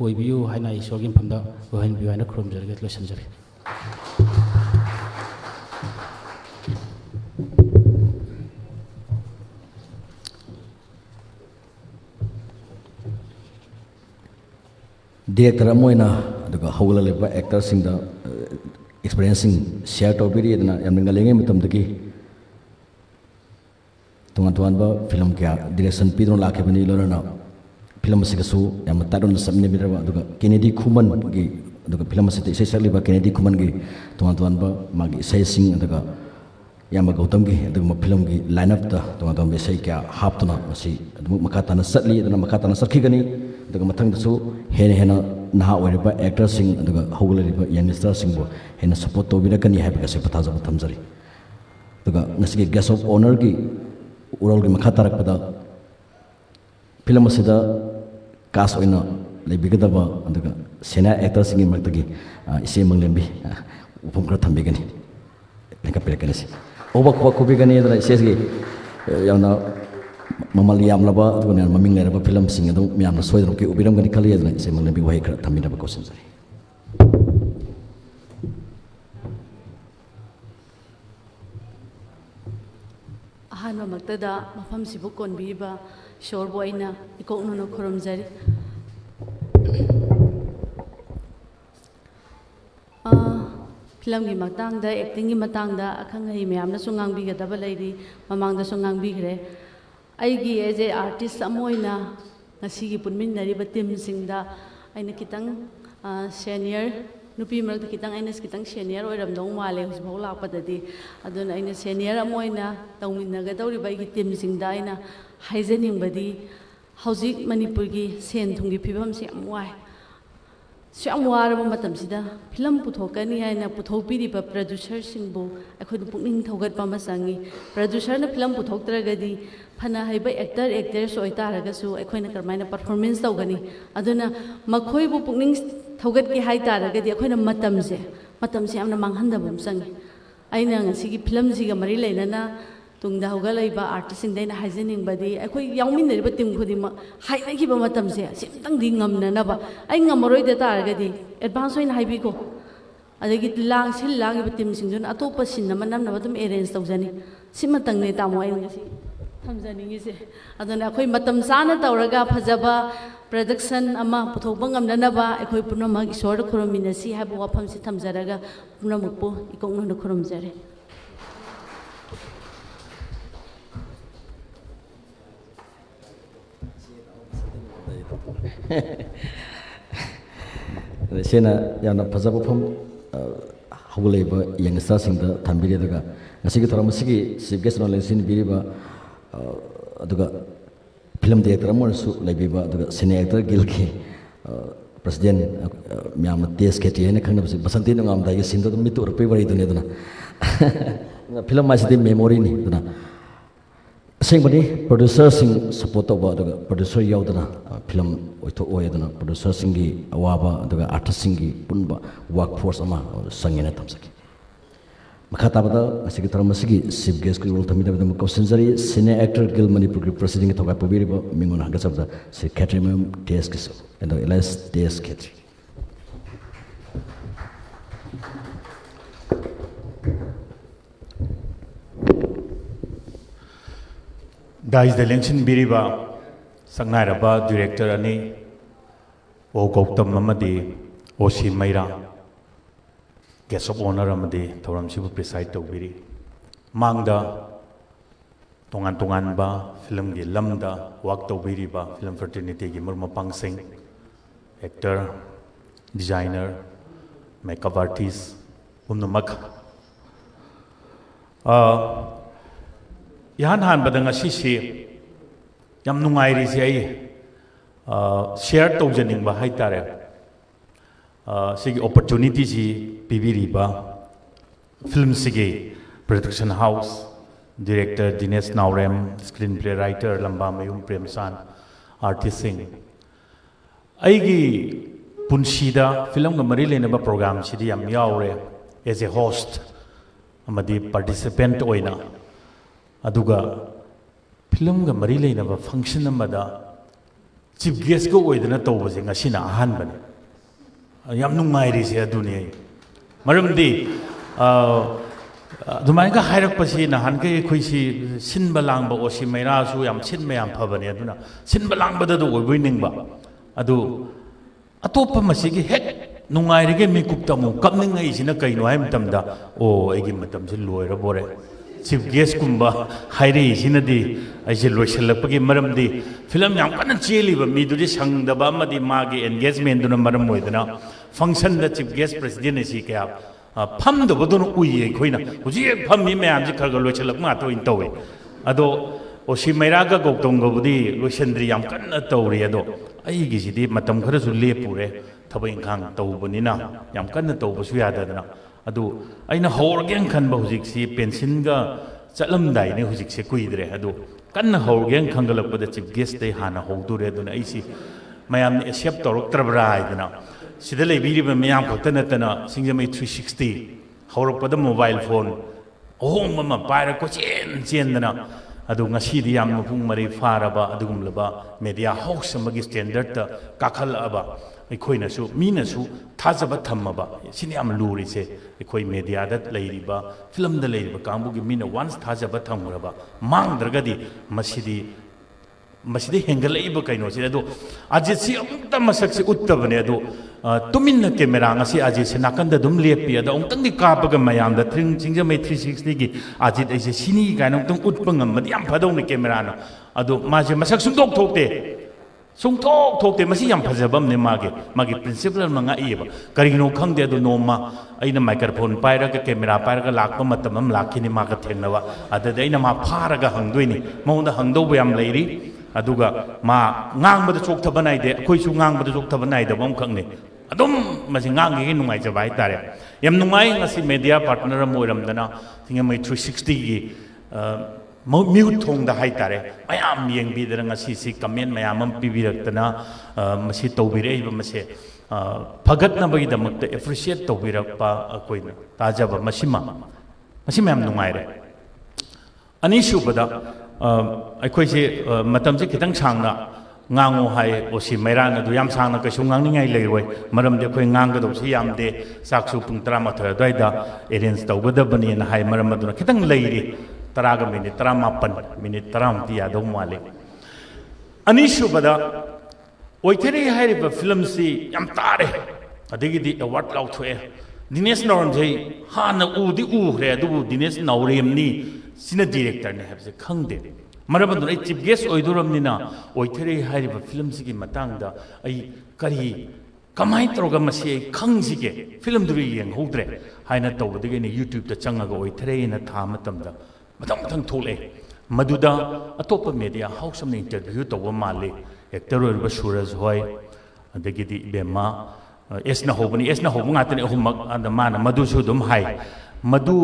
oibiu haina isogin phamda ohen biu haina khrom jarge losanjari director amoina aduga hawla leba actor sing da experiencing share to biri adna yamnga lenge matam dagi tungan tuan ba film kya direction pidron lakhe bani lorana film sigasu yam taron sabne bira aduga Kennedy Khuman gi aduga film site sai sakli ba Kennedy Khuman gi tungan ba magi sai sing aduga yam Gautam gi aduga film gi lineup da tungan be sai kya haptuna masi aduga makata na satli adna makata na sakhi gani aduga mathang dasu hena naha oiriba actor sing aduga hawlariba youngster sing bo hena support to bira kani haiba se pathaja thamjari aduga ngasigi guest of honor gi ural gi makata rakpada film asida cast oina lebigadaba aduga senior actor sing martagi ise manglembi upam kra thambigani leka perekani se oba ko bigani adra ise gi Yana ममल यामलबा अदुने ममिंग लेरबा film सिंग अदु म्यामना सोयदम के उबिरम गनि खली अदुने इसे मंगले बि वही खरा थमिनबा question जरी अहम मक्तदा मफम सिबु कोनबीबा शोरबो अइना इकोकनुनो खुरमजरी film की मतंग एक्टिंग की मतंग अखंग मैम गांगबीगदब लेरी ममांग गांगबीग्रे अगी एज ए आर्टिस्ट पुनमिनरीब टीम सिंह खितंग सीनियर नुपी मरद खितंग खितंग सीनियर ओरमदौ माले हौजफाउ लापददी अदुन अइना सीनियर तौमिनगदौरिब अइगी टीम सिंह अइना हाइजनिंगबदी हौजिक मणिपुर की सेन थुंगी फिबम से याम वाय स्वयं वारब मतमसिदा फिल्म पुथोकनी है पुथोपीब प्रोड्यूसर सिंहबु अखोद पुनिंग थौगटपा अमा चंगी प्रोड्यूसर फिल्म पुथोक्तरगदी फना हैब एक्टर एक्ट्रेस ओइतारगसु अखोइना करमाइना परफॉर्मेंस तौगनी अदुना मखोइबु पुनिंग थौगटके हाइतारगदी अखोइना मतमसे यामना मांगहनदबम चंगी अइना ngasiगी फिल्म सिगा मरी लेना तुंगदा होगलैबा आर्टिस्ट सिंगदैना हाइजनिंगबदी अखोइ याउमिनरिबा टीम खुदिमा हाइनागिबा मतमसे सिमतंगदी ngamnanaba ai ngamoroida taragadi advance oina haibiko adagi lang sil langiba team सिंगजन अतोपा सिन मनमना बदम अरेंज तौजनी सिमतंगने तामो ai ngasi थमजनिंगिसे अदना अखोइ मतम साना तौरगा फजबा प्रोडक्शन अमा पुथोबा ngamnanaba अखोइ पुनमक ईश्वर खुरमिनसी हाबो वाफमसे थमजरगा पुनमकपो इकोकनुनो खुरमजरे सेना याना फजब फम हौलेबा यंगस्टर सिंग थम्बिरे दगा ngasi थोरम सिगी चीफ गेस्ट नॉलेजिन बिरिबा अदुगा फिल्म डायरेक्टर मरसु लेबिबा अदुगा सीनियर एक्टर गिल की प्रेसिडेंट म्याम तेज केटी है खंगना बसंती नंगाम दाई सिन तो मितुर पे बड़ी दुने दुना फिल्म मासिदि मेमोरी नि दुना असेंबनी प्रोड्यूसर सिंग सपोर्ट तौबा अदुगा प्रोड्यूसर याउदना फिल्म ओइथो ओयदना प्रोड्यूसर सिंगी अवाबा अदुगा आर्टिस्ट सिंगी पुनबा वर्क फोर्स अमा संगेना तमसकी मखाताबदा असिगी तरमसिगी चीफ गेस्ट की रोल थमिदबदम कौशनजरी सीनियर एक्टर गिल मणिपुर की प्रेसिडेंट थोगा पबिरिबो मिंगोन हंगसबदा से कैटरिमम टेस किसो एंड एलएस टेस केट्री दाइज दलेंशन बिरिबा संगनाइरबा डायरेक्टर अनी ओ गौतम अमदी ओसी मैरा गेस्ट ऑफ ऑनर अमदी थौरम सिबु प्रिसाइड तौबिरी मांगदा तोंगान तोंगानबा फिल्म की लमदा वर्क तौबिरिबा फिल्म फर्टिनिटी की मुरमपांग Singh actor designer makeup artist पुनमक यहाँ हान बदंग असीसी यम नुंगाइरिसे आई शेयर तौजनिंगबा हाइतारे सिगी अपॉर्चुनिटी जी पीबीरीबा फिल्म सिगी production house director Dinesh Naorem screenplay writer लंबा मयूम प्रेमसान आर्टिस्ट सिंह आईगी पुंसीदा फिल्म का मरी लेने प्रोग्राम सिदी यम यावरे एज ए होस्ट अमदी पार्टिसिपेंट ओइना अदुगा फिल्म का मरी लेने फंक्शन अमदा चीफ गेस्ट को ओइदना तौबसे ngasiना अहान बने याम नुंगाइरिसे अदुने मरमदी अदुमाय का हाइरकपसी नहान के खुइसी सिनबा लांगबा ओसी मैरासु याम सिनबा याम फबने अदुना सिनबा लांगबददो ओइबोय निंगबा अदु अतोप्पा मसिगी हेक नुंगाइरिगे मिकुप्तमु कपनिंगैसिना कैनो हाय मतमदा ओ एगी मतमसे लोयरा बोरे चीफ गेस्ट कुंबा हाइरेसिनदी ऐसे लोइसलपगी मरमदी फिल्म याम कन चेलिबा मीदुदि संगदबा मदि मागे एंगेजमेंट दुना मरम मोइदना फंक्शन द चीफ गेस्ट प्रेसिडेंट एसी क्या फमदबदुन उइए खोइना हुजि फममी मैम जी खरग लोइसलप मातो इन तौवे अदो ओसी मैरागा गौतमगबुदी लोइसंद्री याम कन तौरे अदो अइगिसिदि मतम खरसु लेपुरे थबई इंखांग तौबनिना याम कन तौबसु याददना अदु अइना हौरगें खनबा हुजिकसी पेंसिनगा चलमदाइने हुजिकसे कुइद्रे अदु कन्न हौरगें खंगलपदा chief guest they Hana हौदुरे अदुना अइसी मयाम accept तौरक्तरबरा हाइदना सिदा लेबिरिबा मयाम खतनतना सिंगजमै 360 हौरकपदा मोबाइल फोन ओहोंबमा पायरा कोचेन चेनदना ꯑꯗꯨ ꯉꯁꯤꯗꯤ ꯌꯥꯝ ꯃꯄꯨꯡ ꯃꯔꯩ ꯐꯥꯔꯕ ꯑꯗꯨꯒꯨꯝꯂꯕ ꯃꯦꯗꯤꯌꯥ ꯍꯥꯎꯁ ꯑꯃꯒꯤ ꯁ꯭ꯇꯦꯟꯗꯔꯠꯇ ꯀꯥꯈꯠꯂꯛꯑꯕ ꯑꯩꯈꯣꯏꯅꯁꯨ ꯃꯤꯅꯁꯨ ꯊꯥꯖꯕ ꯊꯝꯃꯕ ꯁꯤꯅꯤ ꯌꯥꯝ ꯂꯨꯔꯤꯁꯦ ꯑꯩꯈꯣꯏ ꯃꯦꯗꯤꯌꯥꯗ ꯂꯩꯔꯤꯕ ꯐꯤꯂꯝꯗ ꯂꯩꯔꯤꯕ ꯀꯥꯡꯕꯨꯒꯤ ꯃꯤꯅ ꯋꯥꯟꯁ ꯊꯥꯖꯕ ꯊꯝꯈ꯭ꯔꯕ ꯃꯥꯡꯗ꯭ꯔꯒꯗꯤ ꯃꯁꯤꯗ ꯍꯦꯟꯒꯠꯂꯛꯏꯕ ꯀꯩꯅꯣꯁꯦ ꯑꯗꯣ ꯑꯖꯤꯠꯁꯤ ꯑꯃꯨꯛꯇ ꯃꯁꯛꯁꯤ ꯎꯠꯇꯕꯅꯦ ꯑꯗꯣ ꯇꯨꯃꯤꯟꯅ ꯀꯦꯃꯦꯔꯥ ꯉꯁꯤ ꯑꯖꯤꯠꯁꯦ ꯅꯥꯀꯟꯗ ꯑꯗꯨꯝ ꯂꯦꯞꯄꯤ ꯑꯗꯣ ꯑꯃꯨꯛꯇꯪꯗꯤ ꯀꯥꯞꯄꯒ ꯃꯌꯥꯝꯗ ꯁꯤꯡꯖꯃꯩ 360ꯒꯤ ꯑꯖꯤꯠ ꯑꯩꯁꯦ ꯁꯤꯅꯤ ꯀꯥꯏꯅ ꯑꯃꯨꯛꯇꯪ ꯎꯠꯄ ꯉꯝꯃꯗꯤ ꯌꯥꯝ ꯐꯗꯧꯅꯤ ꯀꯦꯃꯦꯔꯥꯅ ꯑꯗꯣ ꯃꯥꯁꯦ ꯃꯁꯛ ꯁꯨꯡꯊꯣꯛ ꯊꯣꯛꯇꯦ ꯁꯨꯡꯊꯣꯛ ꯊꯣꯛꯇꯦ ꯃꯁꯤ ꯌꯥꯝ ꯐꯖꯕ ꯑꯃꯅꯦ ꯃꯥꯒꯤ ꯄ꯭ꯔꯤꯟꯁꯤꯄꯜ ꯑꯃ ꯉꯥꯛꯏꯌꯦꯕ ꯀꯔꯤꯒꯤꯅꯣ ꯈꯪꯗꯦ ꯑꯗꯣ ꯅꯣꯡꯃ ꯑꯩꯅ ꯃꯥꯏꯀ꯭ꯔꯣꯐꯣꯟ ꯄꯥꯏꯔꯒ ꯀꯦꯃꯦꯔꯥ ꯄꯥꯏꯔꯒ ꯂꯥꯛꯄ ꯃꯇꯝ ꯑꯃ ꯂꯥꯛꯈꯤꯅꯤ ꯃꯥꯒ ꯊꯦꯡꯅꯕ ꯑꯗꯨꯗ ꯑꯩꯅ ꯃꯥ ꯐꯥꯔꯒ ꯍꯪꯗꯣꯏꯅꯤ ꯃꯉꯣꯟꯗ ꯍꯪꯗꯧꯕ ꯌꯥꯝ ꯂꯩꯔꯤ ꯑꯗꯨꯒ ꯃꯥ ꯉꯥꯡꯕꯗ ꯆꯣꯛꯊꯕ ꯅꯥꯏꯗꯦ ꯑꯩꯈꯣꯏꯁꯨ ꯉꯥꯡꯕꯗ ꯆꯣꯛꯊꯕ ꯅꯥꯏꯗꯕ ꯑꯃꯈꯛꯅꯤ ꯑꯗꯨꯝ ꯃꯁꯤ ꯉꯥꯡꯉꯤꯒꯤ ꯅꯨꯡꯉꯥꯏꯖꯕ ꯍꯥꯏꯇꯥꯔꯦ ꯌꯥꯝ ꯅꯨꯡꯉꯥꯏ ꯉꯁꯤ ꯃꯦꯗꯤꯌꯥ ꯄꯥꯔꯠꯅꯔ ꯑꯃ ꯑꯣꯏꯔꯝꯗꯅ ꯁꯤꯡꯖꯃꯩ 360ꯒꯤ ꯃꯤꯍꯨꯠꯊꯣꯡꯗ ꯍꯥꯏꯇꯥꯔꯦ ꯃꯌꯥꯝ ꯌꯦꯡꯕꯤꯗꯅ ꯉꯁꯤꯁꯤ ꯀꯃꯦꯟ ꯃꯌꯥꯝ ꯑꯃ ꯄꯤꯕꯤꯔꯛꯇꯅ ꯃꯁꯤ ꯇꯧꯕꯤꯔꯛꯏꯕ ꯃꯁꯦ ꯐꯒꯠꯅꯕꯒꯤꯗꯃꯛꯇ ꯑꯦꯄ꯭ꯔꯤꯁꯤꯌꯦꯠ ꯇꯧꯕꯤꯔꯛꯄ ꯑꯩꯈꯣꯏꯅ ꯇꯥꯖꯕ ꯃꯁꯤ ꯃꯌꯥꯝ ꯅꯨꯡꯉꯥꯏꯔꯦ ꯑꯅꯤꯁꯨꯕꯗ ꯑꯩꯈꯣꯏꯁꯦ ꯃꯇꯝꯁꯦ ꯈꯤꯇꯪ ꯁꯥꯡꯅ ꯉꯥꯡꯉꯨ ꯍꯥꯏ ꯑꯣꯁꯤ ꯃꯩꯔꯥꯟ ꯑꯗꯨ ꯌꯥꯝ ꯁꯥꯡꯅ ꯀꯩꯁꯨ ꯉꯥꯡꯅꯤꯡꯉꯥꯏ ꯂꯩꯔꯣꯏ ꯃꯔꯝꯗꯤ ꯑꯩꯈꯣꯏ ꯉꯥꯡꯒꯗꯧꯕꯁꯤ ꯌꯥꯝꯗꯦ ꯆꯥꯛꯁꯨ ꯄꯨꯡ 12 ꯑꯗꯨꯋꯥꯏꯗ ꯑꯦꯔꯦꯟꯖ ꯇꯧꯒꯗꯕꯅꯦꯅ ꯍꯥꯏ ꯃꯔꯝ ꯑꯗꯨꯅ ꯈꯤꯇꯪ ꯂꯩꯔꯤ 10ꯒ ꯃꯤꯅꯤꯠ 17 ꯃꯤꯅꯤꯠ 10ꯃꯨꯛꯇꯤ ꯌꯥꯗꯧ ꯃꯥꯜꯂꯤ ꯑꯅꯤꯁꯨꯕꯗ ꯑꯣꯏꯊꯔꯤ ꯍꯥꯏꯔꯤꯕ ꯐꯤꯂꯝꯁꯤ ꯌꯥꯝ ꯇꯥꯔꯦ ꯑꯗꯒꯤꯗꯤ ꯑꯦꯋꯥꯔꯗ ꯂꯥꯎꯊꯣꯛꯑꯦ ꯗꯤꯅꯦꯁ ꯅꯥꯎꯔꯦꯝꯖꯩ ꯍꯥꯟꯅ ꯎꯗꯤ ꯎꯈ꯭ꯔꯦ ꯑꯗꯨꯕꯨ ꯗꯤꯅꯦꯁ ꯅꯥꯎꯔꯦꯝꯅꯤ ꯁꯤꯅ ꯗꯤꯔꯦꯛꯇꯔꯅꯤ ꯍꯥꯏꯕꯁꯦ ꯈꯪꯗꯦ ꯃꯔꯝ ꯑꯗꯨꯅ ꯑꯩ ꯆꯤꯞ ꯒꯦꯁ ꯑꯣꯏꯗꯣꯔꯕꯅꯤꯅ ꯑꯣꯏꯊꯔꯤ ꯍꯥꯏꯔꯤꯕ ꯐꯤꯂꯝꯁꯤꯒꯤ ꯃꯇꯥꯡꯗ ꯑꯩ ꯀꯃꯥꯏꯅ ꯇꯧꯔꯒ ꯃꯁꯤ ꯑꯩ ꯈꯪꯁꯤꯒꯦ ꯐꯤꯂꯝꯗꯨꯗ ꯌꯦꯡꯍꯧꯗ꯭ꯔꯦ ꯍꯥꯏꯅ ꯇꯧꯕꯗꯒꯤ ꯑꯩꯅ ꯌꯨꯇ꯭ꯌꯨꯕꯇ ꯆꯪꯉꯒ ꯑꯣꯏꯊꯔꯦꯅ ꯊꯥ ꯃꯇꯝꯗ ꯃꯊꯪ ꯊꯣꯛꯂꯛꯑꯦ ꯃꯗꯨꯗ ꯑꯇꯣꯞꯄ ꯃꯦꯗꯤꯌꯥ ꯍꯥꯎꯁ ꯑꯃꯅ ꯏꯟꯇꯔꯚ꯭ꯌꯨ ꯇꯧꯕ ꯃꯥꯜꯂꯤ ꯑꯦꯛꯇꯔ ꯑꯣꯏꯔꯤꯕ ꯁꯨꯔꯖ ꯍꯣꯏ ꯑꯗꯒꯤꯗꯤ ꯏꯕꯦꯝꯃ ꯑꯦꯁꯅ ꯍꯧꯕꯅꯤ ꯑꯦꯁꯅ ꯍꯧꯕ ꯉꯥꯛꯇꯅꯤ ꯑꯍꯨꯝꯃꯛ ꯑꯗ ꯃꯥꯅ ꯃꯗꯨꯁꯨ ꯑꯗꯨꯝ ꯍꯥꯏ ꯃꯗꯨ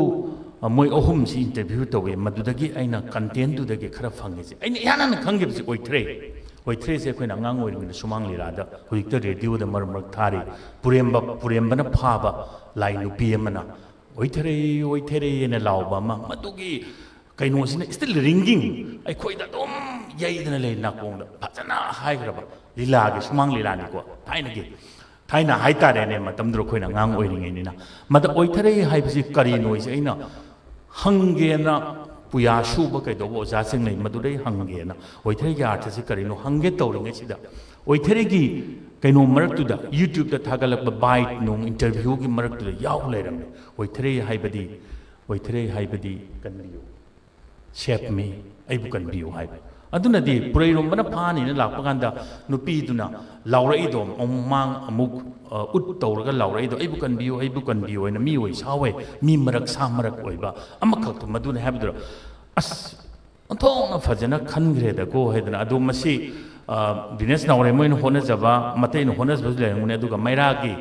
ꯃꯣꯏ ꯑꯍꯨꯝꯁꯤ ꯏꯟꯇꯔꯚ꯭ꯌꯨ ꯇꯧꯋꯤ ꯃꯗꯨꯗꯒꯤ ꯑꯩꯅ ꯀꯟꯇꯦꯟꯗꯨꯗꯒꯤ ꯈꯔ ꯐꯪꯉꯤꯁꯦ ꯑꯩꯅ ꯏꯍꯥꯟ ꯍꯥꯟꯅ ꯈꯪꯈꯤꯕꯁꯤ ꯑꯣꯏꯊ꯭ꯔꯦꯁꯦ ꯑꯩꯈꯣꯏꯅ ꯑꯉꯥꯡ ꯑꯣꯏꯔꯤꯉꯩꯗ ꯁꯨꯃꯥꯡ ꯂꯤꯂꯥꯗ ꯍꯧꯖꯤꯛꯇ ꯔꯦꯗꯤꯑꯣꯗ ꯃꯔꯛ ꯊꯥꯔꯤ ꯄꯨꯔꯦꯝꯕꯅ ꯐꯥꯕ ꯂꯥꯏ ꯅꯨꯄꯤ ꯑꯃꯅ ꯑꯣꯏꯊꯔꯦꯅ ꯂꯥꯎꯕ ꯑꯃ ꯃꯗꯨꯒꯤ ꯀꯩꯅꯣꯁꯤꯅ ꯁ꯭ꯇꯤꯜ ꯔꯤꯡꯒꯤꯡ ꯑꯩꯈꯣꯏꯗ ꯑꯗꯨꯝ ꯌꯩꯗꯅ ꯂꯩ ꯅꯥꯀꯣꯡꯗ ꯐꯖꯅ ꯍꯥꯏꯈ꯭ꯔꯕ ꯂꯤꯂꯥꯒꯤ ꯁꯨꯃꯥꯡ ꯂꯤꯂꯥꯅꯤꯀꯣ ꯊꯥꯏꯅ ꯍꯥꯏꯇꯥꯔꯦꯅꯦ ꯃꯇꯝꯗꯨꯗ ꯑꯩꯈꯣꯏꯅ ꯑꯉꯥꯡ ꯑꯣꯏꯔꯤꯉꯩꯅꯤꯅ ꯃꯗ ꯑꯣꯏꯊꯔꯦ ꯍꯥꯏꯕꯁꯤ ꯀꯔꯤꯅꯣꯁꯦ ꯑꯩꯅ ꯍꯪꯒꯦꯅ ꯄꯨꯌꯥ ꯁꯨꯕ ꯀꯩꯗꯧꯕ ꯑꯣꯖꯥꯁꯤꯡ ꯂꯩ ꯃꯗꯨꯗꯩ ꯍꯪꯒꯦꯅ ꯑꯣꯏꯊꯔꯦꯒꯤ ꯑꯥꯔꯊꯁꯤ ꯀꯔꯤꯅꯣ ꯍꯪꯒꯦ ꯇꯧꯔꯤꯉꯩꯁꯤꯗ ꯑꯣꯏꯊꯔꯦꯒꯤ ꯀꯩꯅꯣ ꯃꯔꯛꯇꯨꯗ ꯌꯨꯇ꯭ꯌꯨꯕꯇ ꯊꯥꯒꯠꯂꯛꯄ ꯕꯥꯏꯠ ꯅꯣꯡ ꯏꯟꯇꯔꯚ꯭ꯌꯨꯒꯤ ꯃꯔꯛꯇꯨꯗ ꯌꯥꯎ ꯂꯩꯔꯝꯃꯦ ꯑꯣꯏꯊꯔꯦ ꯍꯥꯏꯕꯗꯤ ꯀꯟꯕꯤꯌꯨ ꯁꯦꯞ ꯃꯤ ꯑꯩꯕꯨ ꯀꯟꯕꯤꯌꯨ ꯍꯥꯏꯕ ꯑꯗꯨꯅꯗꯤ ꯄꯨꯔꯩꯔꯣꯝꯕꯅ ꯐꯥꯅꯤꯅ ꯂꯥꯛꯄ ꯀꯥꯟꯗ ꯅꯨꯄꯤꯗꯨꯅ ꯂꯥꯎꯔꯛꯏꯗꯣ ꯑꯃꯨꯛ ꯎꯠ ꯇꯧꯔꯒ ꯂꯥꯎꯔꯛꯏꯗꯣ ꯑꯩꯕꯨ ꯀꯟꯕꯤꯌꯨ ꯍꯥꯏꯅ ꯃꯤ ꯑꯣꯏ ꯁꯥꯋꯦ ꯃꯤ ꯃꯔꯛ ꯁꯥ ꯃꯔꯛ ꯑꯣꯏꯕ ꯑꯃꯈꯛꯇꯣ ꯃꯗꯨꯅ ꯍꯥꯏꯕꯗꯨꯗ ꯑꯁ ꯑꯣꯟꯊꯣꯛꯅ ꯐꯖꯅ ꯈꯟꯈ꯭ꯔꯦꯗꯀꯣ ꯍꯥꯏꯗꯅ ꯑꯗꯨ ꯃꯁꯤ ꯗꯤꯅꯦꯁ ꯅꯥꯎꯔꯦꯝ ꯃꯣꯏꯅ ꯍꯣꯠꯅꯖꯕ ꯃꯇꯩꯅ ꯍꯣꯠꯅꯖꯕꯁꯨ ꯂꯩꯔꯝꯒꯅꯤ ꯑꯗꯨꯒ ꯃꯩꯔꯥꯒꯤ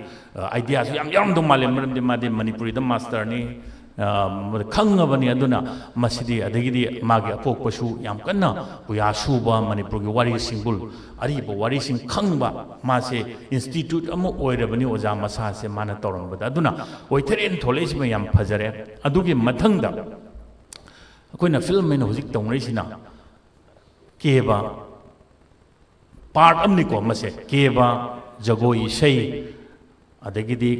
ꯑꯥꯏꯗꯤꯌꯥꯁꯨ ꯌꯥꯝ ꯌꯥꯎꯔꯝꯗꯧ ꯃꯥꯜꯂꯦ ꯃꯔꯝꯗꯤ ꯃꯥꯗꯤ ꯃꯅꯤꯄꯨꯔꯤꯗ ꯃꯥꯁꯇꯔꯅꯤ ꯈꯪꯉꯕꯅꯤ ꯑꯗꯨꯅ ꯃꯁꯤꯗꯤ ꯑꯗꯒꯤꯗꯤ ꯃꯥꯒꯤ ꯑꯄꯣꯛꯄꯁꯨ ꯌꯥꯝ ꯀꯟꯅ ꯄꯨꯌꯥ ꯁꯨꯕ ꯃꯅꯤꯄꯨꯔꯒꯤ ꯋꯥꯔꯤ ꯁꯤꯡꯕꯨꯜ ꯑꯔꯤꯕ ꯋꯥꯔꯤꯁꯤꯡ ꯈꯪꯕ ꯃꯥꯁꯦ ꯏꯟꯁꯇꯤꯇ꯭ꯌꯨꯠ ꯑꯃ ꯑꯣꯏꯔꯕꯅꯤ ꯑꯣꯖꯥ ꯃꯁꯥꯁꯦ ꯃꯥꯅ ꯇꯧꯔꯝꯕꯗ ꯑꯗꯨꯅ ꯑꯣꯏꯊꯔꯦꯅ ꯊꯣꯛꯂꯛꯏꯁꯤꯃ ꯌꯥꯝ ꯐꯖꯔꯦ ꯑꯗꯨꯒꯤ ꯃꯊꯪꯗ ꯑꯩꯈꯣꯏꯅ ꯐꯤꯂꯝ ꯑꯣꯏꯅ ꯍꯧꯖꯤꯛ ꯇꯧꯅꯔꯤꯁꯤꯅ ꯀꯦꯕ ꯄꯥꯔꯠ ꯑꯃꯅꯤꯀꯣ ꯃꯁꯦ ꯀꯦꯕ ꯖꯒꯣꯏ ꯏꯁꯩ ꯑꯗꯒꯤꯗꯤ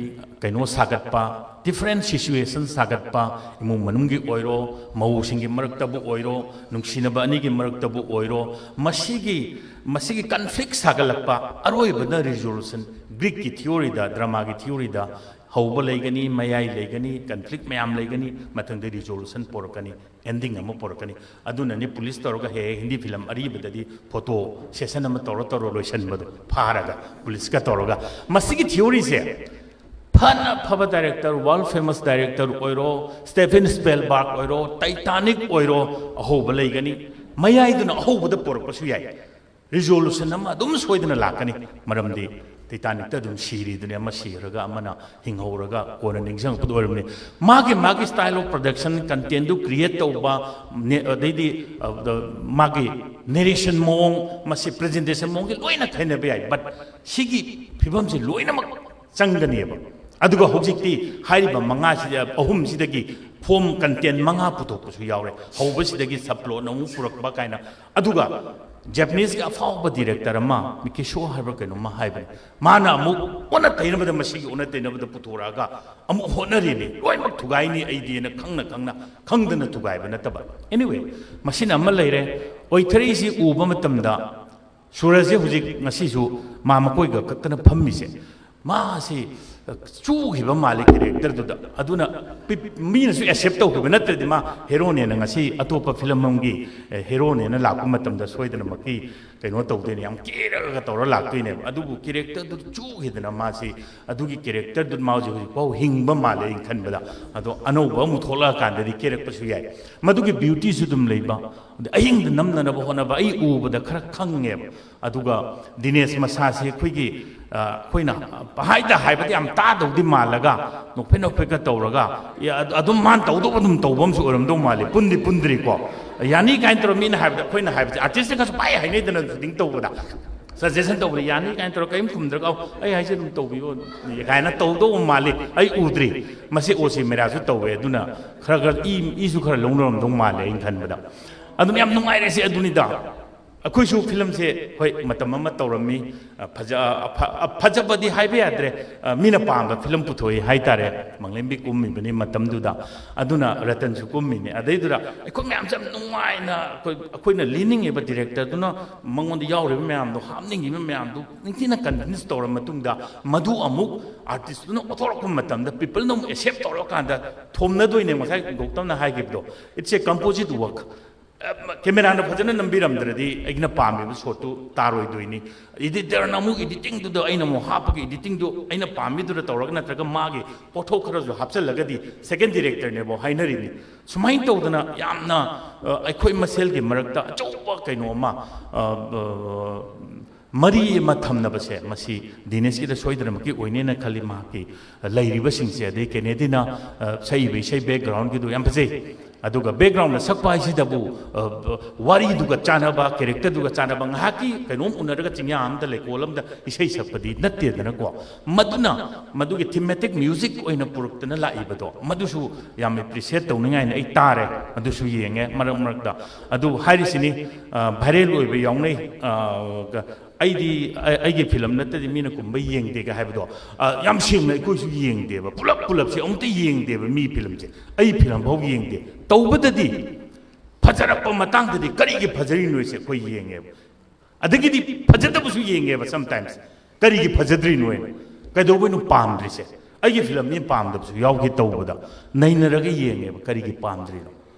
ꯀꯩꯅꯣ ꯁꯥꯒꯠꯄ ꯗꯤꯐ꯭ꯔꯦꯟ ꯁꯤꯆꯨꯋꯦꯁꯟ ꯁꯥꯒꯠꯄ ꯏꯃꯨꯡ ꯃꯅꯨꯡꯒꯤ ꯑꯣꯏꯔꯣ ꯃꯧꯁꯤꯡꯒꯤ ꯃꯔꯛꯇꯕꯨ ꯑꯣꯏꯔꯣ ꯅꯨꯡꯁꯤꯅꯕ ꯑꯅꯤꯒꯤ ꯃꯔꯛꯇꯕꯨ ꯑꯣꯏꯔꯣ ꯃꯁꯤꯒꯤ ꯀꯟꯐ꯭ꯂꯤꯛ ꯁꯥꯒꯠꯂꯛꯄ ꯑꯔꯣꯏꯕꯗ ꯔꯤꯖꯣꯂꯨꯁꯟ ꯒ꯭ꯔꯤꯛꯀꯤ ꯊꯤꯑꯣꯔꯤꯗ ꯗ꯭ꯔꯃꯥꯒꯤ ꯊꯤꯑꯣꯔꯤꯗ ꯍꯧꯕ ꯂꯩꯒꯅꯤ ꯃꯌꯥꯏ ꯂꯩꯒꯅꯤ ꯀꯟꯐ꯭ꯂꯤꯛ ꯃꯌꯥꯝ ꯂꯩꯒꯅꯤ ꯃꯊꯪꯗ ꯔꯤꯖꯣꯂꯨꯁꯟ ꯄꯣꯔꯛꯀꯅꯤ ꯑꯦꯟꯗꯤꯡ ꯑꯃ ꯄꯣꯔꯛꯀꯅꯤ ꯑꯗꯨꯅꯅꯤ ꯄꯨꯂꯤꯁ ꯇꯧꯔꯒ ꯍꯦꯛ ꯍꯤꯟꯗꯤ ꯐꯤꯂꯝ ꯑꯔꯤꯕꯗꯗꯤ ꯐꯣꯇꯣ ꯁꯦꯁꯟ ꯑꯃ ꯇꯧꯔ ꯂꯣꯏꯁꯤꯟꯕꯗꯣ ꯐꯥꯔꯒ ꯄꯨꯂꯤꯁꯀ ꯇꯧꯔꯒ ꯃꯁꯤꯒꯤ ꯊꯤꯑꯣꯔꯤꯁꯦ ꯐꯅ ꯐꯕ ꯗꯥꯏꯔꯦꯛꯇꯔ ꯋꯥꯔꯜ ꯐꯦꯃꯁ ꯗꯥꯏꯔꯦꯛꯇꯔ ꯑꯣꯏꯔꯣ ꯁ꯭ꯇꯦꯐꯦꯟ ꯁ꯭ꯄꯦꯜꯕꯥꯔꯒ ꯑꯣꯏꯔꯣ ꯇꯥꯏꯇꯥꯅꯤꯛ ꯑꯣꯏꯔో ꯑꯍꯧꯕ ꯂꯩꯒꯅꯤ ꯃꯌꯥꯏꯗꯨꯅ ꯑꯍꯧꯕꯗ ꯄꯣꯔꯛꯄꯁꯨ ꯌꯥꯏ ꯔꯤꯖꯣꯂꯨꯁꯟ ꯑꯃ ꯑꯗꯨꯝ ꯁꯣꯏꯗꯅ ꯂꯥꯛꯀꯅꯤ ꯃꯔꯝꯗꯤ ꯇꯥꯏꯇꯥꯅꯤꯛꯇ ꯑꯗꯨꯝ ꯁꯤꯔꯤꯗꯨꯅꯤ ꯑꯃ ꯁꯤꯔꯒ ꯑꯃꯅ ꯍꯤꯡꯍꯧꯔꯒ ꯀꯣꯟꯅ ꯅꯤꯡꯁꯤꯡꯉꯛꯄꯗ ꯑꯣꯏꯔꯕꯅꯤ ꯃꯥꯒꯤ ꯁ꯭ꯇꯥꯏꯜ ꯑꯣꯐ ꯄ꯭ꯔꯗꯛꯁꯟ ꯀꯟꯇꯦꯟꯗꯨ ꯀ꯭ꯔꯤꯌꯦꯠ ꯇꯧꯕ ꯑꯗꯩꯗꯤ ꯃꯥꯒꯤ ꯅꯦꯔꯦꯁꯟ ꯃꯑꯣꯡ ꯃꯁꯤ ꯄ꯭ꯔꯖꯦꯟꯇꯦꯁꯟ ꯃꯑꯣꯡꯁꯦ ꯂꯣꯏꯅ ꯈꯦꯠꯅꯕ ꯌꯥꯏ ꯕꯠ ꯁꯤꯒꯤ ꯐꯤꯕꯝꯁꯦ ꯂꯣꯏꯅꯃꯛ ꯆꯪꯒꯅꯦꯕ ꯑꯗꯨꯒ ꯍꯧꯖꯤꯛꯇꯤ ꯍꯥꯏꯔꯤꯕ 5 ꯑꯍꯨꯝꯁꯤꯗꯒꯤ ꯐꯣꯝ ꯀꯟꯇꯦꯟ 5 ꯄꯨꯊꯣꯛꯄꯁꯨ ꯌꯥꯎꯔꯦ ꯍꯧꯕꯁꯤꯗꯒꯤ ꯁꯞꯄ꯭ꯂꯣꯠ ꯑꯃꯨꯛ ꯄꯨꯔꯛꯄ ꯀꯥꯏꯅ ꯑꯗꯨꯒ ꯖꯄꯅꯤꯁꯀꯤ ꯑꯐꯥꯎꯕ ꯗꯤꯔꯦꯛꯇꯔ ꯑꯃ ꯃꯤꯀꯤꯁꯣ ꯍꯥꯏꯕ ꯀꯩꯅꯣꯝꯃ ꯍꯥꯏꯕꯅꯤ ꯃꯥꯅ ꯑꯃꯨꯛ ꯑꯣꯟꯅ ꯇꯩꯅꯕꯗ ꯃꯁꯤꯒꯤ ꯑꯣꯟꯅ ꯇꯩꯅꯕꯗ ꯄꯨꯊꯣꯔꯛꯑꯒ ꯑꯃꯨꯛ ꯍꯣꯠꯅꯔꯤꯅꯤ ꯂꯣꯏꯅꯃꯛ ꯊꯨꯒꯥꯏꯅꯤ ꯑꯩꯗꯤꯅ ꯈꯪꯗꯅ ꯊꯨꯒꯥꯏꯕ ꯅꯠꯇꯕ ꯑꯦꯅꯤꯋꯦ ꯃꯁꯤꯅ ꯑꯃ ꯂꯩꯔꯦ ꯑꯣꯏꯊꯔꯤꯁꯤ ꯎꯕ ꯃꯇꯝꯗ ꯁꯨꯔꯖꯁꯦ ꯍꯧꯖꯤꯛ ꯉꯁꯤꯁꯨ ꯃꯥ ꯃꯈꯣꯏꯒ ꯈꯛꯇꯅ ꯐꯝꯃꯤꯁꯦ ꯃꯥꯁꯤ ꯆꯨꯈꯤꯕ ꯃꯥꯜꯂꯤ ꯀꯦꯔꯦꯛꯇꯔꯗꯨꯗ ꯑꯗꯨꯅ ꯃꯤꯅꯁꯨ ꯑꯦꯛꯁꯦꯞ ꯇꯧꯈꯤꯕ ꯅꯠꯇ꯭ꯔꯗꯤ ꯃꯥ ꯍꯦꯔꯣꯅꯦꯅ ꯉꯁꯤ ꯑꯇꯣꯞꯄ ꯐꯤꯂꯝ ꯑꯃꯒꯤ ꯍꯦꯔꯣꯅꯦꯅ ꯂꯥꯛꯄ ꯃꯇꯝꯗ ꯁꯣꯏꯗꯅꯃꯛꯀꯤ ꯀꯩꯅꯣ ꯇꯧꯗꯣꯏꯅꯦ ꯌꯥꯝ ꯀꯦꯔꯒ ꯇꯧꯔ ꯂꯥꯛꯇꯣꯏꯅꯦꯕ ꯑꯗꯨꯕꯨ ꯀꯦꯔꯦꯛꯇꯔꯗꯨ ꯆꯨꯈꯤꯗꯅ ꯃꯥꯁꯤ ꯑꯗꯨꯒꯤ ꯀꯦꯔꯦꯛꯇꯔꯗꯨ ꯃꯥꯁꯤ ꯍꯧꯖꯤꯛꯐꯥꯎ ꯍꯤꯡꯕ ꯃꯥꯜꯂꯦ ꯑꯩꯅ ꯈꯟꯕꯗ ꯑꯗꯣ ꯑꯅꯧꯕ ꯑꯃꯨꯛ ꯊꯣꯛꯂꯛꯑꯀꯥꯟꯗꯗꯤ ꯀꯦꯔꯛꯄꯁꯨ ꯌꯥꯏ ꯃꯗꯨꯒꯤ ꯕ꯭ꯌꯨꯇꯤꯁꯨ ꯑꯗꯨꯝ ꯂꯩꯕ ꯑꯍꯤꯡꯗ ꯅꯝꯅꯅꯕ ꯍꯣꯠꯅꯕ ꯑꯩ ꯎꯕꯗ ꯈꯔ ꯈꯪꯉꯦꯕ ꯑꯗꯨꯒ ꯗꯤꯅꯦꯁ ꯃꯁꯥꯁꯤ ꯑꯩꯈꯣꯏꯒꯤ ꯑꯩꯈꯣꯏꯅ ꯍꯥꯏꯕꯗꯤ ꯌꯥꯝ ꯇꯥꯗꯧꯗꯤ ꯃꯥꯜꯂꯒ ꯅꯣꯛꯐꯦꯠ ꯇꯧꯔꯒ ꯑꯗꯨꯝ ꯃꯥꯅ ꯇꯧꯗꯧꯕ ꯑꯗꯨꯝ ꯇꯧꯕ ꯑꯃꯁꯨ ꯑꯣꯏꯔꯝꯗꯧ ꯃꯥꯜꯂꯤ ꯄꯨꯟꯗ꯭ꯔꯤꯀꯣ ꯌꯥꯅꯤ ꯀꯥꯏꯅ ꯇꯧꯔ ꯃꯤꯅ ꯍꯥꯏꯕꯗ ꯑꯩꯈꯣꯏꯅ ꯍꯥꯏꯕꯁꯦ ꯑꯥꯔꯇꯤꯁꯇꯒꯁꯨ ꯄꯥꯏ ꯍꯥꯏꯅꯩꯗꯅ ꯁꯨꯇꯤꯡ ꯇꯧꯕꯗ ꯁꯖꯦꯁꯟ ꯇꯧꯕꯗ ꯌꯥꯅꯤ ꯀꯥꯏꯅ ꯇꯧꯔꯒ ꯀꯔꯤꯝ ꯈꯨꯝꯗ꯭ꯔꯒ ꯑꯩ ꯍꯥꯏꯁꯦ ꯑꯗꯨꯝ ꯇꯧꯕꯤꯌꯣ ꯀꯥꯏꯅ ꯇꯧꯗꯧꯕ ꯃꯥꯜꯂꯤ ꯑꯩ ꯎꯗ꯭ꯔꯤ ꯃꯁꯤ ꯑꯣꯁꯤ ꯃꯦꯔꯥꯁꯨ ꯇꯧꯋꯦ ꯑꯗꯨꯅ ꯈꯔ ꯏꯁꯨ ꯈꯔ ꯂꯧꯅꯔꯝꯗꯧ ꯃꯥꯜꯂꯦ ꯑꯩꯅ ꯈꯟꯕꯗ ꯑꯗꯨꯝ ꯌꯥꯝ ꯅꯨꯡꯉꯥꯏꯔꯦꯁꯦ ꯑꯗꯨꯅꯤꯗ ꯑꯩꯈꯣꯏꯁꯨ ꯐꯤꯂꯝꯁꯦ ꯍꯣꯏ ꯃꯇꯝ ꯑꯃ ꯇꯧꯔꯝꯃꯤ ꯐꯖꯕꯗꯤ ꯍꯥꯏꯕ ꯌꯥꯗ꯭ರೆ ꯃꯤꯅ ꯄꯥꯝꯕ ꯐꯤꯂꯝ ꯄꯨꯊꯣꯛꯏ ꯍꯥꯏꯇꯥꯔꯦ ꯃꯪꯂꯦꯝꯕꯤ ꯀꯨꯝꯃꯤꯕꯅꯤ ꯃꯇꯝꯗꯨꯗ ꯑꯗꯨꯅ ꯔꯇꯟꯁꯨ ꯀꯨꯝꯃꯤꯅꯤ ꯑꯗꯩꯗꯨꯗ ꯑꯩꯈꯣꯏ ꯃꯌꯥꯝꯁꯦ ꯌꯥꯝ ꯅꯨꯡꯉꯥꯏꯅ ꯑꯩꯈꯣꯏꯅ ꯂꯤꯅꯤꯡꯉꯤꯕ ꯗꯤꯔꯦꯛꯇꯔꯗꯨꯅ ꯃꯉꯣꯟꯗ ꯌꯥꯎꯔꯤꯕ ꯃꯌꯥꯝꯗꯣ ꯍꯥꯞꯅꯤꯡꯉꯤꯕ ꯃꯌꯥꯝꯗꯣ ꯅꯤꯡꯊꯤꯅ ꯀꯟꯚꯤꯟꯁ ꯇꯧꯔ ꯃꯇꯨꯡꯗ ꯃꯗꯨ ꯑꯃꯨꯛ ꯑꯥꯔꯇꯤꯁꯇꯨꯅ ꯑꯣꯊꯣꯔꯛꯄ ꯃꯇꯝꯗ ꯄꯤꯄꯜꯅ ꯑꯃꯨꯛ ꯑꯦꯛꯁꯦꯞ ꯇꯧꯔꯀꯥꯟꯗ ꯊꯣꯝꯅꯗꯣꯏꯅꯦ ꯉꯁꯥꯏ ꯒꯧꯇꯝꯅ ꯍꯥꯏꯈꯤꯕꯗꯣ ꯏꯠꯁ ꯑꯦ ꯀꯝꯄꯣꯖꯤꯠ ꯋꯥꯔꯛ ꯀꯦꯃꯦꯔꯥꯅ ꯐꯖꯅ ꯅꯝꯕꯤꯔꯝꯗ꯭ꯔꯗꯤ ꯑꯩꯅ ꯄꯥꯝꯃꯤꯕ ꯁꯣꯠꯇꯨ ꯇꯥꯔꯣꯏꯗꯣꯏꯅꯤ ꯏꯗꯤꯇꯔꯅ ꯑꯃꯨꯛ ꯏꯗꯤꯇꯤꯡꯗꯨꯗ ꯑꯩꯅ ꯑꯃꯨꯛ ꯍꯥꯞꯄꯒ ꯏꯗꯤꯇꯤꯡꯗꯨ ꯑꯩꯅ ꯄꯥꯝꯃꯤꯗꯨꯗ ꯇꯧꯔꯒ ꯅꯠꯇ꯭ꯔꯒ ꯃꯥꯒꯤ ꯄꯣꯠꯊꯣꯛ ꯈꯔꯁꯨ ꯍꯥꯞꯆꯤꯜꯂꯒꯗꯤ ꯁꯦꯀꯦꯟ ꯗꯤꯔꯦꯛꯇꯔꯅꯦꯕ ꯍꯥꯏꯅꯔꯤꯅꯤ ꯁꯨꯃꯥꯏꯅ ꯇꯧꯗꯅ ꯌꯥꯝꯅ ꯑꯩꯈꯣꯏ ꯃꯁꯦꯜꯒꯤ ꯃꯔꯛꯇ ꯑꯆꯧꯕ ꯀꯩꯅꯣ ꯑꯃ ꯃꯔꯤ ꯑꯃ ꯊꯝꯅꯕꯁꯦ ꯃꯁꯤ ꯗꯤꯅꯦꯁꯀꯤꯗ ꯁꯣꯏꯗꯅꯃꯛꯀꯤ ꯑꯣꯏꯅꯦꯅ ꯈꯜꯂꯤ ꯃꯍꯥꯛꯀꯤ ꯂꯩꯔꯤꯕꯁꯤꯡꯁꯦ ꯑꯗꯩ ꯀꯦꯅꯦꯗꯤꯅ ꯁꯛꯏꯕ ꯏꯁꯩ ꯕꯦꯛꯒ꯭ꯔꯥꯎꯟꯒꯤꯗꯨ ꯌꯥꯝ ꯐꯖꯩ ꯑꯗꯨꯒ ꯕꯦꯛꯒ꯭ꯔꯥꯎꯟꯗ ꯁꯛꯄ ꯍꯥꯏꯁꯤꯗꯕꯨ ꯋꯥꯔꯤꯗꯨꯒ ꯆꯥꯟꯅꯕ ꯀꯦꯔꯦꯛꯇꯔꯗꯨꯒ ꯆꯥꯟꯅꯕ ꯉꯥꯏꯍꯥꯛꯀꯤ ꯀꯩꯅꯣꯝ ꯎꯅꯔꯒ ꯆꯤꯡꯌꯥ ꯑꯃꯗ ꯂꯩꯀꯣꯜ ꯑꯃꯗ ꯏꯁꯩ ꯁꯛꯄꯗꯤ ꯅꯠꯇꯦꯗꯅꯀꯣ ꯃꯗꯨꯅ ꯃꯗꯨꯒꯤ ꯊꯤꯃꯦꯇꯤꯛ ꯃ꯭ꯌꯨꯖꯤꯛ ꯑꯣꯏꯅ ꯄꯨꯔꯛꯇꯅ ꯂꯥꯛꯏꯕꯗꯣ ꯃꯗꯨꯁꯨ ꯌꯥꯝ ꯑꯦꯄ꯭ꯔꯤꯁꯤꯌꯦꯠ ꯇꯧꯅꯤꯡꯉꯥꯏꯅ ꯑꯩ ꯇꯥꯔꯦ ꯑꯗꯨꯁꯨ ꯌꯦꯡꯉꯦ ꯃꯔꯛꯇ ꯑꯗꯨ ꯍꯥꯏꯔꯤꯁꯤꯅꯤ ꯚꯥꯏꯔꯦꯜ ꯑꯣꯏꯕ ꯌꯥꯎꯅꯩ ꯑꯩꯒꯤ ꯐꯤꯂꯝ ꯅꯠꯇꯗꯤ ꯃꯤꯅ ꯀꯨꯝꯕ ꯌꯦꯡꯗꯦꯒ ꯍꯥꯏꯕꯗꯣ ꯌꯥꯝ ꯁꯦꯡꯅ ꯑꯩꯈꯣꯏꯁꯨ ꯌꯦꯡꯗꯦꯕ ꯄꯨꯂꯞꯁꯦ ꯑꯃꯨꯛꯇ ꯌꯦꯡꯗꯦꯕ ꯃꯤ ꯐꯤꯂꯝꯁꯦ ꯑꯩ ꯐꯤꯂꯝ ꯐꯥꯎ ꯌꯦꯡꯗꯦ ꯇꯧꯕꯗꯗꯤ ꯐꯖꯔꯛꯄ ꯃꯇꯥꯡꯗꯗꯤ ꯀꯔꯤꯒꯤ ꯐꯖꯔꯤꯅꯣꯁꯦ ꯑꯩꯈꯣꯏ ꯌꯦꯡꯉꯦꯕ ꯑꯗꯒꯤꯗꯤ ꯐꯖꯗꯕꯁꯨ ꯌꯦꯡꯉꯦꯕ ꯁꯝꯇꯥꯏꯝꯁ ꯀꯔꯤꯒꯤ ꯐꯖꯗ꯭ꯔꯤꯅꯣꯅ ꯀꯩꯗꯧꯕꯩꯅꯣ ꯄꯥꯝꯗ꯭ꯔꯤꯁꯦ ꯑꯩꯒꯤ ꯐꯤꯂꯝꯅꯤ ꯄꯥꯝꯗꯕꯁꯨ ꯌꯥꯎꯒꯦ ꯇꯧꯕꯗ ꯅꯩꯅꯔꯒ ꯌꯦꯡꯉꯦꯕ ꯀꯔꯤꯒꯤ ꯄꯥꯝꯗ꯭ꯔꯤꯅꯣ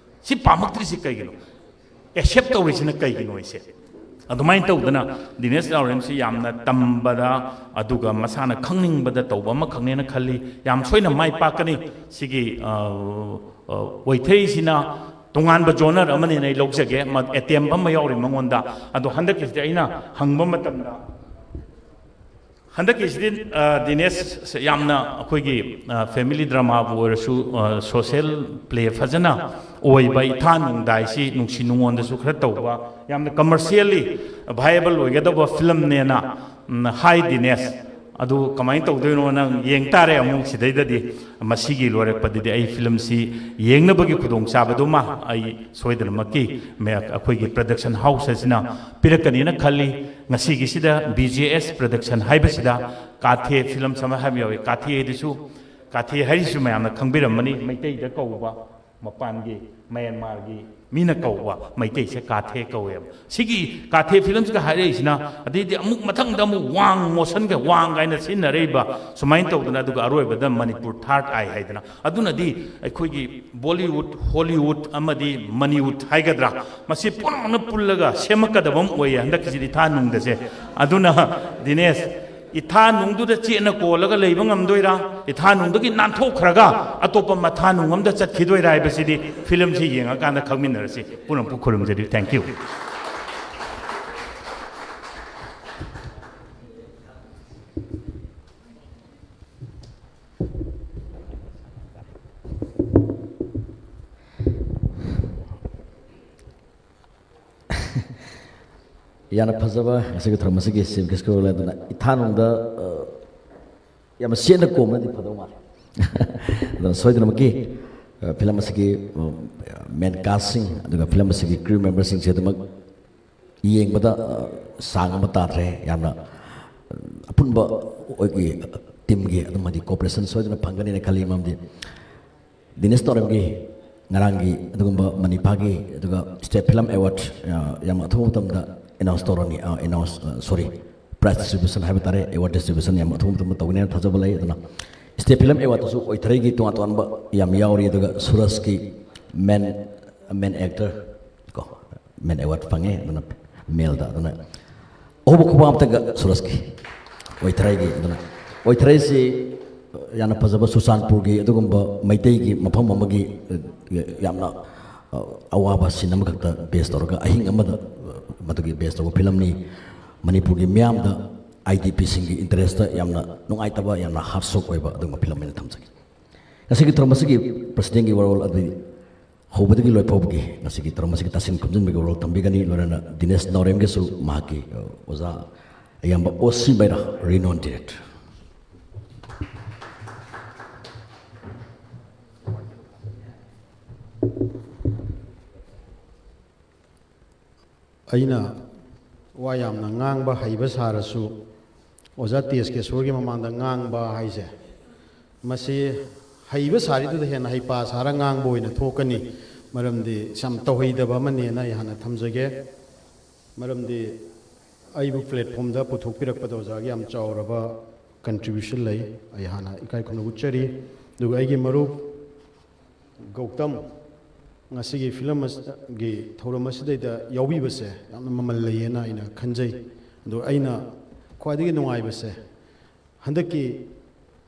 ꯁꯤ ꯄꯥꯝꯃꯛꯇ꯭ꯔꯤꯁꯤ ꯀꯩꯒꯤꯅೋ ꯑꯦꯛꯁꯦꯞ ꯇꯧꯔꯤꯁꯤꯅ ꯀꯩꯒꯤꯅꯣ ꯑꯩꯁꯦ ꯑꯗꯨꯃꯥꯏꯅ ꯇꯧꯗꯅ ꯗꯤꯅꯦꯁ ꯂꯥꯎꯔꯦꯟꯁꯤ ꯌꯥꯝꯅ ꯇꯝꯕꯗ ꯑꯗꯨꯒ ꯃꯁꯥꯅ ꯈꯪꯅꯤꯡꯕꯗ ꯇꯧꯕ ꯑꯃꯈꯛꯅꯦꯅ ꯈꯜꯂꯤ ꯌꯥꯝ ꯁꯣꯏꯅ ꯃꯥꯏ ꯄꯥꯛꯀꯅꯤ ꯁꯤꯒꯤ ꯋꯥꯏꯊꯩꯁꯤꯅ ꯇꯣꯉꯥꯟꯕ ꯖꯣꯅꯔ ꯑꯃꯅꯦꯅ ꯑꯩ ꯂꯧꯖꯒꯦ ꯑꯦꯇꯦꯝ ꯑꯃ ꯌꯥꯎꯔꯤ ꯃꯉꯣꯟꯗ ꯑꯗꯣ ꯍꯟꯗꯛꯀꯤꯁꯤꯗꯤ ꯑꯩꯅ ꯍꯪꯕ ꯃꯇꯝꯗ ꯍꯟꯗꯛꯀꯤꯁꯤꯗꯤ ꯗꯤꯅꯦꯁ ꯌꯥꯝꯅ ꯑꯩꯈꯣꯏꯒꯤ ꯐꯦꯃꯤꯂꯤ ꯗ꯭ꯔꯃꯥꯕꯨ ꯑꯣꯏꯔꯁꯨ ꯁꯣꯁꯤꯌꯦꯜ ꯄ꯭ꯂꯦ ꯐꯖꯅ ꯑꯣꯏꯕ ꯏꯊꯥ ꯅꯨꯡꯗꯥꯏꯁꯤ ꯅꯨꯡꯁꯤ ꯅꯨꯡꯉꯣꯟꯗꯁꯨ ꯈꯔ ꯇꯧꯕ ꯌꯥꯝꯅ ꯀꯃꯔꯁꯤꯌꯦꯜꯂꯤ ꯚꯥꯏꯌꯦꯕꯜ ꯑꯣꯏꯒꯗꯧꯕ ꯐꯤꯂꯝꯅꯦꯅ ꯍꯥꯏ ꯗꯤꯅꯦꯁ ꯑꯗꯨ ꯀꯃꯥꯏꯅ ꯇꯧꯗꯣꯏꯅꯣ ꯅꯪ ꯌꯦꯡ ꯇꯥꯔꯦ ꯑꯃꯨꯛ ꯁꯤꯗꯩꯗꯗꯤ ꯃꯁꯤꯒꯤ ꯂꯣꯏꯔꯛꯄꯗꯗꯤ ꯑꯩ ꯐꯤꯂꯝꯁꯤ ꯌꯦꯡꯅꯕꯒꯤ ꯈꯨꯗꯣꯡꯆꯥꯕꯗꯨꯃ ꯑꯩ ꯁꯣꯏꯗꯅꯃꯛꯀꯤ ꯑꯩꯈꯣꯏꯒꯤ ꯄ꯭ꯔꯗꯛꯁꯟ ꯍꯥꯎꯁ ꯑꯁꯤꯅ ꯄꯤꯔꯛꯀꯅꯤꯅ ꯈꯜꯂꯤ ꯉꯁꯤꯒꯤꯁꯤꯗ BJS ꯄ꯭ꯔꯗꯛꯁꯟ ꯍꯥꯏꯕꯁꯤꯗ ꯀꯥꯊꯦ ꯐꯤꯂꯝ ꯁꯃ ꯍꯥꯏꯕ ꯌꯥꯎꯏ ꯀꯥꯊꯦꯗꯁꯨ ꯀꯥꯊꯦ ꯍꯥꯏꯔꯤꯁꯨ ꯃꯌꯥꯝꯅ ꯈꯪꯕꯤꯔꯝꯃꯅꯤ ꯃꯩꯇꯩꯗ ꯀꯧꯕ ꯃꯄꯥꯟꯒꯤ ꯃꯌꯥꯟꯃꯥꯔꯒꯤ ꯃꯤꯅ ꯀꯧꯕ ꯃꯩꯇꯩꯁꯦ ꯀꯥꯊꯦ ꯀꯧꯋꯦꯕ ꯁꯤꯒꯤ ꯀꯥꯊꯦ ꯐꯤꯂꯝꯁꯤꯒ ꯍꯥꯏꯔꯛꯏꯁꯤ나 ꯑꯗꯩꯗꯤ ꯑꯃꯨꯛ ꯃꯊꯪꯗ ꯑꯃꯨꯛ ꯋꯥꯡ ꯃꯣꯁꯟꯒ ꯋꯥꯡ ꯀꯥꯏꯅ ꯁꯤꯖꯤꯟꯅꯔꯛꯏꯕ ꯁꯨꯃꯥꯏꯅ ꯇꯧꯗꯅ ꯑꯗꯨꯒ ꯑꯔꯣꯏꯕꯗ ꯃꯅꯤꯄꯨꯔ ꯊꯥꯔꯠ ꯑꯥꯏ ꯍꯥꯏꯗꯅ ꯑꯗꯨꯅꯗꯤ ꯑꯩꯈꯣꯏꯒꯤ ꯕꯣꯂꯤꯋꯨꯗ ꯍꯣꯂꯤꯋꯨꯗ ꯑꯃꯗꯤ ꯃꯅꯤꯋꯨꯗ ꯍꯥꯏꯒꯗ꯭ꯔꯥ ꯃꯁꯤ ꯄꯨꯝꯅꯃꯛꯅ ꯄꯨꯜꯂꯒ ꯁꯦꯝꯃꯛꯀꯗꯕ ꯑꯃ ꯑꯣꯏꯌꯦ ꯍꯟꯗꯛꯀꯤꯁꯤꯗꯤ ꯏꯊꯥ ꯅꯨꯡꯗꯁꯦ ꯑꯗꯨꯅ ꯗꯤꯅꯦꯁ ꯏꯊꯥ ꯅꯨꯡꯗꯨꯗ ꯆꯦꯠꯅ ꯀꯣꯜꯂꯒ ꯂꯩꯕ ꯉꯝꯗꯣꯏꯔꯥ ꯏꯊꯥ ꯅꯨꯡꯗꯒꯤ ꯅꯥꯟꯊꯣꯛꯈ꯭ꯔꯒ ꯑꯇꯣꯞꯄ ꯃꯊꯥ ꯅꯨꯡ ꯑꯃꯗ ꯆꯠꯈꯤꯗꯣꯏꯔꯥ ꯍꯥꯏꯕꯁꯤꯗꯤ ꯐꯤꯂꯝꯁꯤ ꯌꯦꯡꯉꯀꯥꯟꯗ ꯈꯪꯃꯤꯟꯅꯔꯁꯤ ꯄꯨꯝꯅꯃꯛꯄꯨ ꯈꯨꯔꯨꯝꯖꯔꯤ ꯊꯦꯡꯛ ꯌꯨ ꯌꯥꯝꯅ ꯐꯖꯕ ꯉꯁꯤꯒꯤ ꯊꯧꯔꯝ ꯑꯁꯤꯒꯤ ꯆꯤꯐ ꯒꯦꯁꯀ ꯑꯣꯏꯅ ꯏꯊꯥꯅꯨꯡꯗ ꯌꯥꯝꯅ ꯆꯦꯠꯅ ꯀꯣꯝꯅꯗꯤ ꯐꯗꯧ ꯃꯥꯜꯂꯦ ꯑꯗꯨꯅ ꯁꯣꯏꯗꯅꯃꯛꯀꯤ फिल्म असगी मेन कास्टिंग अदुगा फिल्म असगी क्रू मेंबर्सिंग से दमक येंबदा सांग अमा ताद्रे यामना अपुनबा ओगी टीम गे अदुमदि कोऑपरेशन सोदना फंगनी ने खली ममदि Dinesh तोरमगी ngarangi adugumba manipagi aduga state film award yam athum tamda announce toroni announce sorry prize distribution habatare award distribution yam athum tamda tawne thajabalai aduna state film award su oithrai gi tuan tuan ba yam yauri aduga suraj ki main actor ko main award pange aduna male da aduna obo khubam taga suraj ki oithrai gi aduna oithrai si याना फजब सुशांतपुर की अदुगुम्बा मैतै की मफम अमगी यामना अवाबा cinema खक्ता base तौरगा अहिंग अमदा मदुगी base तौर film नि मणिपुर की म्यामदा IDP सिंगी interest यामना नुंगाइतबा यामना हार्टसोक ओइबा अदुगुम्बा film ने थमसगी ngasi तरमसगी president की role अदि होबदगी लोइफोबगी ngasi तरमसगी तासिन खमजन बगी role तंबिगनी लोरना Dinesh नौरेम के सु माकी ओजा यामबा ओसी बैरा रिनोन डायरेक्टर अना वायामना ngang हईब सारसु ओजा तेज के सोर की ममांग ngang हाइसे मसे हईब सारीदुद हेन हईपा सारा ngang बोइना थोकनी मरमदि सम तौहैदब मनेना याना थमजगे मरमदि आइबु प्लेटफॉर्म दा पुथोकपिरकपद ओजागी याम चावरबा कंट्रीब्यूशन लई याना इकाई खुनु उच्चरी दुगा आइगी मरुप Gautam ngasi film gi thoram asidai yaubi base yamna mamal layena ina khanjai do aina khwadigi nungai base handaki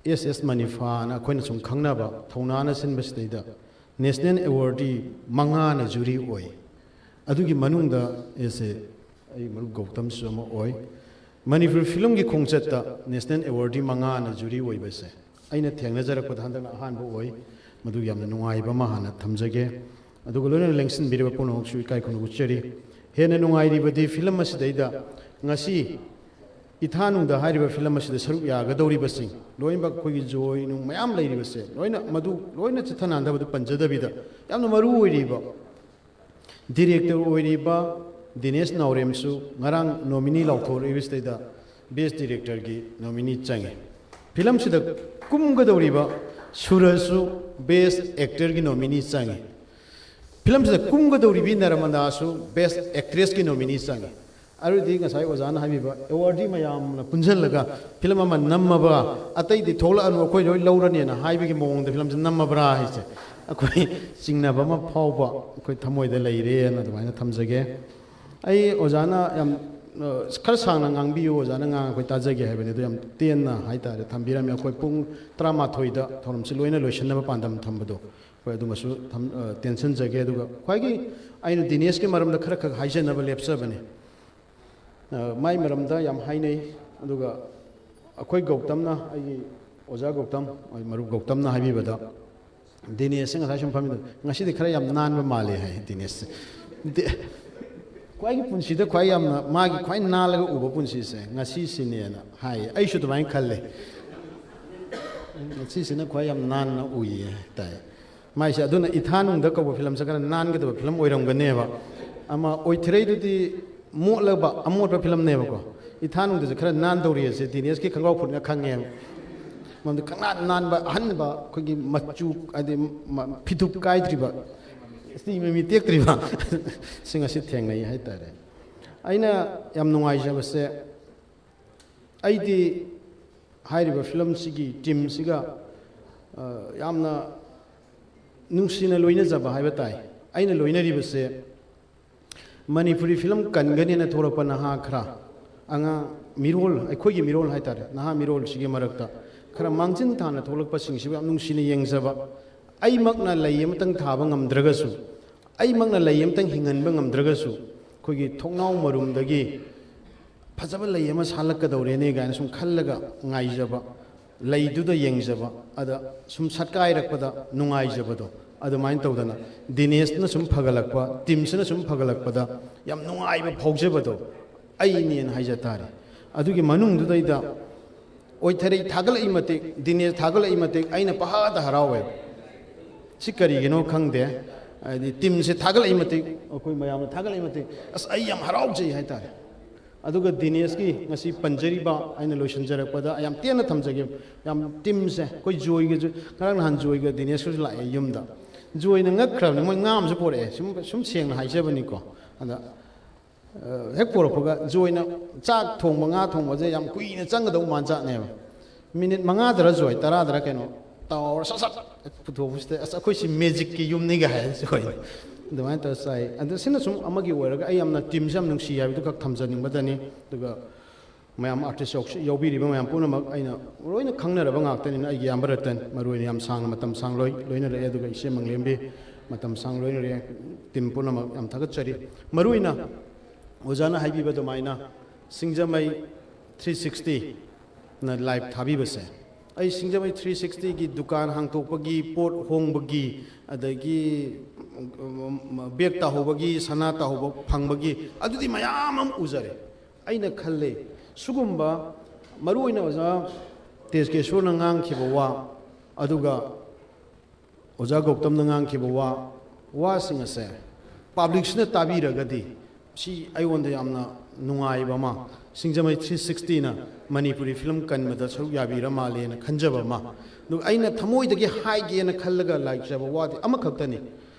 ss manifa na koina sum khangna ba thona na sin basidai da national awardee manga na jury oi adugi manungda ese ai maru gautam suma oi manipur film gi khongchat ta national awardee manga na jury oi base aina thengna jarak pa handana han bo oi madu yamna nungai ba ma hana thamjage अदुग लोना लेंसन बिरबा पुनो सु इकाई खुनु उच्चरी हेन नुंगाइरि बदि film असिदैदा ngasi इथानु दा हारिबा film असिद सरुक यागदौरि बसिं लोइबा खोगी जोय नु मयाम लैरि बसे लोइना मदु लोइना चिथनांदा बदु पंजदबिदा यामना मरु ओइरिबा डायरेक्टर ओइरिबा दिनेश नौरेमसु ngarang नॉमिनी लाउथोरिबिसदैदा बेस्ट डायरेक्टर की नॉमिनी चंगे फिल्म सिदा कुमगदौरिबा सूरजसु बेस्ट एक्टर की नॉमिनी चंगे फिल्म से कुमगदौरिबी नरमदासु बेस्ट एक्ट्रेस की नॉमिनी संगे अरुदी ngасai ओजान हाबिबा अवार्डी मयाम पुंजलगा फिल्म अमा नम्मबा अतै दि थोला अनु कोइ लोइ लौरने ना हाइबगी मोंग द फिल्म से नम्मबरा हाइसे अखोइ सिंगनाबा मा फावबा अखोइ थमोइदा लैरे ना दमाइना थमजगे आई ओजाना याम खर सांगना ngangbियो ओजाना ngang अखोइ ताजगे हाइबने दो याम तेनना हाइतारे थमबिराम अखोइ पुंग 13 दा थोरम से लोइना लोइसनबा पांदम थमबदो टेंशन जगे खाई अगर दिनेश के मरम खर खर हाइजनब लेपसबने माई मरम हाई अखोई गौतमना ओजा गौतम मरु गौतमना हाइबदा दिनेश सूम फमी खर नानब माले है दिनेश खाई पुनसीद खाई मागी खाई नालग उब पुनसीसे हाई खल खाई नाना उई ताई माइसे अदुना इथानुंग द कब फिल्म से नानगद फिल्म ओइरमगनेबा अमा ओइथरेदुदी मोलबा अमोट फिल्म नेबको इथानुंग द खरा नान दौरियसे दिनेश की खंगाव फुटना खंगे मम खना नानबा हनबा खगी मच्चू अदि फिथुप काइद्रिबा स्ती मेमी तेक्त्रिबा सिंगसि थेंगनै हाइतारे आइना याम नुंगाइजबसे आइदि हाइरिबा फिल्म सिगी टीम सिगा यामना नुसीना लोइना जब हाइबा ताई आइना लोइनरिबसे मणिपुरी फिल्म कनगनी ना थोरपा नहा खरा आंगा मिरोल अखोगी मिरोल हाइतारे नहा मिरोल सिगे मरकता खरा मांगजिन थाना थोलकपा सिंगसिबा नुसीना येंगजबा आई मकना लैयमतंग थाबा ngamdragasu आई मकना लैयमतंग हिंगनबा ngamdragasu खोगी थोंनाव मरुमदगी फजबा लैयमा सालकदौरेने गायना सुम खल्लगा ngaijaba लैदुदा येंगजबा अदा सुम सटकाइरकपदा नुंगाइजबदो अदुमाइन तौदना दिनेशना सुम फगलकपा टीमसना सुम फगलकपदा याम नुंगाइबा फौजबदो आइनियन हाइजतारे अदुगी मनुंगदुदैदा ओइथरै थागलै मते दिनेश थागलै मते आइना पहादा हरावे ꯁꯤ ꯀꯔꯤꯒꯤꯅꯣ ꯈꯪꯗꯦ ꯍꯥꯏꯗꯤ ꯇꯤꯝꯁꯦ ꯊꯥꯒꯠꯂꯛꯏ ꯃꯇꯤꯛ ꯑꯩꯈꯣꯏ ꯃꯌꯥꯝꯅ ꯊꯥꯒꯠꯂꯛꯏ ꯃꯇꯤꯛ ꯑꯁ ꯑꯩ ꯌꯥꯝ ꯍꯔꯥꯎꯖꯩ ꯍꯥꯏꯇꯥꯔꯦ ꯑꯗꯨꯒ ꯗꯤꯅꯦꯁꯀꯤ ꯉꯁꯤ ꯄꯟꯖꯔꯤꯕ ꯑꯩꯅ ꯂꯣꯏꯁꯤꯟꯖꯔꯛꯄꯗ ꯌꯥꯝ ꯇꯦꯟꯅ ꯊꯝꯖꯒꯦ ꯌꯥꯝ ꯇꯤꯝꯁꯦ ꯑꯩꯈꯣꯏ ꯖꯣꯏꯒꯁꯨ ꯉꯔꯥꯡ ꯅꯍꯥꯟ ꯖꯣꯏꯒ ꯗꯤꯅꯦꯁꯀꯁꯨ ꯂꯥꯛꯑꯦ ꯌꯨꯝꯗ ꯖꯣꯏꯅ ꯉꯛꯈ꯭ꯔꯕꯅꯤ ꯃꯣꯏ ꯉꯥ ꯑꯃꯁꯨ ꯄꯣꯔꯛꯑꯦ ꯁꯨꯝ ꯁꯦꯡꯅ ꯍꯥꯏꯖꯕꯅꯤꯀꯣ ꯑꯗ ꯍꯦꯛ ꯄꯣꯔꯛꯄꯒ ꯖꯣꯏꯅ ꯆꯥꯛ ꯊꯣꯡꯕ ꯉꯥ ꯊꯣꯡꯕꯁꯦ ꯌꯥꯝ ꯀꯨꯏꯅ ꯆꯪꯒꯗꯧ ꯃꯥꯟꯖꯥꯠꯅꯦꯕ ꯃꯤꯅꯤꯠ 5ꯗꯔ ꯖꯣꯏ 10ꯗꯔ ꯀꯩꯅꯣ ꯇꯥꯎꯔ ꯁꯠ ꯁꯠ ꯄꯨꯊꯣꯛꯄꯁꯤꯗ ꯑꯁ ꯑꯩꯈꯣꯏꯁꯤ ꯃꯦꯖꯤꯛꯀꯤ ꯌꯨꯝꯅꯤꯒ ꯍꯥꯏ ꯖꯣꯏ ꯑꯗꯨꯃꯥꯏꯅ ꯇꯧꯔ ꯆꯥꯏ ꯑꯗꯨ ꯁꯤꯅ ꯁꯨꯝ ꯑꯃꯒꯤ ꯑꯣꯏꯔꯒ ꯑꯩ ꯌꯥꯝꯅ ꯇꯤꯝꯁꯦ ꯌꯥꯝ ꯅꯨꯡꯁꯤ ꯍꯥꯏꯕꯗꯨ ꯈꯛ ꯊꯝꯖꯅꯤꯡꯕꯗꯅꯤ ꯑꯗꯨꯒ ꯃꯌꯥꯝ ꯑꯥꯔꯇꯤꯁ ꯌꯥꯎꯕꯤꯔꯤꯕ ꯃꯌꯥꯝ ꯄꯨꯝꯅꯃꯛ ꯑꯩꯅ ꯂꯣꯏꯅ ꯈꯪꯅꯔꯕ ꯉꯥꯛꯇꯅꯤꯅ ꯑꯩꯒꯤ ꯏꯌꯥꯝꯕ ꯔꯇꯟ ꯃꯔꯨꯑꯣꯏꯅ ꯌꯥꯝ ꯁꯥꯡꯅ ꯃꯇꯝ ꯁꯥꯡ ꯂꯣꯏꯅꯔꯛꯑꯦ ꯑꯗꯨꯒ ꯏꯆꯦ ꯃꯪꯂꯦꯝꯕꯤ ꯃꯇꯝ ꯁꯥꯡ ꯂꯣꯏꯅꯔꯛꯑꯦ ꯇꯤꯝ ꯄꯨꯝꯅꯃꯛ ꯌꯥꯝ ꯊꯥꯒꯠꯆꯔꯤ ꯃꯔꯨꯑꯣꯏꯅ ꯑꯣꯖꯥꯅ ꯍꯥꯏꯕꯤꯕ ꯑꯗꯨꯃꯥꯏꯅ ꯁꯤꯡꯖꯃꯩ 360ꯅ ꯂꯥꯏꯚ ꯊꯥꯕꯤꯕꯁꯦ ꯑꯩ ꯁꯤꯡꯖꯃꯩ 360ꯒꯤ ꯗꯨꯀꯥꯟ ꯍꯥꯡꯇꯣꯛꯄꯒꯤ ꯄꯣꯠ ꯍꯣꯡꯕꯒꯤ ꯑꯗꯒꯤ ꯕꯦꯛ ꯇꯥꯍꯧꯕꯒꯤ ꯁꯅꯥ ꯇꯥꯍꯧꯕ ꯐꯪꯕꯒꯤ ꯑꯗꯨꯗꯤ ꯃꯌꯥꯝ ꯑꯃ ꯎꯖꯔꯦ ꯑꯩꯅ ꯈꯜꯂꯦ ꯁꯤꯒꯨꯝꯕ ꯃꯔꯨꯑꯣꯏꯅ ꯑꯣꯖꯥ ꯇꯦꯖꯀꯦꯁꯣꯔꯅ ꯉꯥꯡꯈꯤꯕ ꯋꯥ ꯑꯗꯨꯒ ꯑꯣꯖꯥ ꯒꯧꯇꯝꯅ ꯉꯥꯡꯈꯤꯕ ꯋꯥꯁꯤꯡ ꯑꯁꯦ ꯄꯥꯕ꯭ꯂꯤꯛꯁꯤꯅ ꯇꯥꯕꯤꯔꯒꯗꯤ ꯁꯤ ꯑꯩꯉꯣꯟꯗ ꯌꯥꯝꯅ ꯅꯨꯡꯉꯥꯏꯕ ꯑꯃ ꯁꯤꯡꯖꯃꯩ 360ꯅ ꯃꯅꯤꯄꯨꯔꯤ ꯐꯤꯂꯝ ꯀꯟꯕꯗ ꯁꯔꯨꯛ ꯌꯥꯕꯤꯔ ꯃꯥꯜꯂꯦꯅ ꯈꯟꯖꯕ ꯑꯃ ꯑꯗꯨꯒ ꯑꯩꯅ ꯊꯃꯣꯏꯗꯒꯤ ꯍꯥꯏꯒꯦꯅ ꯈꯜꯂꯒ ꯂꯥꯛꯆꯕ ꯋꯥꯗꯤ ꯑꯃꯈꯛꯇꯅꯤ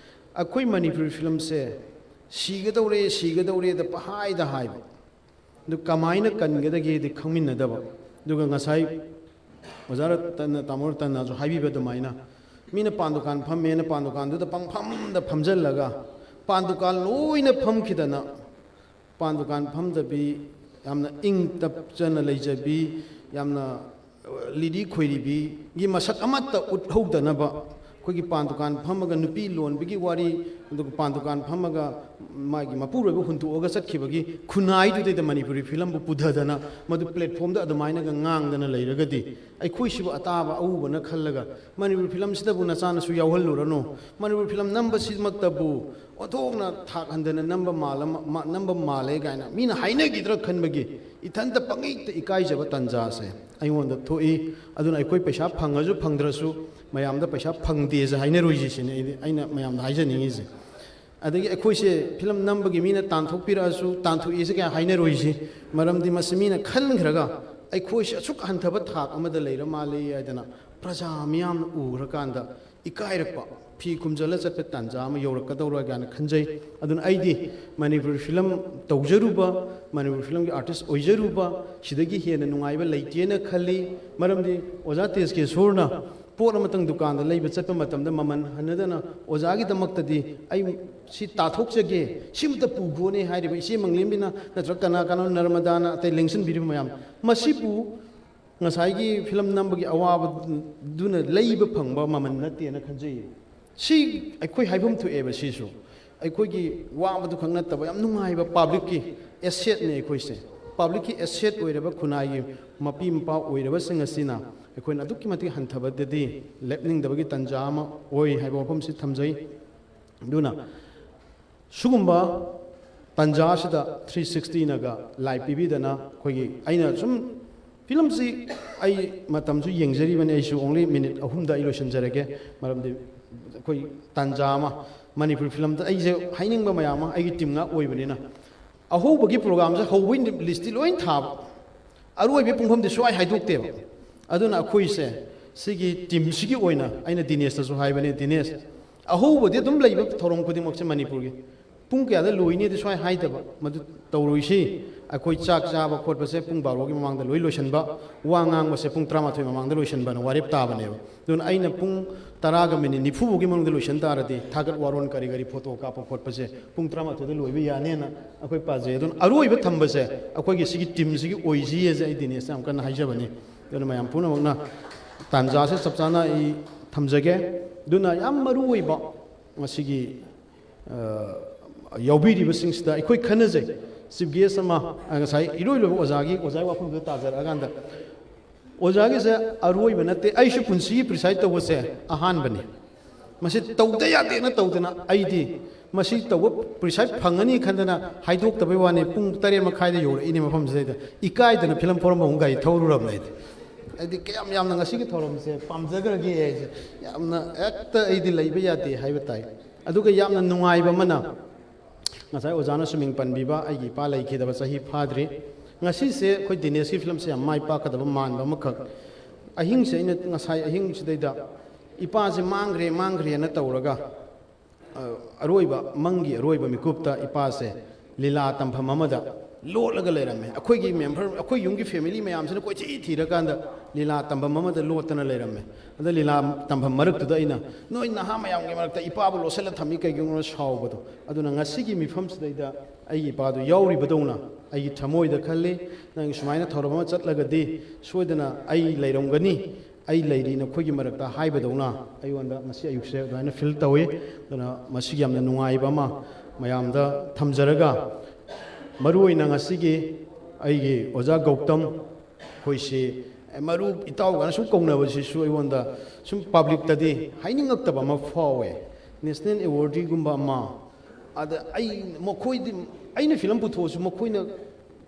ꯑꯩꯈꯣꯏ ꯃꯅꯤꯄꯨꯔꯤ ꯐꯤꯂꯝꯁꯦ ꯁꯤꯒꯗꯧꯔꯦꯗ ꯄꯍꯥꯏꯗ ꯍꯥꯏꯕ ꯑꯗꯨ ꯀꯃꯥꯏꯅ ꯀꯟꯒꯗꯒꯦꯗꯤ ꯈꯪꯃꯤꯟꯅꯗꯕ ꯑꯗꯨꯒ ꯉꯁꯥꯏ ꯑꯣꯖꯥ ꯔꯇꯟꯅ ꯇꯥꯃꯣ ꯔꯇꯟꯅꯁꯨ ꯍꯥꯏꯕꯤꯕ ꯑꯗꯨꯃꯥꯏꯅ ꯃꯤꯅ ꯄꯥꯟ ꯗꯨꯀꯥꯟ ꯐꯝꯃꯦꯅ ꯄꯥꯟ ꯗꯨꯀꯥꯟꯗꯨꯗ ꯄꯪꯐꯝꯗ ꯐꯝꯖꯜꯂꯒ ꯄꯥꯟ ꯗꯨꯀꯥꯟ ꯂꯣꯏꯅ ꯐꯝꯈꯤꯗꯅ ꯄꯥꯟ ꯗꯨꯀꯥꯟ ꯐꯝꯗꯕꯤ ꯌꯥꯝꯅ ꯏꯪ ꯇꯞꯆꯅ ꯂꯩꯖꯕꯤ ꯌꯥꯝꯅ ꯂꯤꯔꯤ ꯈꯣꯏꯔꯤꯕꯤꯒꯤ ꯃꯁꯛ ꯑꯃꯠꯇ ꯎꯠꯍꯧꯗꯅꯕ ꯑꯩꯈꯣꯏꯒꯤ ꯄꯥꯟ ꯗꯨꯀꯥꯟ ꯐꯝꯃꯒ ꯅꯨꯄꯤ ꯂꯣꯟꯕꯒꯤ ꯋꯥꯔꯤ ꯑꯗꯨꯒ ꯄꯥꯟ ꯗꯨꯀꯥꯟ ꯐꯝꯃꯒ ꯃꯥꯒꯤ ꯃꯄꯨꯔꯣꯏꯕ huntꯣꯛꯑꯒ ꯆꯠꯈꯤꯕꯒꯤ ꯈꯨꯟꯅꯥꯏꯗꯨꯗꯩꯗ ꯃꯅꯤꯄꯨꯔꯤ ꯐꯤꯂꯝꯕꯨ ꯄꯨꯊꯗꯅ ꯃꯗꯨ ꯄ꯭ꯂꯦꯠꯐꯣꯝꯗ ꯑꯗꯨꯃꯥꯏꯅꯒ ꯉꯥꯡꯗꯅ ꯂꯩꯔꯒꯗꯤ ꯑꯩꯈꯣꯏꯁꯤꯕꯨ ꯑꯇꯥꯕ ꯑꯎꯕꯅ ꯈꯜꯂꯒ ꯃꯅꯤꯄꯨꯔꯤ ꯐꯤꯂꯝꯁꯤꯗꯕꯨ ꯅꯆꯥꯅꯁꯨ ꯌꯥꯎꯍꯜꯂꯨꯔꯅꯨ ꯃꯅꯤꯄꯨꯔꯤ ꯐꯤꯂꯝ ꯅꯝꯕꯁꯤꯃꯛꯇꯕꯨ ꯑꯣꯟꯊꯣꯛꯅ ꯊꯥꯛ ꯍꯟꯗꯅ ꯅꯝꯕ ꯃꯥꯜꯂꯦ ꯀꯥꯏꯅ ꯃꯤꯅ ꯍꯥꯏꯅꯈꯤꯗ꯭ꯔꯥ ꯈꯟꯕꯒꯤ ꯏꯊꯟꯇ ꯄꯪꯏꯛꯇ ꯏꯀꯥꯏꯖꯕ ꯇꯥꯟꯖꯥꯁꯦ ꯑꯩꯉꯣꯟꯗ ꯊꯣꯛꯏ ꯑꯗꯨꯅ ꯑꯩꯈꯣꯏ ꯄꯩꯁꯥ ꯐꯪꯉꯁꯨ ꯐꯪꯗ꯭ꯔꯁꯨ ꯃꯌꯥꯝꯗ ꯄꯩꯁꯥ ꯐꯪꯗꯦꯁꯦ ꯍꯥꯏꯅꯔꯣꯏꯁꯤ ꯁꯤꯅꯤ ꯑꯩꯅ ꯃꯌꯥꯝꯗ ꯍꯥꯏꯖꯅꯤꯡꯉꯤꯁꯦ ꯑꯗꯒꯤ ꯑꯩꯈꯣꯏꯁꯦ ꯐꯤꯂꯝ ꯅꯝꯕꯒꯤ ꯃꯤꯅ ꯇꯥꯟꯊꯣꯛꯄꯤꯔꯛꯑꯁꯨ ꯇꯥꯟꯊꯣꯛꯏꯁꯦ ꯀꯌꯥ ꯍꯥꯏꯅꯔꯣꯏꯁꯤ ꯃꯔꯝꯗꯤ ꯃꯁꯤ ꯃꯤꯅ ꯈꯟꯈ꯭ꯔꯒ ꯑꯩꯈꯣꯏꯁꯦ ꯑꯁꯨꯛ ꯍꯟꯊꯕ ꯊꯥꯛ ꯑꯃꯗ ꯂꯩꯔ ꯃꯥꯜꯂꯤ ꯍꯥꯏꯗꯅ ꯄ꯭ꯔꯖꯥ ꯃꯤꯌꯥꯝꯅ ꯎꯈ꯭ꯔꯀꯥꯟꯗ ꯏꯀꯥꯏꯔꯛꯄ ꯐꯤ ꯈꯨꯝꯖꯜꯂ ꯆꯠꯄ ꯇꯥꯟꯖꯥ ꯑꯃ ꯌꯧꯔꯛꯀꯗꯧꯔꯥ ꯀꯥꯏꯅ ꯈꯟꯖꯩ ꯑꯗꯨꯅ ꯑꯩꯗꯤ ꯃꯅꯤꯄꯨꯔꯤ ꯐꯤꯂꯝ ꯇꯧꯖꯔꯨꯕ ꯃꯅꯤꯄꯨꯔꯤ ꯐꯤꯂꯝꯒꯤ ꯑꯥꯔꯇꯤꯁ ꯑꯣꯏꯖꯔꯨꯕ ꯁꯤꯗꯒꯤ ꯍꯦꯟꯅ ꯅꯨꯡꯉꯥꯏꯕ ꯂꯩꯇꯦꯅ ꯈꯜꯂꯤ ꯃꯔꯝꯗꯤ ꯑꯣꯖꯥ ꯇꯦꯖꯀꯦꯁꯣꯔꯅ ꯄꯣꯠ ꯑꯃꯇꯪ ꯗꯨꯀꯥꯟꯗ ꯂꯩꯕ ꯆꯠꯄ ꯃꯇꯝꯗ ꯃꯃꯜ ꯍꯟꯅꯗꯅ ꯑꯣꯖꯥꯒꯤꯗꯃꯛꯇꯗꯤ ꯑꯩ ꯁꯤ ꯇꯥꯊꯣꯛꯆꯒꯦ ꯁꯤꯃꯇ ꯄꯨꯈꯣꯅꯦ ꯍꯥꯏꯔꯤꯕ ꯏꯆꯦ ꯃꯪꯂꯦꯝꯕꯤꯅ ꯅꯠꯇ꯭ꯔꯒ ꯀꯅꯥ ꯅꯔꯃꯗꯥꯅ ꯑꯇꯩ ꯂꯦꯡꯁꯤꯟꯕꯤꯔꯤꯕ ꯃꯌꯥꯝ ꯃꯁꯤꯕꯨ ꯉꯁꯥꯏꯒꯤ ꯐꯤꯂꯝ ꯅꯝꯕꯒꯤ ꯑꯋꯥꯕꯗꯨꯅ ꯂꯩꯕ ꯐꯪꯕ ꯃꯃꯜ ꯅꯠꯇꯦꯅ ꯈꯟꯖꯩ ꯁꯤ ꯑꯩꯈꯣꯏ ꯍꯥꯏꯐꯝ ꯊꯣꯛꯑꯦꯕ ꯁꯤꯁꯨ ꯑꯩꯈꯣꯏꯒꯤ ꯋꯥꯕꯗꯨ ꯈꯛ ꯅꯠꯇꯕ ꯌꯥꯝ ꯅꯨꯡꯉꯥꯏꯕ ꯄꯥꯕ꯭ꯂꯤꯛꯀꯤ ꯑꯦꯁꯦꯠꯅꯦ ꯑꯩꯈꯣꯏꯁꯦ ꯄꯥꯕ꯭ꯂꯤꯛꯀꯤ ꯑꯦꯁꯦꯠ ꯑꯣꯏꯔꯕ ꯈꯨꯟꯅꯥꯏꯒꯤ ꯃꯄꯤ ꯃꯄꯥ ꯑꯣꯏꯔꯕꯁꯤꯡ ꯑꯁꯤꯅ ꯑꯩꯈꯣꯏꯅ ꯑꯗꯨꯛꯀꯤ ꯃꯇꯤꯛ ꯍꯟꯊꯕꯗꯗꯤ ꯂꯦꯞꯅꯤꯡꯗꯕꯒꯤ ꯇꯥꯟꯖꯥ ꯑꯃ ꯑꯣꯏ ꯍꯥꯏꯕ ꯋꯥꯐꯝꯁꯤ ꯊꯝꯖꯩ ꯑꯗꯨꯅ ꯁꯤꯒꯨꯝꯕ ꯇꯥꯟꯖꯥꯁꯤꯗ 360ꯅꯒ ꯂꯥꯏꯚ ꯄꯤꯕꯤꯗꯅ ꯑꯩꯈꯣꯏꯒꯤ ꯑꯩꯅ ꯁꯨꯝ ꯐꯤꯂꯝꯁꯤ ꯑꯩ ꯃꯇꯝꯁꯨ ꯌꯦꯡꯖꯔꯤꯕꯅꯤ ꯑꯩꯁꯨ ꯑꯣꯡꯂꯤ ꯃꯤꯅꯤꯠ 3ꯗ ꯑꯩ ꯂꯣꯏꯁꯤꯟꯖꯔꯒꯦ ꯃꯔꯝꯗꯤ ꯑꯩꯈꯣꯏ ꯇꯥꯟꯖꯥ ꯑꯃ ꯃꯅꯤꯄꯨꯔꯤ ꯐꯤꯂꯝꯗ ꯑꯩꯁꯦ ꯍꯥꯏꯅꯤꯡꯕ ꯃꯌꯥꯝ ꯑꯃ ꯑꯩꯒꯤ ꯇꯤꯝ ꯉꯥꯛ ꯑꯣꯏꯕꯅꯤꯅ ꯑꯍꯧꯕꯒꯤ ꯄ꯭ꯔꯣꯒꯥꯝꯁꯦ ꯍꯧꯕꯒꯤ ꯂꯤꯁꯇꯤ ꯂꯣꯏ ꯊꯥꯕ ꯑꯔꯣꯏꯕ ꯄꯨꯡꯐꯝꯗꯤ ꯁꯨꯡꯍꯥꯏ ꯍꯥꯏꯗꯣꯛꯇꯦꯕ ꯑꯗꯨꯅ ꯑꯩꯈꯣꯏꯁꯦ ꯁꯤꯒꯤ ꯇꯤꯝꯁꯤꯒꯤ ꯑꯣꯏꯅ ꯑꯩꯅ ꯗꯤꯅꯦꯁꯇꯁꯨ ꯍꯥꯏꯕꯅꯤ ꯗꯤꯅꯦꯁ ꯑꯍꯧꯕꯗꯤ ꯑꯗꯨꯝ ꯂꯩꯕ ꯊꯧꯔꯝ ꯈꯨꯗꯤꯡꯃꯛꯁꯦ ꯃꯅꯤꯄꯨꯔꯒꯤ ꯄꯨꯡ ꯀꯌꯥꯗ ꯂꯣꯏꯅꯤꯗꯤ ꯁꯨꯡꯍꯥꯏ ꯍꯥꯏꯗꯕ ꯃꯗꯨ ꯇꯧꯔꯣꯏꯁꯤ ꯑꯩꯈꯣꯏ ꯆꯥꯛ ꯆꯥꯕ ꯈꯣꯠꯄꯁꯦ ꯄꯨꯡ 12ꯒꯤ ꯃꯃꯥꯡꯗ ꯂꯣꯏ ꯂꯣꯏꯁꯤꯟꯕ ꯋꯥ ꯉꯥꯡꯕꯁꯦ ꯄꯨꯡ 13 ꯃꯃꯥꯡꯗ ꯂꯣꯏꯁꯤꯟꯕꯅ ꯋꯥꯔꯦꯞ ꯇꯥꯕꯅꯦꯕ ꯑꯗꯨꯅ ꯑꯩꯅ ꯄꯨꯡ 10ꯒ ꯃꯤꯅꯤꯠ 40 ꯐꯥꯎꯒꯤ ꯃꯅꯨꯡꯗ ꯂꯣꯏꯁꯤꯟ ꯇꯥꯔꯗꯤ ꯊꯥꯒꯠ ꯋꯥꯔꯣꯟ ꯀꯔꯤ ꯐꯣꯇꯣ ꯀꯥꯞꯄ ꯈꯣꯠꯄꯁꯦ ꯄꯨꯡ 12ꯗ ꯂꯣꯏꯕ ꯌꯥꯅꯦꯅ ꯑꯩꯈꯣই ꯄꯥꯖꯩ ꯑꯗꯨꯅ ꯑꯔꯣꯏꯕ ꯊꯝꯕꯁꯦ ꯑꯩꯈꯣꯏꯒꯤ ꯁꯤꯒꯤ ꯇꯤꯝꯁꯤꯒꯤ ꯑꯣꯏꯁꯤꯌꯦꯁꯦ ꯑꯩ ꯗꯤꯅꯦꯁꯇ ꯌꯥꯝ ꯀꯟꯅ ꯍꯥꯏꯖꯕꯅꯤ ꯑꯗꯨꯅ ꯃꯌꯥꯝ ꯄꯨꯝꯅꯃꯛꯅ ꯇꯥꯟꯖꯥꯁꯦ ꯆꯞ ꯆꯥꯅ ꯑꯩ ꯊꯝꯖꯒꯦ ꯑꯗꯨꯅ ꯌꯥꯝ ꯃꯔꯨꯑꯣꯏꯕ ꯃꯁꯤꯒꯤ ꯌꯥꯎꯕꯤꯔꯤꯕꯁꯤꯡꯁꯤꯗ ꯑꯩꯈꯣꯏ ꯈꯟꯅꯖꯩ ꯆꯤꯐ ꯒꯦꯁ ꯑꯃ ꯉꯁꯥꯏ ꯏꯔꯣꯏꯂꯣꯏꯕ ꯑꯣꯖꯥꯒꯤ ꯋꯥꯐꯝꯗꯨꯗ ꯇꯥꯖꯔꯛꯑꯀꯥꯟꯗ ꯑꯣꯖꯥꯒꯤꯁꯦ ꯑꯔꯣꯏꯕ ꯅꯠꯇꯦ ꯑꯩꯁꯨ ꯄꯨꯟꯁꯤꯒꯤ ꯄ꯭ꯔꯤꯁꯥꯏꯠ ꯇꯧꯕꯁꯦ ꯑꯍꯥꯟꯕꯅꯤ ꯃꯁꯤ ꯇꯧꯗ ꯌꯥꯗꯦꯅ ꯇꯧꯗꯅ ꯑꯩꯗꯤ ꯃꯁꯤ ꯇꯧꯕ ꯄ꯭ꯔꯤꯁꯥꯏꯠ ꯐꯪꯒꯅꯤ ꯈꯟꯗꯅ ꯍꯥꯏꯗꯣꯛꯇꯕꯩ ꯋꯥꯅꯤ ꯄꯨꯡ 8:30ꯗ ꯌꯧꯔꯛꯏꯅꯦ ꯃꯐꯝꯁꯤꯗꯩꯗ ꯏꯀꯥꯏꯗꯅ ꯐꯤꯂꯝ ꯐꯣꯔꯝ ꯑꯃꯨꯛ ꯒꯥꯔꯤ ꯊꯧꯔꯨꯔꯕꯅꯦ ꯑꯩꯗꯤ ꯑꯩꯗꯤ ꯀꯌꯥꯝ ꯌꯥꯝꯅ ꯉꯁꯤꯒꯤ ꯊꯧꯔꯝꯁꯦ ꯄꯥꯝꯖꯈ꯭ꯔꯒꯦ ꯍꯥꯏꯁꯦ ꯌꯥꯝꯅ ꯍꯦꯛꯇ ꯑꯩꯗꯤ ꯂꯩꯕ ꯌꯥꯗꯦ ꯍꯥꯏꯕ ꯇꯥꯏ ꯑꯗꯨꯒ ꯌꯥꯝꯅ ꯅꯨꯡꯉꯥꯏꯕ ꯑꯃꯅ ꯉꯁꯥꯏ ꯑꯣꯖꯥꯅꯁꯨ ꯃꯤꯡ ꯄꯟꯕꯤꯕ ꯑꯩꯒꯤ ꯏꯄꯥ ꯂꯩꯈꯤꯗꯕ ꯆꯍꯤ ꯐꯥꯗ꯭ꯔꯤ ꯉꯁꯤꯁꯦ ꯑꯩꯈꯣꯏ ꯗꯤꯅꯦꯁꯀꯤ ꯐꯤꯂꯝꯁꯦ ꯌꯥꯝ ꯃꯥꯏ ꯄꯥꯛꯀꯗꯕ ꯃꯥꯟꯕ ꯑꯃꯈꯛ ꯑꯍꯤꯡꯁꯦ ꯑꯩꯅ ꯉꯁꯥꯏ ꯑꯍꯤꯡꯁꯤꯗꯩꯗ ꯏꯄꯥꯁꯦ ꯃꯥꯡꯈ꯭ꯔꯦꯅ ꯇꯧꯔꯒ ꯑꯔꯣꯏꯕ ꯃꯪꯒꯤ ꯑꯔꯣꯏꯕ ꯃꯤꯀꯨꯞꯇ ꯏꯄꯥꯁꯦ ꯂꯤꯂꯥ ꯇꯝꯐꯝ ꯑꯃꯗ ꯂꯣꯠꯂꯒ ꯂꯩꯔꯝꯃꯦ ꯑꯩꯈꯣꯏꯒꯤ ꯃꯦꯝꯕꯔ ꯑꯩꯈꯣꯏ ꯌꯨꯝꯒꯤ ꯐꯦꯃꯤꯂꯤ ꯃꯌꯥꯝꯁꯤꯅ ꯀꯣꯏꯊꯤ ꯊꯤꯔꯀꯥꯟꯗ ꯂꯤꯂꯥ ꯇꯝꯐꯝ ꯑꯃꯗ ꯂꯣꯠꯇꯅ ꯂꯩꯔꯝꯃꯦ ꯑꯗ ꯂꯤꯂꯥ ꯇꯝꯐꯝ ꯃꯔꯛꯇꯨꯗ ꯑꯩꯅ ꯅꯣꯏ ꯅꯍꯥ ꯃꯌꯥꯝꯒꯤ ꯃꯔꯛꯇ ꯏꯄꯥꯕꯨ ꯂꯣꯠꯁꯤꯜꯂ ꯊꯝꯃꯤ ꯀꯩꯒꯤꯅꯣ ꯁꯥꯎꯕꯗꯣ ꯑꯗꯨꯅ ꯉꯁꯤꯒꯤ ꯃꯤꯐꯝꯁꯤꯗꯩꯗ ꯑꯩꯒꯤ ꯏꯄꯥꯗꯨ ꯌꯥꯎꯔꯤꯕꯗꯧꯅ ꯑꯩꯒꯤ ꯊꯃꯣꯏꯗ ꯈꯜꯂꯤ ꯅꯪ ꯁꯨꯃꯥꯏꯅ ꯊꯧꯔꯝ ꯑꯃ ꯆꯠꯂꯒꯗꯤ ꯁꯣꯏꯗꯅ ꯑꯩ ꯂꯩꯔꯝꯒꯅꯤ ꯑꯩ ꯂꯩꯔꯤ ꯅꯈꯣꯏꯒꯤ ꯃꯔꯛꯇ ꯍꯥꯏꯕꯗꯧꯅ ꯑꯩꯉꯣꯟꯗ ꯉꯁꯤ ꯑꯌꯨꯛꯁꯦ ꯑꯗꯨꯃꯥꯏꯅ ꯐꯤꯜ ꯇꯧꯏ ꯑꯗꯨꯅ ꯃꯁꯤꯒꯤ ꯌꯥꯝꯅ ꯅꯨꯡꯉꯥꯏꯕ ꯑꯃ ꯃꯌꯥꯝꯗ ꯊꯝꯖꯔꯒ ꯃꯔꯨꯑꯣꯏꯅ ꯉꯁꯤꯒꯤ ꯑꯩꯒꯤ ꯑꯣꯖꯥ ꯒꯧꯇꯝ ꯑꯩꯈꯣꯏꯁꯤ ꯃꯔꯨ ꯏꯇꯥꯎꯒꯅ ꯁꯨꯝ ꯀꯧꯅꯕꯁꯤꯁꯨ ꯑꯩꯉꯣꯟꯗ ꯁꯨꯝ ꯄꯥꯕ꯭ꯂꯤꯛꯇꯗꯤ ꯍꯥꯏꯅꯤꯡꯉꯛꯇꯕ ꯑꯃ ꯐꯥꯎꯋꯦ ꯅꯦꯁꯅꯦꯜ ꯑꯦꯋꯥꯔꯗꯤꯒꯨꯝꯕ ꯑꯃ ꯑꯗ ꯃꯈꯣꯏꯗꯤ ꯑꯩꯅ ꯐꯤꯂꯝ ꯄꯨꯊꯣꯛꯑꯁꯨ ꯃꯈꯣꯏꯅ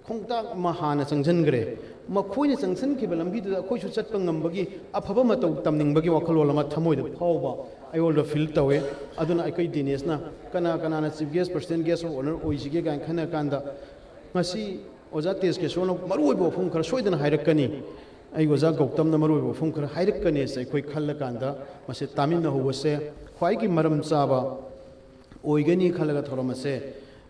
ꯈꯣꯡꯇꯥꯛ ꯑꯃ ꯍꯥꯟꯅ ꯆꯪꯁꯤꯟꯈ꯭ꯔꯦ ꯃꯈꯣꯏꯅ ꯆꯪꯁꯤꯟꯈꯤꯕ ꯂꯝꯕꯤꯗꯨꯗ ꯑꯩꯈꯣꯏꯁꯨ ꯆꯠꯄ ꯉꯝꯕꯒꯤ ꯑꯐꯕ ꯃꯇꯧ ꯇꯝꯅꯤꯡꯕꯒꯤ ꯋꯥꯈꯜꯂꯣꯟ ꯑꯃ ꯊꯃꯣꯏꯗ ꯐꯥꯎꯕ ꯑꯩꯉꯣꯟꯗ ꯐꯤꯜ ꯇꯧꯋꯦ ꯑꯗꯨꯅ ꯑꯩꯈꯣꯏ ꯗꯤꯅꯦꯁꯅ ꯀꯅꯥꯅ chief guest personal guest of honour ꯑꯣꯏꯁꯤꯒꯦ ꯀꯥꯏꯅ ꯈꯟꯅ ꯀꯥꯟꯗ ꯉꯁꯤ ꯑꯣꯖꯥ ꯇꯦꯖꯀꯦꯁꯣꯔꯅ ꯃꯔꯨꯑꯣꯏꯕ ꯋꯥꯐꯝ ꯈꯔ ꯁꯣꯏꯗꯅ ꯍꯥꯏꯔꯛꯀꯅꯤ ꯑꯩ ꯑꯣꯖꯥ ꯒꯧꯇꯝꯅ ꯃꯔꯨꯑꯣꯏꯕ ꯋꯥꯐꯝ ꯈꯔ ꯍꯥꯏꯔꯛꯀꯅꯤꯁꯦ ꯑꯩꯈꯣꯏ ꯈꯜꯂꯀꯥꯟꯗ ꯃꯁꯤ ꯇꯥꯃꯤꯟꯅꯍꯧꯕꯁꯦ ꯈ꯭ꯋꯥꯏꯒꯤ ꯃꯔꯝ ꯆꯥꯕ ꯑꯣꯏꯒꯅꯤ ꯈꯜꯂꯒ ꯊꯧꯔꯝ ꯑꯁꯦ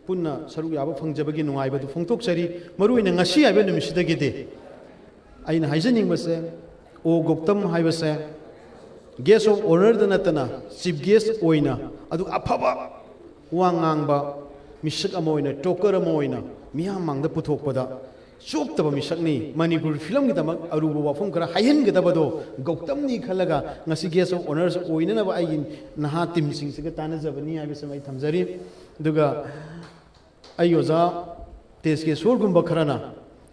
ꯄꯨꯟꯅ ꯁꯔꯨꯛ ꯌꯥꯕ ꯐꯪꯖꯕꯒꯤ ꯅꯨꯡꯉꯥꯏꯕꯗꯨ ꯐꯣꯡꯗꯣꯛꯆꯔꯤ ꯃꯔꯨꯑꯣꯏꯅ ꯉꯁꯤ ꯍꯥꯏꯕ ꯅꯨꯃꯤꯠꯁꯤꯗꯒꯤꯗꯤ ꯑꯩꯅ ꯍꯥꯏꯖꯅꯤꯡꯕꯁꯦ ꯑꯣ ꯒꯧꯇꯝ ꯍꯥꯏꯕꯁꯦ ꯒꯦꯁ ꯑꯣꯐ ꯑꯣꯅꯔꯗ ꯅꯠꯇꯅ ꯆꯤꯐ ꯒꯦꯁ ꯑꯣꯏꯅ ꯑꯗꯨꯒ ꯑꯐꯕ ꯋꯥ ꯉꯥꯡꯕ ꯃꯤꯁꯛ ꯑꯃ ꯑꯣꯏꯅ ꯇꯣꯀꯔ ꯑꯃ ꯑꯣꯏꯅ ꯃꯤꯌꯥꯝ ꯃꯥꯡꯗ ꯄꯨꯊꯣꯛꯄꯗ ꯆꯣꯞꯇꯕ ꯃꯤꯁꯛꯅꯤ ꯃꯅꯤꯄꯨꯔ ꯐꯤꯂꯝꯒꯤꯗꯃꯛ ꯑꯔꯨꯕ ꯋꯥꯐꯝ ꯈꯔ ꯍꯥꯏꯍꯟꯒꯗꯕꯗꯣ ꯒꯧꯇꯝꯅꯤ ꯈꯜꯂꯒ ꯉꯁꯤ ꯒꯦꯁ ꯑꯣꯐ ꯑꯣꯅꯔꯁ ꯑꯣꯏꯅꯅꯕ ꯑꯩꯒꯤ ꯅꯍꯥ ꯇꯤꯝꯁꯤꯡꯁꯤꯒ ꯇꯥꯟꯅꯖꯕꯅꯤ ꯍꯥꯏꯕꯁꯤꯃ ꯑꯩ ꯊꯝꯖꯔꯤ ꯑꯗꯨꯒ ꯑꯩ ꯑꯣꯖꯥ ꯇꯦꯖꯀꯦꯁꯣꯔꯒꯨꯝꯕ ꯈꯔꯅ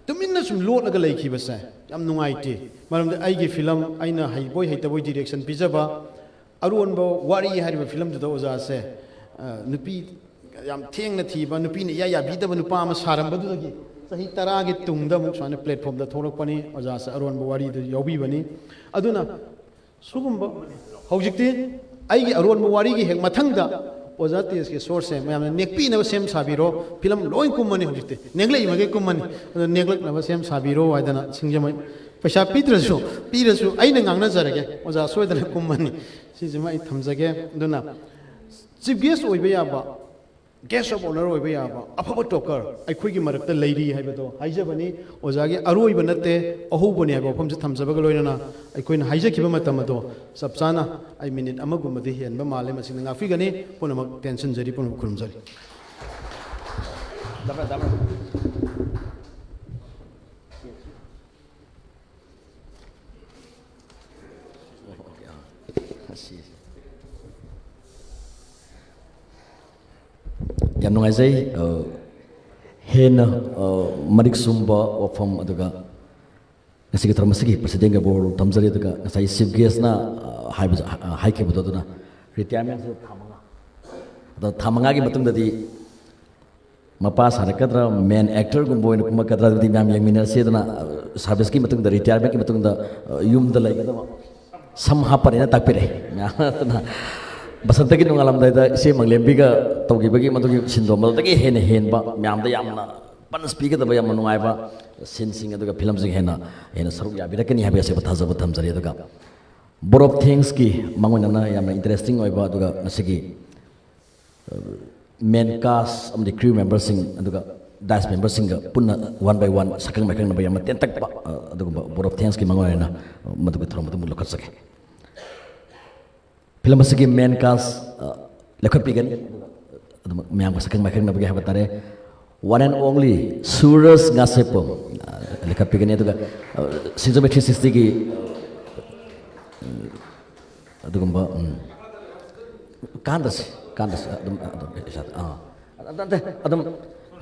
ꯇꯨꯃꯤꯟꯅ ꯁꯨꯝ ꯂꯣꯠꯂꯒ ꯂꯩꯈꯤꯕꯁꯦ ꯌꯥꯝ ꯅꯨꯡꯉꯥꯏꯇꯦ ꯃꯔꯝꯗꯤ ꯑꯩꯒꯤ ꯐꯤꯂꯝ ꯑꯩꯅ ꯍꯩꯕꯣꯏ ꯍꯩꯇꯕꯣꯏ ꯗꯤꯔꯦꯛꯁꯟ ꯄꯤꯖꯕ ꯑꯔꯣꯟꯕ ꯋꯥꯔꯤ ꯍꯥꯏꯔꯤꯕ ꯐꯤꯂꯝꯗꯨꯗ ꯑꯣꯖꯥꯁꯦ ꯅꯨꯄꯤ ꯌꯥꯝ ꯊꯦꯡꯅ ꯊꯤꯕ ꯅꯨꯄꯤꯅ ꯏꯌꯥ ꯌꯥꯕꯤꯗꯕ ꯅꯨꯄꯥ ꯑꯃ ꯁꯥꯔꯝꯕꯗꯨꯗꯒꯤ ꯆꯍꯤ 10ꯒꯤ ꯇꯨꯡꯗ ꯑꯃꯨꯛ ꯁꯨꯃꯥꯏꯅ ꯄ꯭ꯂꯦꯠꯐꯣꯝꯗ ꯊꯣꯛꯂꯛꯄꯅꯤ ꯑꯣꯖꯥꯁꯦ ꯑꯔꯣꯟꯕ ꯋꯥꯔꯤꯗꯨ ꯌꯥꯎꯕꯤꯕꯅꯤ ꯑꯗꯨꯅ ꯁꯤꯒꯨꯝꯕ ꯍꯧꯖꯤꯛꯇꯤ ꯑꯩꯒꯤ ꯑꯔꯣꯟꯕ ꯋꯥꯔꯤꯒꯤ ꯍꯦꯛ ꯃꯊꯪꯗ ꯑꯣꯖꯥ ꯇꯦꯖꯀꯦꯁꯣꯔꯁꯦ ꯃꯌꯥꯝꯅ ꯅꯦꯛꯄꯤꯅꯕ ꯁꯦꯝ ꯁꯥꯕꯤꯔꯣ ꯐꯤꯂꯝ ꯂꯣꯏ ꯀꯨꯝꯃꯅꯤ ꯍꯧꯖꯤꯛꯇꯤ ꯅꯦꯛꯂꯛꯏꯃꯈꯩ ꯀꯨꯝꯃꯅꯤ ꯑꯗꯨ ꯅꯦꯛꯂꯛꯅꯕ ꯁꯦꯝ ꯁꯥꯕꯤꯔꯣ ꯍꯥꯏꯗꯅ ꯁꯤꯡꯖꯃꯩ ꯄꯩꯁꯥ ꯄꯤꯔꯁꯨ ꯑꯩꯅ ꯉꯥꯡꯅꯖꯔꯒꯦ ꯑꯣꯖꯥ ꯁꯣꯏꯗꯅ ꯀꯨꯝꯃꯅꯤ ꯁꯤꯁꯤꯃ ꯑꯩ ꯊꯝꯖꯒꯦ ꯑꯗꯨꯅ ꯆꯤꯐ ꯒꯦꯁ ꯑꯣꯏꯕ ꯌꯥꯕ ꯒꯦꯁ ꯑꯣꯐ ꯑꯣꯅꯔ ꯑꯣꯏꯕ ꯌꯥꯕ ꯑꯐꯕ ꯇꯣꯀꯔ ꯑꯩꯈꯣꯏꯒꯤ ꯃꯔꯛꯇ ꯂꯩꯔꯤ ꯍꯥꯏꯕꯗꯣ ꯍꯥꯏꯖꯕꯅꯤ ꯑꯣꯖꯥꯒꯤ ꯑꯔꯣꯏꯕ ꯅꯠꯇꯦ ꯑꯍꯧꯕꯅꯤ ꯍꯥꯏꯕ ꯋꯥꯐꯝꯁꯦ ꯊꯝꯖꯕꯒ ꯂꯣꯏꯅꯅ ꯑꯩꯈꯣꯏꯅ ꯍꯥꯏꯖꯈꯤꯕ ꯃꯇꯝ ꯑꯗꯣ ꯆꯞ ꯆꯥꯅ ꯑꯩ ꯃꯤꯅꯤꯠ ꯑꯃꯒꯨꯝꯕꯗꯤ ꯍꯦꯟꯕ ꯃꯥꯜꯂꯦ ꯃꯁꯤꯅ ꯉꯥꯛꯄꯤꯒꯅꯤ ꯄꯨꯝꯅꯃꯛ ꯇꯦꯟꯁꯤꯟꯖꯔꯤ ꯄꯨꯝꯅꯃꯛ ꯈꯨꯔꯨꯝꯖꯔꯤ ꯌꯥꯝ ꯅꯨꯡꯉꯥꯏꯖꯩ ꯍꯦꯟꯅ ꯃꯔꯤꯛ ꯁꯨꯝꯕ ꯋꯥꯐꯝ ꯑꯗꯨꯒ ꯉꯁꯤꯒꯤ ꯊꯧꯔꯝ ꯑꯁꯤꯒꯤ ꯄ꯭ꯔꯁꯤꯗꯦꯟꯒ ꯕꯣꯔ ꯊꯝꯖꯔꯤ ꯑꯗꯨꯒ ꯉꯁꯥꯏ ꯆꯤꯐ ꯒꯦꯁꯅ ꯍꯥꯏꯈꯤꯕꯗꯣ ꯑꯗꯨꯅ ꯔꯤꯇꯥꯌꯔꯃꯦꯟꯁꯦ ꯑꯗꯣ ꯊꯥ 5ꯒꯤ ꯃꯇꯨꯡꯗꯗꯤ ꯃꯄꯥ ꯁꯥꯔꯛꯀꯗ꯭ꯔꯥ ꯃꯦꯟ ꯑꯦꯛꯇꯔꯒꯨꯝꯕ ꯑꯣꯏꯅ ꯀꯨꯝꯃꯛꯀꯗ꯭ꯔꯥ ꯑꯗꯨꯗꯤ ꯃꯌꯥꯝ ꯌꯦꯡꯃꯤꯟꯅꯔꯁꯤ ꯑꯗꯨꯅ ꯁꯥꯔꯚꯤꯁꯀꯤ ꯃꯇꯨꯡꯗ ꯔꯤꯇꯥꯌꯔꯃꯦꯟꯒꯤ ꯃꯇꯨꯡꯗ ꯌꯨꯝꯗ ꯂꯩꯒꯗꯕ ꯁꯝ ꯍꯥꯞꯄꯅꯤꯅ ꯇꯥꯛꯄꯤꯔꯛꯑꯦ ꯑꯗꯨꯅ ꯕꯁꯟꯇꯒꯤ ꯅꯣꯡꯉꯥꯜꯂꯝꯗꯥꯏꯗ ꯏꯆꯦ ꯃꯪꯂꯦꯝꯕꯤꯒ ꯇꯧꯈꯤꯕꯒꯤ ꯃꯗꯨꯒꯤ ꯁꯤꯟꯗꯣ ꯃꯗꯨꯗꯒꯤ ꯍꯦꯟꯅ ꯍꯦꯟꯕ ꯃꯌꯥꯝꯗ ꯌꯥꯝꯅ ꯄꯟꯁ ꯄꯤꯒꯗꯕ ꯌꯥꯝꯅ ꯅꯨꯡꯉꯥꯏꯕ ꯁꯤꯟꯁꯤꯡ ꯑꯗꯨꯒ ꯐꯤꯂꯝꯁꯤꯡ ꯍꯦꯟꯅ ꯁꯔꯨꯛ ꯌꯥꯕꯤꯔꯛꯀꯅꯤ ꯍꯥꯏꯕ ꯑꯁꯤꯕꯨ ꯊꯥꯖꯕ ꯊꯝꯖꯔꯤ ꯑꯗꯨꯒ ꯕꯣꯔ ꯑꯣꯐ ꯊꯦꯡꯛꯁꯀꯤ ꯃꯥꯡꯑꯣꯏꯅꯅ ꯌꯥꯝꯅ ꯏꯟꯇꯔꯦꯁꯇꯤꯡ ꯑꯣꯏꯕ ꯑꯗꯨꯒ ꯉꯁꯤꯒꯤ ꯃꯦꯟ ꯀꯥꯁ ꯑꯃꯗꯤ ꯀ꯭ꯔꯤꯎ ꯃꯦꯝꯕꯔꯁꯤꯡ ꯑꯗꯨꯒ ꯗꯥꯏꯁ ꯃꯦꯝꯕꯔꯁꯤꯡꯒ ꯄꯨꯟꯅ 1 by 1 ꯁꯛꯈꯪ ꯃꯥꯏꯈꯪꯅꯕ ꯌꯥꯝꯅ ꯇꯦꯟꯇꯛꯄ ꯑꯗꯨꯒꯨꯝꯕ ꯕꯣꯔ ꯑꯣꯐ ꯊꯦꯡꯛꯁꯀꯤ ꯃꯥꯡꯑꯣꯏꯅꯅ ꯃꯗꯨꯒꯤ ꯊꯧꯔꯝ ꯑꯗꯨ ꯂꯧꯈꯠꯆꯒꯦ ꯐꯤꯂꯝ ꯑꯁꯤꯒꯤ ꯃꯦꯟ ꯀꯥꯁ ꯂꯧꯈꯠꯄꯤꯒꯅꯤ ꯑꯗꯨꯃꯛ ꯃꯌꯥꯝꯒ ꯁꯛꯈꯪ ꯃꯥꯏꯈꯪꯅꯕꯒꯤ ꯍꯥꯏꯕ ꯇꯥꯔꯦ ꯋꯥꯟ ꯑꯦꯟ ꯑꯣꯡꯂꯤ ꯁꯨꯔꯁ ꯉꯥꯁꯦꯄꯝ ꯂꯧꯈꯠꯄꯤꯒꯅꯤ ꯑꯗꯨꯒ ꯁꯤꯡꯖꯃꯩ 360ꯒꯤ ꯑꯗꯨꯒꯨꯝꯕ ꯀꯥꯟꯗꯁꯤ ꯑꯗꯨꯝ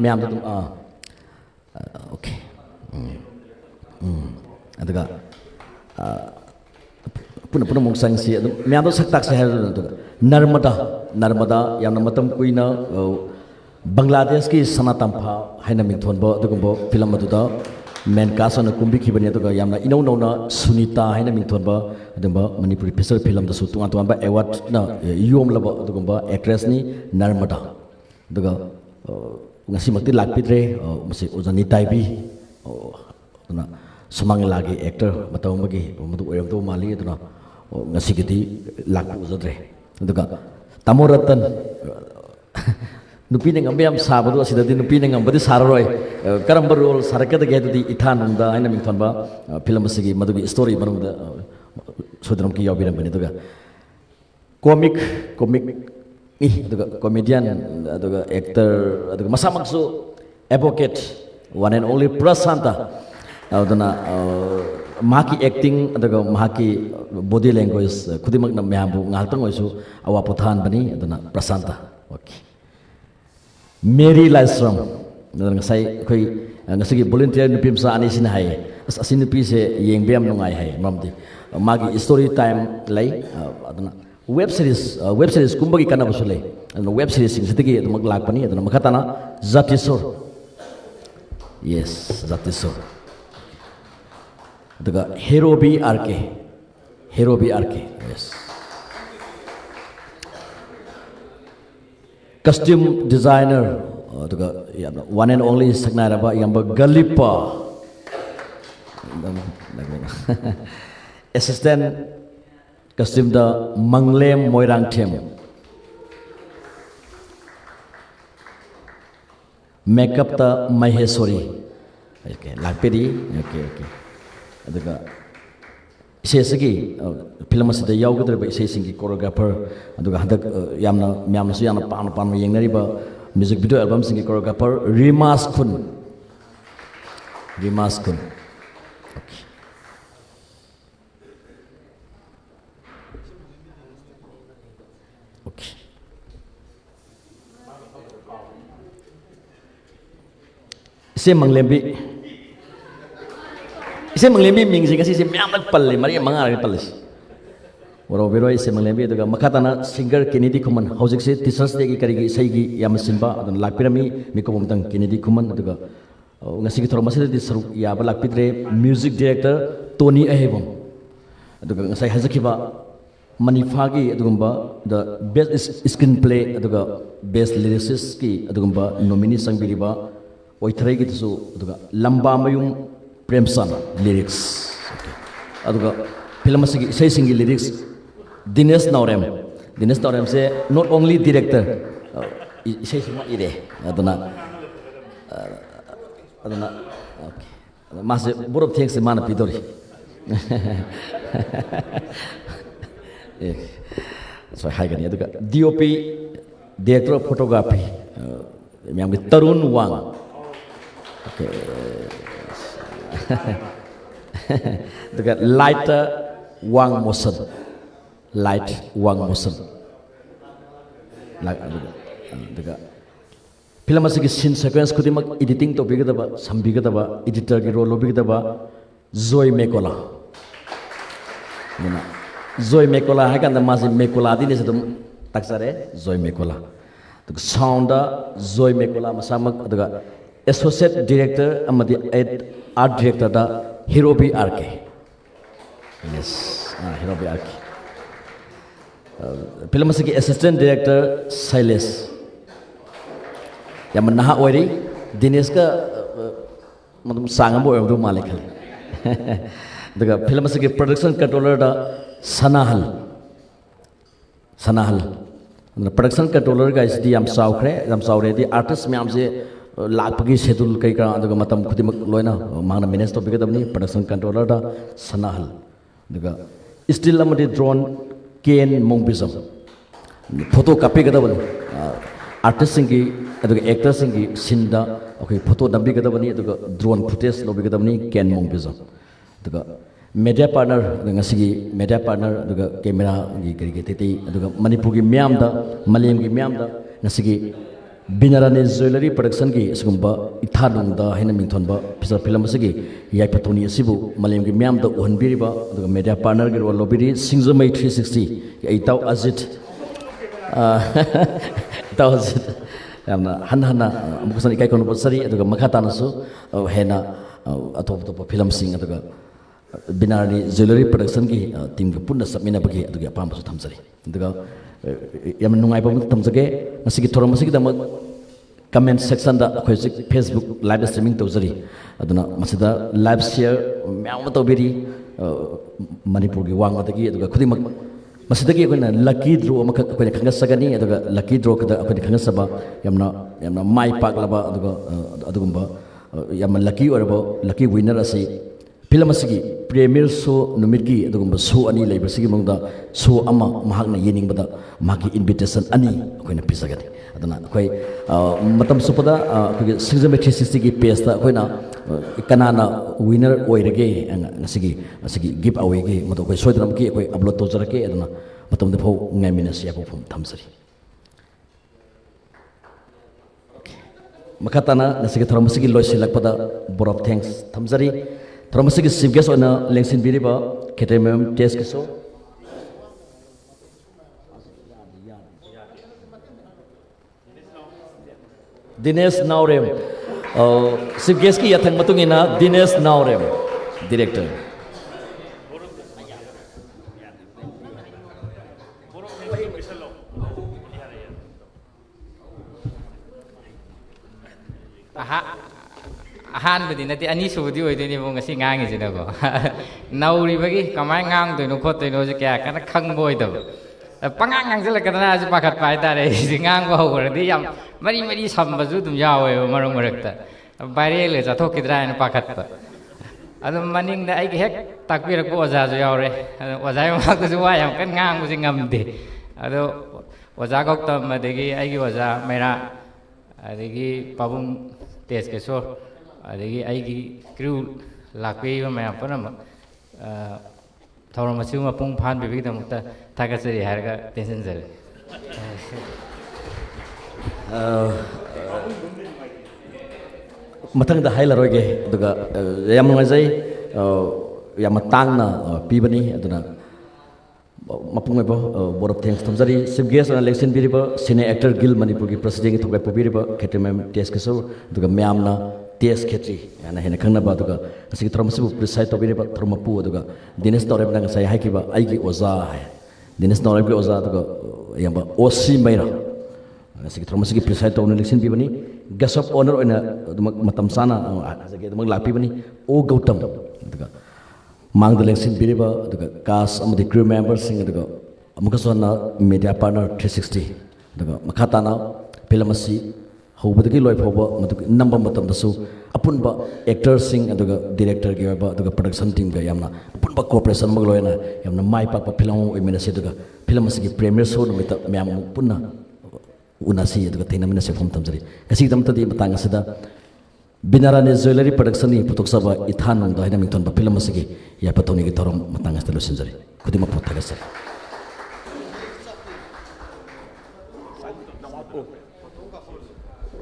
ꯃꯌꯥꯝꯗ ꯑꯗꯨꯝ ꯑꯣꯀꯦ ꯑꯗꯨꯒ ꯄꯨꯟꯅꯃꯨꯛ ꯆꯪꯁꯤ ꯑꯗꯨꯝ ꯃꯌꯥꯝꯗꯣ ꯁꯛ ꯇꯥꯛꯁꯤ ꯍꯥꯏꯕꯗꯨ ꯑꯗꯨꯒ ꯅꯔꯃꯗꯥ ꯌꯥꯝꯅ ꯃꯇꯝ ꯀꯨꯏꯅ ꯕꯪꯒ꯭ꯂꯥꯗꯦꯁꯀꯤ ꯁꯅꯥ ꯇꯝꯐꯥ ꯍꯥꯏꯅ ꯃꯤꯡꯊꯣꯟꯕ ꯑꯗꯨꯒꯨꯝꯕ ꯐꯤꯂꯝ ꯑꯗꯨꯗ मेन कास्ट अन कुंबिखिबनी अदुगा यामना इनौ नौना सुनीता हाइना मिंथोनबा अदुंबा मणिपुरी फीचर फिल्म दसु तुंगा तुंगा अवार्ड ना योम लबा अदुगुंबा एक्ट्रेस नि Narmada अदुगा ngasi makti lakpidre masi ojani taibi na samang lagi actor matau magi madu oyam to mali aduna ngasi gidi lakpu ojadre aduga tamoratan nupi ne ngambe am sabadu asidadi nupi ne ngambadi sararoi karamba role sarakada ge dadi ithan unda aina ming thonba film asigi madugi story manungda sodram ki yabiram bani aduga comic aduga comedian aduga actor aduga masamaksu advocate one and only Prasanta aduna mahaki acting aduga mahaki body language kudimak na myambu ngaltang oisu awa pothan bani aduna Prasanta okay Mary Lysram ngasai koi ngasigi volunteer nupim sa ani sin hai asin nupi se yengbeam nungai hai mamdi magi story time lai aduna web series kumbagi kana basule aduna web series sing sidigi aduma lakpani aduna makatana Zatisur yes Zatisur aduga Hero BRK yes costume designer aduga one and only sagnaraba yamba Galipa assistant costume da Manglem Moirang Them makeup da Maheswari okay lakpedi okay aduga isesagi film asida yawgadreba isesingi choreographer aduga hadak yamna su yana pan yengnariba music video album singi choreographer Rimas Kun okay okay ise manglembi mingsi kasi se myam nak palle mari mangar palle waro beroi se manglembi aduga makatana singer Kennedy Kuman hojik se teachers day gi kari gi sai gi yam simba adun lakpirami mikom tang Kennedy Kuman aduga ngasi gi thorma se di saru ya ba lakpidre music director Tony Ahebom aduga ngasai hajakiba manifagi adugumba the best screenplay aduga best lyricist ki adugumba nominee sangbiriba oithrai gi su aduga lamba mayum Premsan lyrics okay aduga film asigi isai singi lyrics Dinesh Naurem se not only director isai sima ire aduna okay mas borop thanks mana pidori so hai gani aduga DOP director of photography myam gi Tarun Wang okay aduga light Wang Motion aduga film asigi scene sequence kudimak editing to bigadaba sambigadaba editor gi role bigadaba Zoe Mekola hakanda masi Mekola dine sedum taksare Zoe Mekola aduga sound Zoe Mekola masamak aduga associate director amadi art director da Hero BRK yes Hero BRK film asigi assistant director Silas yang menaha oiri Dinesh ka madum sangam bo yamdu malik hal daga film asigi production controller da Sanahal production controller guys di yam saukre di artist myam se lakpagi schedule kai ka aduga matam khudimak loina mangna manage to bigadabni production controller da Sanahal daga still amadi drone Ken Mongbisam photo copy gadabani artist singi aduga actor singi sinda okay photo dambi gadabani aduga drone footage lobi gadabani Ken Mongbisam aduga media partner ngasigi media partner aduga camera gi kari tete aduga Manipur gi myam da Malem gi myam da ngasigi Binarane Jewelry production gi sugumba ithanung da hena mingthonba pisa film asigi yaipatoni asibu Malem gi myam da uhanbiriba aduga media partner gi role lobiri Singzamai 360 aitau Azit yamna hanhana amukusan ikai kono sari aduga makhatana su hena अतोप अतोप film सिंग अदुगा बिनारनी jewellery production की team के पुनः सबमिनबगी अदुगी अपामबसु थमजरी अदुगा यम नुंगाइबा थमजगे मसिगी theorem मसिगी दम comment section दा अखोय फेसबुक लाइव स्ट्रीमिंग तौजरी अदुना मसिदा लाइव शेयर म्याम तौबिरी मणिपुर की वांगदगी अदुगा खुदिमक मसिदगी अखोयना लकी ड्रो अमखक अखोयना खंगसगनी अदुगा लकी ड्रो कदा अखोयना खंगसबा यमना यमना माई पाकलबा अदुगा अदुगुंबा यम लकी ओरबो लकी विनर असी फिल्म असिगी प्रीमियर शो नुमितगी अदुगुंबा शो अनि लेबसिगी मंगदा शो अमा महाकना येनिंगबदा मागी इन्विटेशन अनि अखोयना पिसगनी अदुना अखोय मतम सुपदा अखोय सिंगजम 360 की पेज ता अखोयना कनाना विनर ओइरगे ngasiगी असigi गिव अवे गे मतो अखोय सोइदरम की अखोय अपलोड तोजरके अदुना मतम दफो ngaiminas याबो फम थमसरी मखताना ngasiगी थरमसिगी लोइसिलकपदा बोर ऑफ थैंक्स थमजरी थरमसिगी चीफ गेस्ट ओना लेंसिन बिरिबा केटेमम टेस्ट केसो दिनेश नावरेम चीफ गेस्ट की यथंग मतुंगिना दिनेश नावरेम डायरेक्टर अहानबदी नते अनी सुबदी होइदोनि मो ngasi ngangisinago nauribagi kamai ngangdoino khottoino je kya kana khangbo hoidab pangang ngangjalakadana je pakhat pai tare je ngangbo hogoradi yam mari mari sambaju dum yawe marong marakta viral le jathokidra ena pakhatpa adum maningda ai hek takpirak oja ju yawre oja mak ju wa yam kan ngang bu ngamde ado oja goktam madegi ai gi oja mera adegi pabung tes kesor adegi aigi crew lakpe ma panam thawra machu ma pung phan bibig damukta thakasari harga tension jare मथंग दा हाइलारोगे दुगा याम नगाजै याम तांगना पीबनी अदुना मपुंग बो बोर of thanks थमजरी chief guest ऑन इलेक्शन बिरिबा सीनियर एक्टर गिल मणिपुर की प्रेसिडेंट की थोgai पोबिरिबा खेटेमेम टेस्ट केसो दुगा म्यामना टेस्ट खेत्री याना हेन खंगनबा दुगा असि थरमसिबु प्रिसाइड तोबिरिबा थरमपु दुगा दिनेश तोरेब नंग साइ हाइकिबा आइगी ओजा है दिनेश तोरेब की ओजा दुगा याबा ओसी मैरा असि थरमसिगी प्रिसाइड तोन इलेक्शन बिबनी गेस्ट ऑफ ऑनर ओना मतम साना आजगे दमक लापिबनी ओ गौतम दुगा मांग इलेक्शन बिरिबा दुगा कास्ट अमदि क्रू मेंबर्स सिंग दुगा अमुकसोना मीडिया पार्टनर 360 दुगा मखाताना फिल्म असि हौबदगी लोय फोबा मदुग नंबर मतम दसु अपुनबा एक्टर सिंग अदुगा डायरेक्टर गे बा दुगा प्रोडक्शन टीम गा यामना अपुनबा कोऑपरेशन मग लोयना यामना माइ पापा फिल्म ओइमेनसे दुगा फिल्म असि की प्रीमियर शो नमिता म्याम पुन्ना उनासी दुगा थेनमिना से फम तमजरी कसी दमतदी मतंग असदा बिनारानी ज्वेलरी प्रोडक्शन नि पुतोक्सबा इथान नंदा हैना मिथन बा फिल्म असि की या पतोनी की थरम मतंग असदा लोसिनजरी खुदिमा पोथागसरी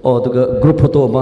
ओ दुगा ग्रुप फोटो मा